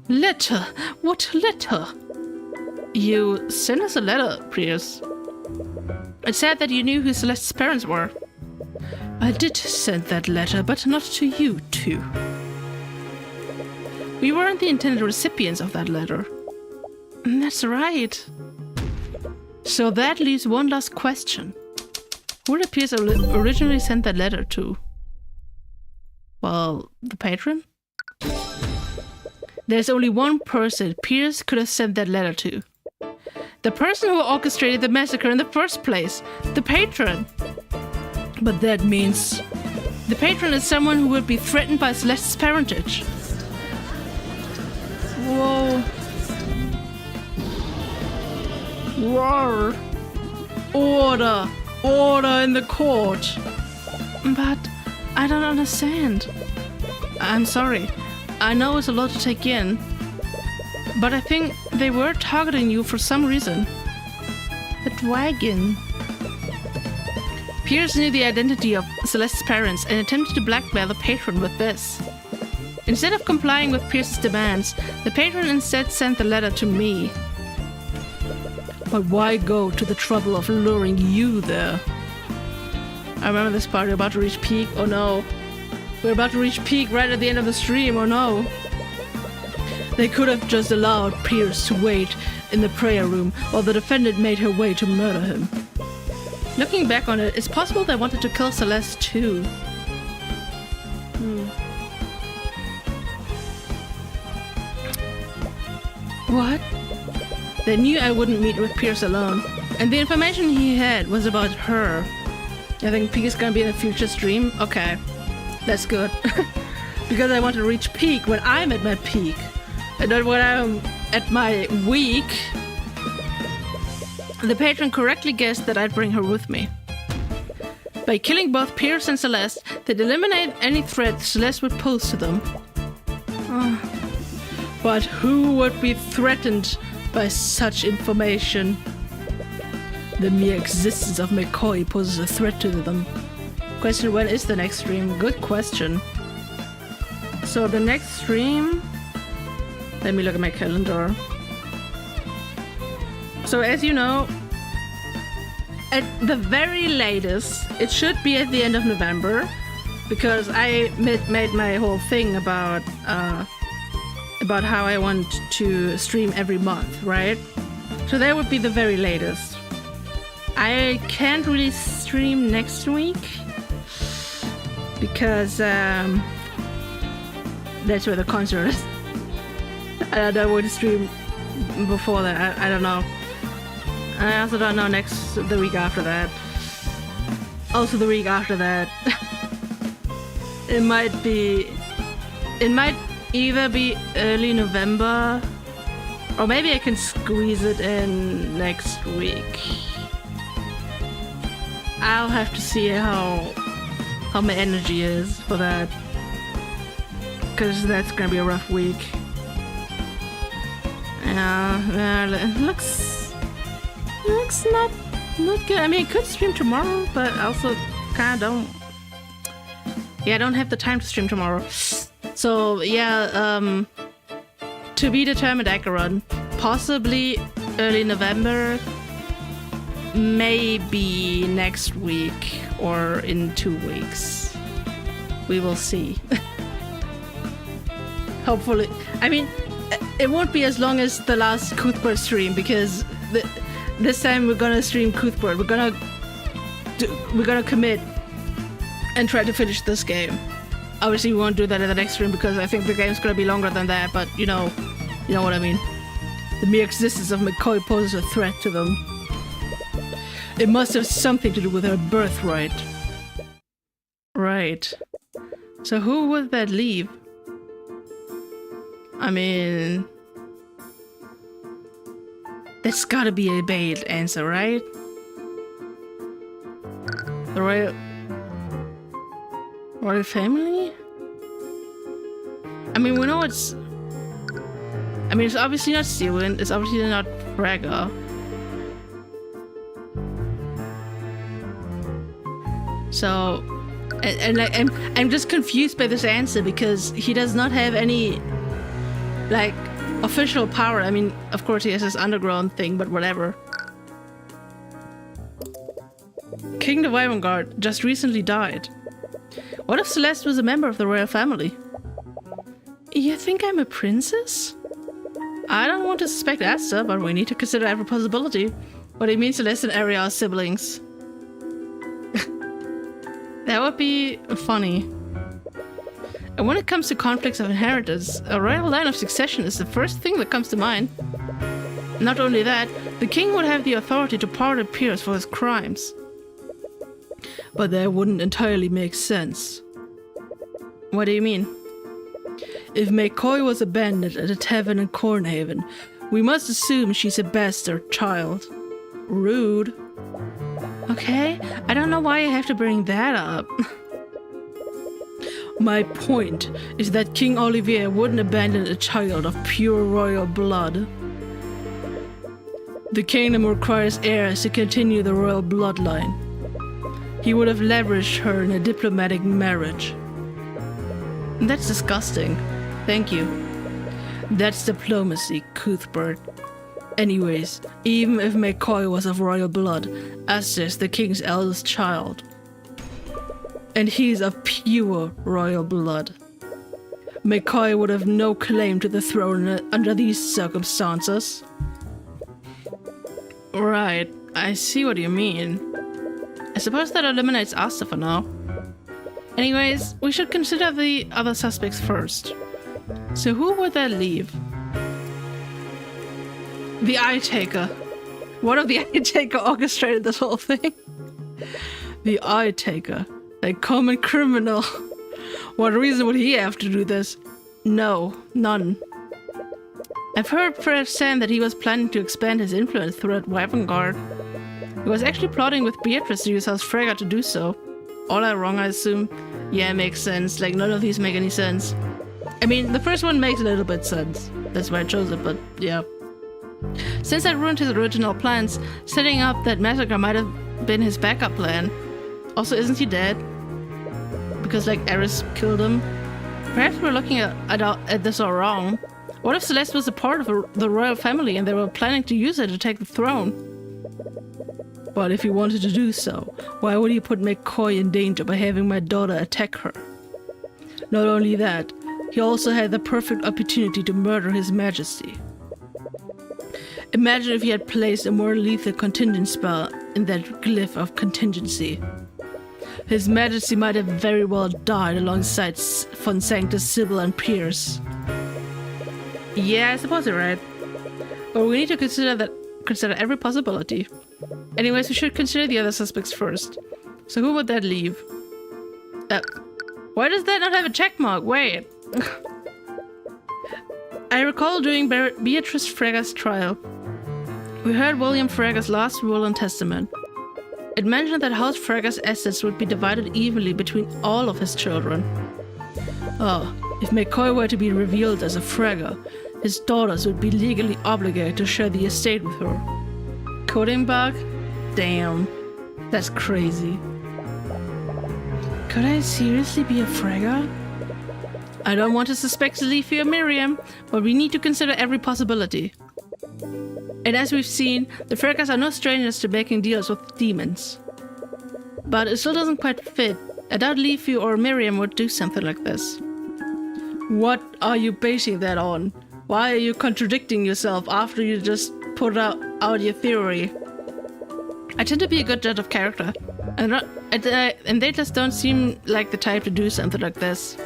Letter? What letter? You sent us a letter, Pierce. It said that you knew who Celeste's parents were. I did send that letter, but not to you two. We weren't the intended recipients of that letter. That's right. So that leaves one last question. Who did Pierce originally send that letter to? Well, the patron? There's only one person Pierce could have sent that letter to. The person who orchestrated the massacre in the first place. The patron. But that means... the patron is someone who would be threatened by Celeste's parentage. Whoa. Roar. Order. Order in the court. But I don't understand. I'm sorry. I know it's a lot to take in. But I think they were targeting you for some reason. The dragon. Pierce knew the identity of Celeste's parents and attempted to blackmail the patron with this. Instead of complying with Pierce's demands, the patron instead sent the letter to me. But why go to the trouble of luring you there? I remember this part. We're about to reach peak. Oh no. We're about to reach peak right at the end of the stream. Oh no. They could have just allowed Pierce to wait in the prayer room while the defendant made her way to murder him. Looking back on it, it's possible they wanted to kill Celeste too. What? They knew I wouldn't meet with Pierce alone, and the information he had was about her. I think Peak is gonna be in a future stream. Okay, that's good. Because I want to reach peak when I'm at my peak, and not when I'm at my weak. The patron correctly guessed that I'd bring her with me. By killing both Pierce and Celeste, they'd eliminate any threat Celeste would pose to them. But who would be threatened by such information? The mere existence of McCoy poses a threat to them. Question, when is the next stream? Good question. So the next stream... Let me look at my calendar. So as you know, at the very latest, it should be at the end of November, because I made my whole thing about how I want to stream every month, right? So that would be the very latest. I can't really stream next week because that's where the concert is. I don't want to stream before that. I don't know. I also don't know the week after that. Also the week after that. It might either be early November, or maybe I can squeeze it in next week. I'll have to see how my energy is for that, because that's gonna be a rough week. It looks not good. I mean, I could stream tomorrow, but also kind of don't. Yeah, I don't have the time to stream tomorrow. So yeah, to be determined Acheron. Possibly early November, maybe next week or in 2 weeks. We will see. Hopefully. I mean, it won't be as long as the last Cuthbert stream, because this time we're gonna stream Cuthbert. We're gonna commit and try to finish this game. Obviously we won't do that in the next stream because I think the game's gonna be longer than that, but you know what I mean. The mere existence of McCoy poses a threat to them. It must have something to do with her birthright. Right. So who would that leave? I mean, that's gotta be a bait answer, right? The royal family? I mean, we know it's... I mean, it's obviously not Sewin, it's obviously not Braga. So, I'm just confused by this answer because he does not have any, like, official power. I mean, of course he has this underground thing, but whatever. King of Isengard just recently died. What if Celeste was a member of the royal family? You think I'm a princess? I don't want to suspect Asta, but we need to consider every possibility. What it means Celeste and Arya are siblings. That would be funny. And when it comes to conflicts of inheritance, a royal line of succession is the first thing that comes to mind. Not only that, the king would have the authority to pardon peers for his crimes. But that wouldn't entirely make sense. What do you mean? If McCoy was abandoned at a tavern in Cornhaven, we must assume she's a bastard child. Rude. Okay, I don't know why I have to bring that up. My point is that King Olivier wouldn't abandon a child of pure royal blood. The kingdom requires heirs to continue the royal bloodline. He would have leveraged her in a diplomatic marriage. That's disgusting. Thank you. That's diplomacy, Cuthbert. Anyways, even if McCoy was of royal blood, Asta's the king's eldest child. And he's of pure royal blood. McCoy would have no claim to the throne under these circumstances. Right, I see what you mean. I suppose that eliminates Asta for now. Anyways, we should consider the other suspects first. So who would that leave? The Eye Taker. What if the Eye Taker orchestrated this whole thing? The Eye Taker. A common criminal. What reason would he have to do this? No, none. I've heard firsthand that he was planning to expand his influence throughout Isengard. He was actually plotting with Beatrice to use House Freyja to do so. All are wrong, I assume. Yeah, makes sense. Like, none of these make any sense. I mean, the first one makes a little bit sense. That's why I chose it, but yeah. Since I ruined his original plans, setting up that massacre might have been his backup plan. Also, isn't he dead? Because, like, Eris killed him? Perhaps we're looking at this all wrong. What if Celeste was a part of the royal family and they were planning to use her to take the throne? But if he wanted to do so, why would he put McCoy in danger by having my daughter attack her? Not only that, he also had the perfect opportunity to murder His Majesty. Imagine if he had placed a more lethal contingent spell in that glyph of contingency. His Majesty might have very well died alongside Von Sanctus, Sybil, and Pierce. Yeah, I suppose you're right. But we need to consider every possibility. Anyways, we should consider the other suspects first. So who would that leave? Why does that not have a check mark? Wait. I recall during Beatrice Frega's trial, we heard William Frega's last will and testament. It mentioned that House Frega's assets would be divided evenly between all of his children. Oh, if McCoy were to be revealed as a Frega, his daughters would be legally obligated to share the estate with her. Coding bug? Damn. That's crazy. Could I seriously be a Frega? I don't want to suspect Leafy or Miriam, but we need to consider every possibility. And as we've seen, the Fregas are no strangers to making deals with demons. But it still doesn't quite fit. I doubt Leafy or Miriam would do something like this. What are you basing that on? Why are you contradicting yourself after you just put out your theory? I tend to be a good judge of character, and they just don't seem like the type to do something like this.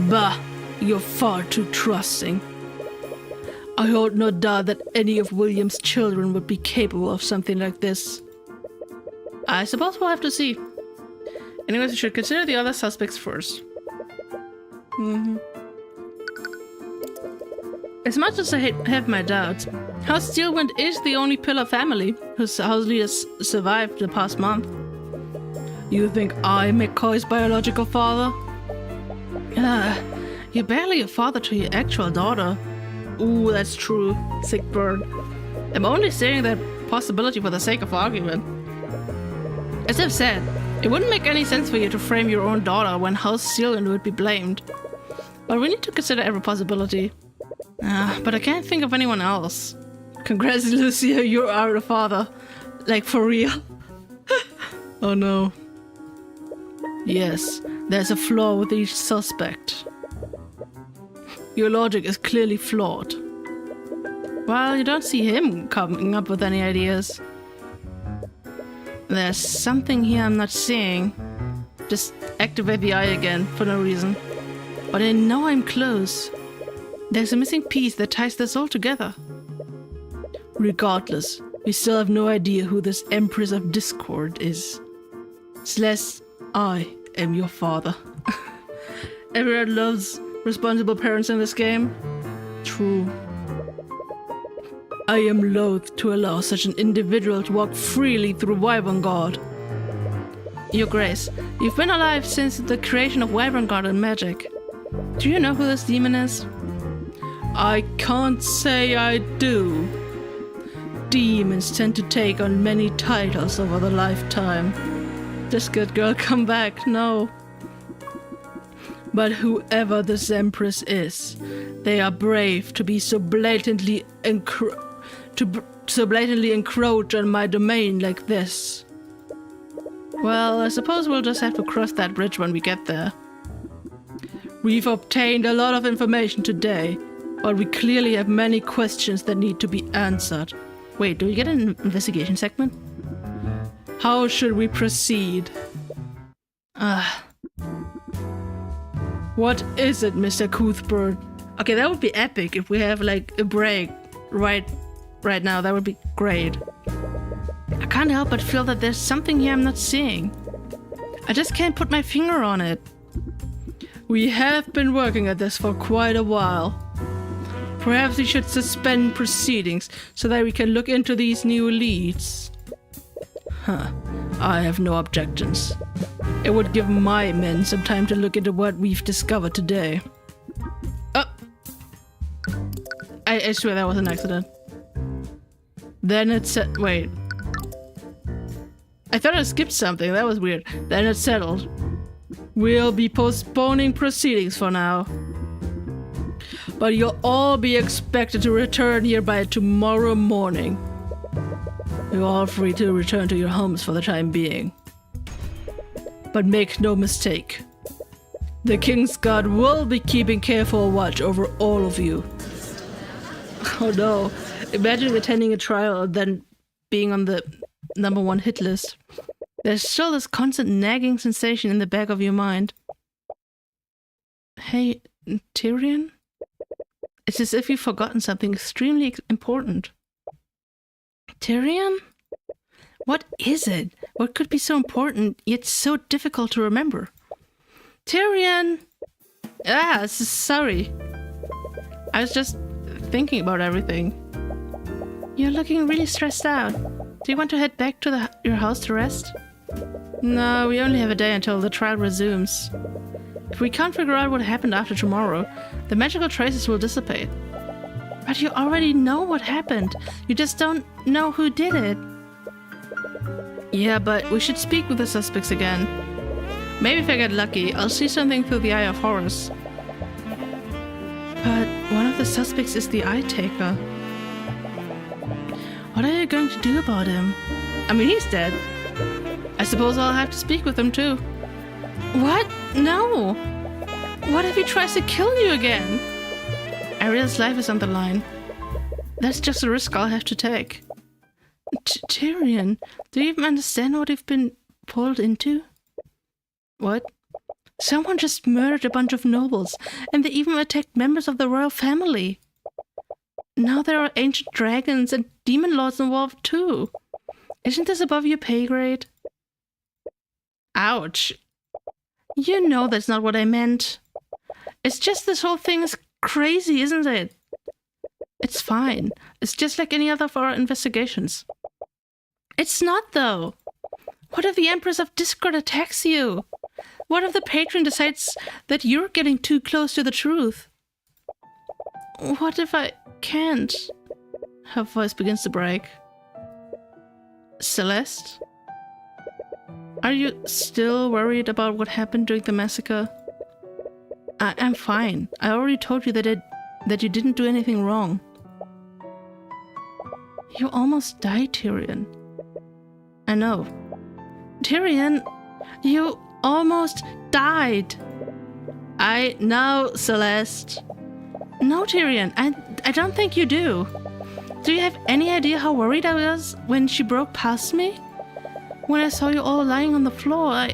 Bah, you're far too trusting. I hold no doubt that any of William's children would be capable of something like this. I suppose we'll have to see. Anyways, we should consider the other suspects first. As much as I have my doubts, House Steelwind is the only Pillar family whose house leaders survived the past month. You think I'm McCoy's biological father? You're barely a father to your actual daughter. Ooh, that's true. Sick bird. I'm only saying that possibility for the sake of argument. As I've said, it wouldn't make any sense for you to frame your own daughter when House Steelwind would be blamed. But we need to consider every possibility. But I can't think of anyone else. Congrats, Lucia, you are the father. Like, for real. Oh no. Yes, there's a flaw with each suspect. Your logic is clearly flawed. Well, you don't see him coming up with any ideas. There's something here I'm not seeing. Just activate the eye again, for no reason. But I know I'm close. There's a missing piece that ties this all together. Regardless, we still have no idea who this Empress of Discord is. Celeste, I am your father. Everyone loves responsible parents in this game. True. I am loath to allow such an individual to walk freely through Wyvern God. Your Grace, you've been alive since the creation of Wyvern God and magic. Do you know who this demon is? I can't say I do. Demons tend to take on many titles over the lifetime. This good girl come back, no. But whoever this Empress is, they are brave to be so blatantly encroach on my domain like this. Well, I suppose we'll just have to cross that bridge when we get there. We've obtained a lot of information today, but we clearly have many questions that need to be answered. Wait, do we get an investigation segment? How should we proceed? What is it, Mr. Cuthbert? Okay, that would be epic if we have like a break right now. That would be great. I can't help but feel that there's something here I'm not seeing. I just can't put my finger on it. We have been working at this for quite a while. Perhaps we should suspend proceedings so that we can look into these new leads. I have no objections. It would give my men some time to look into what we've discovered today. Oh! I swear that was an accident. Then it said, wait. I thought I skipped something, that was weird. Then it's settled. We'll be postponing proceedings for now. But you'll all be expected to return here by tomorrow morning. You're all free to return to your homes for the time being. But make no mistake, the King's Guard will be keeping careful watch over all of you. Oh no, Imagine attending a trial and then being on the #1 hit list. There's still this constant nagging sensation in the back of your mind. Hey, Tyrion? It's as if you've forgotten something extremely important. Tyrion? What is it? What could be so important, yet so difficult to remember? Tyrion! Sorry. I was just thinking about everything. You're looking really stressed out. Do you want to head back to your house to rest? No, we only have a day until the trial resumes. If we can't figure out what happened after tomorrow, the magical traces will dissipate. But you already know what happened. You just don't know who did it. Yeah, but we should speak with the suspects again. Maybe if I get lucky, I'll see something through the Eye of Horus. But one of the suspects is the Eye Taker. What are you going to do about him? I mean, he's dead. I suppose I'll have to speak with him too. What? No! What if he tries to kill you again? Ariel's life is on the line. That's just a risk I'll have to take. Tyrion, do you even understand what you've been pulled into? What? Someone just murdered a bunch of nobles, and they even attacked members of the royal family. Now there are ancient dragons and demon lords involved too. Isn't this above your pay grade? Ouch. You know that's not what I meant. It's just this whole thing is crazy, isn't it? It's fine. It's just like any other of our investigations. It's not, though. What if the Empress of Discord attacks you? What if the patron decides that you're getting too close to the truth? What if I can't? Her voice begins to break. Celeste? Are you still worried about what happened during the massacre? I'm fine. I already told you that you didn't do anything wrong. You almost died, Tyrion. I know. Tyrion, you almost died. I know, Celeste. No, Tyrion, I don't think you do. Do you have any idea how worried I was when she broke past me? When I saw you all lying on the floor,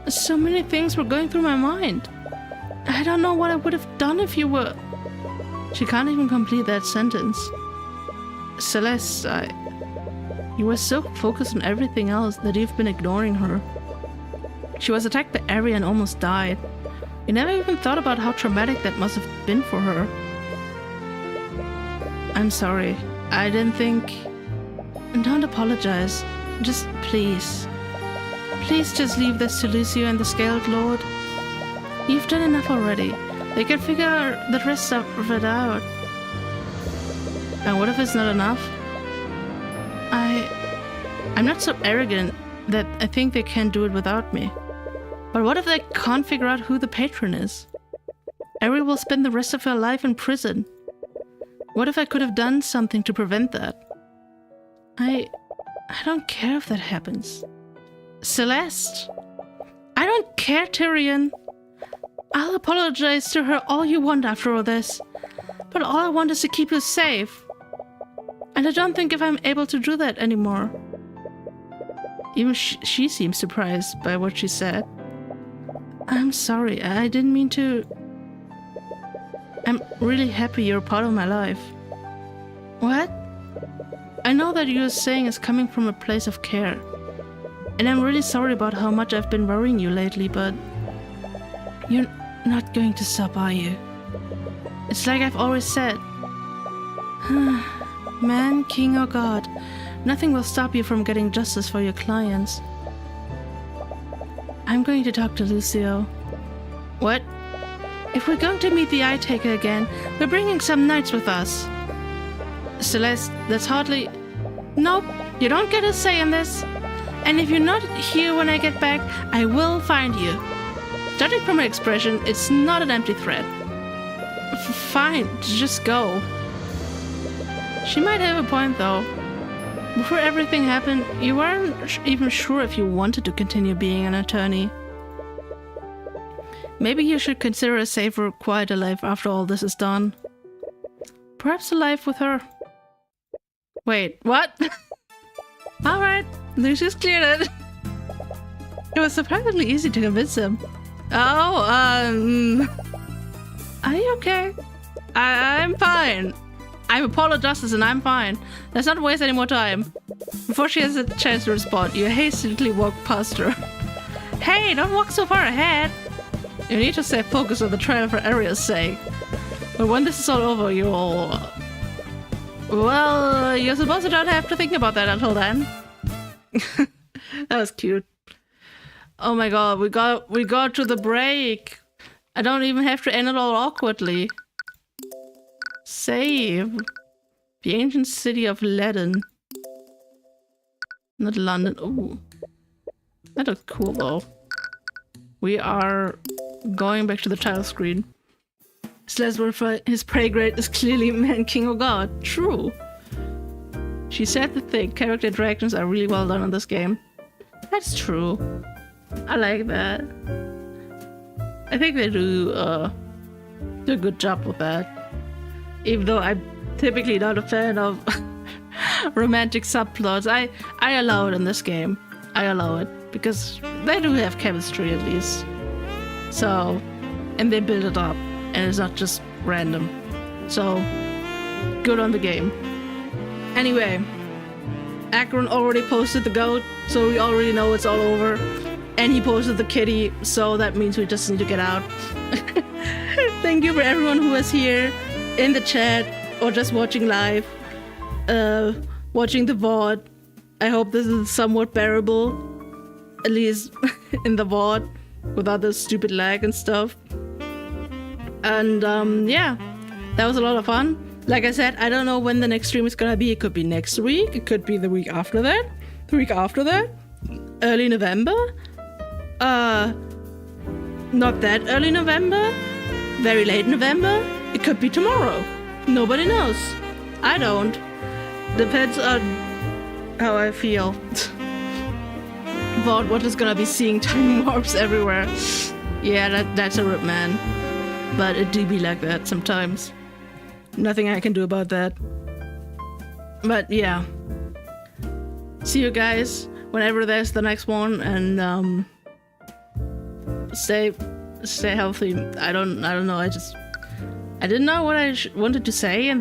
so many things were going through my mind. I don't know what I would have done if you were... She can't even complete that sentence. Celeste, you were so focused on everything else that you've been ignoring her. She was attacked by Arya and almost died. You never even thought about how traumatic that must have been for her. I'm sorry. I didn't think... Don't apologize. Just please. Please just leave this to Lucio and the Scaled Lord. You've done enough already. They can figure the rest of it out. And what if it's not enough? I'm not so arrogant that I think they can do it without me. But what if they can't figure out who the patron is? Ari will spend the rest of her life in prison. What if I could have done something to prevent that? I don't care if that happens. Celeste! I don't care, Tyrion. I'll apologize to her all you want after all this. But all I want is to keep you safe. And I don't think if I'm able to do that anymore. Even she seems surprised by what she said. I'm sorry, I didn't mean to... I'm really happy you're part of my life. What? I know that you're saying is coming from a place of care. And I'm really sorry about how much I've been worrying you lately, but... You're not going to stop, are you? It's like I've always said. Man, king or god, nothing will stop you from getting justice for your clients. I'm going to talk to Lucio. What? If we're going to meet the Eye Taker again, we're bringing some knights with us. Celeste, that's hardly... Nope, you don't get a say in this. And if you're not here when I get back, I will find you. Judging from her expression, it's not an empty threat. Fine, just go. She might have a point though. Before everything happened, you weren't even sure if you wanted to continue being an attorney. Maybe you should consider a safer, quieter life after all this is done. Perhaps a life with her. Wait, what? Alright, this is cleared it. It was surprisingly easy to convince him. Oh, are you okay? I'm fine. I'm apologizing and I'm fine. Let's not waste any more time. Before she has a chance to respond, you hastily walk past her. Hey, don't walk so far ahead. You need to stay focused on the trail for Ariel's sake. But when this is all over, you'll... Well, you're supposed to don't have to think about that until then. That was cute. Oh my god, we got to the break. I don't even have to end it all awkwardly. Save. The ancient city of Layton. Not London. Ooh. That looks cool though. We are going back to the title screen. His prey grade is clearly man, king, or god. True. She said the thing. Character interactions are really well done in this game. That's true. I like that. I think they do a good job with that. Even though I'm typically not a fan of romantic subplots, I allow it in this game. I allow it because they do have chemistry at least. So, and they build it up, and it's not just random. So, good on the game. Anyway, Akron already posted the goat, so we already know it's all over. And he posted the kitty, so that means we just need to get out. Thank you for everyone who was here in the chat or just watching live, watching the VOD. I hope this is somewhat bearable, at least in the VOD, without the stupid lag and stuff. And yeah, that was a lot of fun. Like I said, I don't know when the next stream is gonna be. It could be next week, it could be the week after that, the week after that, early November. Not that early November, very late November. It could be tomorrow. Nobody knows. I don't. Depends on how I feel about what is gonna be seeing time warps everywhere. Yeah, that's a rip, man. But it do be like that sometimes. Nothing I can do about that. But yeah. See you guys whenever there's the next one, and stay healthy. I don't know. I didn't know what I wanted to say, and